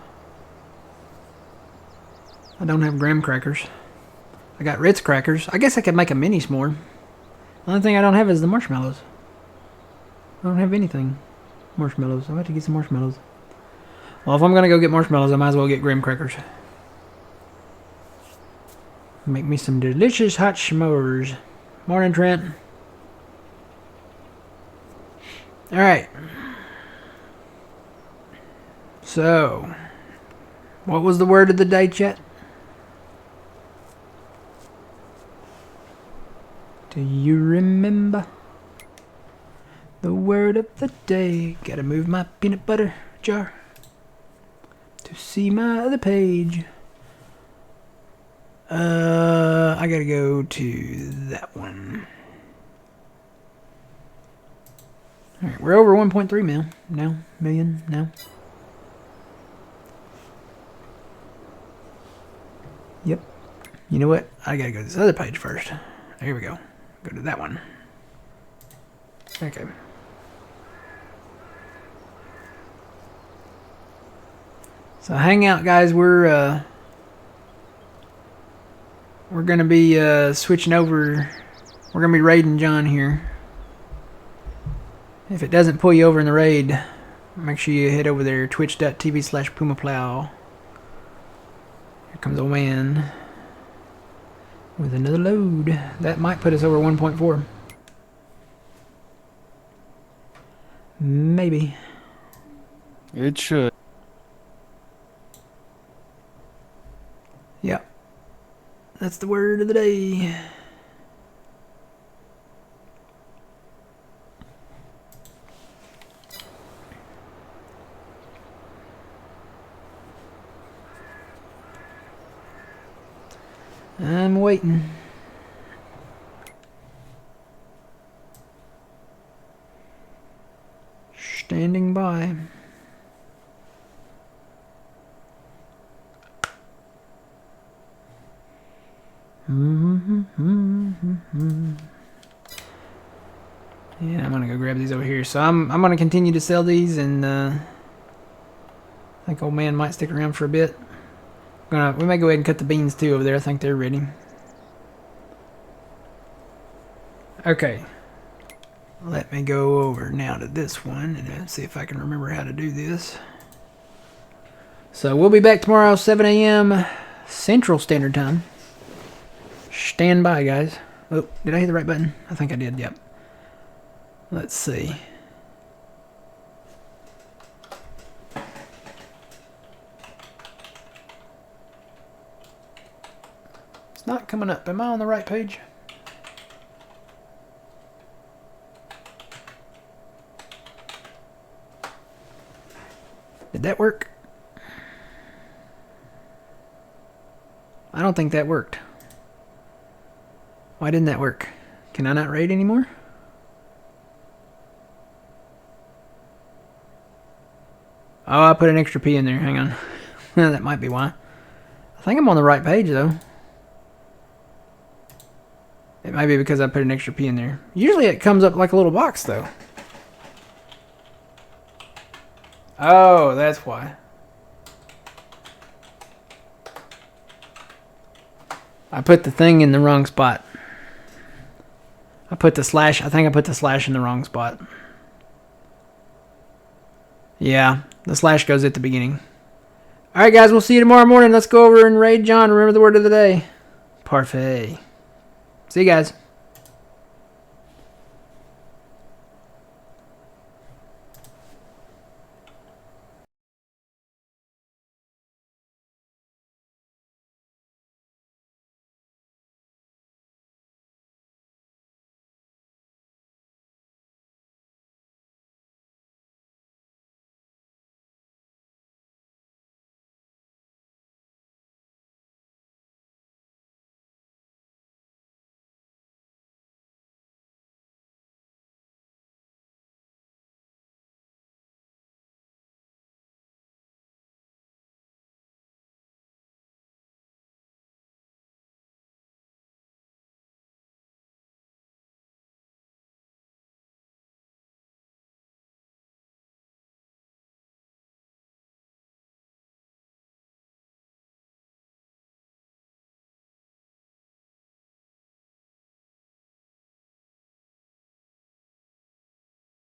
I don't have graham crackers. I got Ritz crackers. I guess I could make a mini s'more. The only thing I don't have is the marshmallows. I don't have anything. Marshmallows. I'm about to get some marshmallows. Well, if I'm gonna go get marshmallows, I might as well get graham crackers. Make me some delicious hot s'mores. Morning, Trent. Alright. So, What was the word of the day, chat? Do you remember? The word of the day. Gotta move my peanut butter jar to see my other page. I gotta go to that one. Alright, we're over 1.3 million now. Yep. You know what? I gotta go to this other page first. Here we go. Go to that one. Okay. So hang out, guys. We're gonna be switching over. We're gonna be raiding John here. If it doesn't pull you over in the raid, make sure you head over there, twitch.tv/PumaPlow. Here comes old man with another load. That might put us over 1.4. Maybe. It should. Yep. That's the word of the day. I'm waiting. Standing by. Yeah, I'm gonna go grab these over here. So I'm gonna continue to sell these, and I think old man might stick around for a bit. We may go ahead and cut the beans too over there. I think they're ready. Okay. Let me go over now to this one and see if I can remember how to do this. So we'll be back tomorrow, 7 a.m. Central Standard Time. Stand by, guys. Oh, did I hit the right button? I think I did, yep. Let's see. It's not coming up. Am I on the right page? Did that work? I don't think that worked. Why didn't that work? Can I not raid anymore? Oh, I put an extra P in there. Hang on. That might be why. I think I'm on the right page, though. It might be because I put an extra P in there. Usually it comes up like a little box, though. Oh, that's why. I put the thing in the wrong spot. I put the slash. I think I put the slash in the wrong spot. Yeah, the slash goes at the beginning. Alright, guys, we'll see you tomorrow morning. Let's go over and raid John. Remember the word of the day. Parfait. See you guys.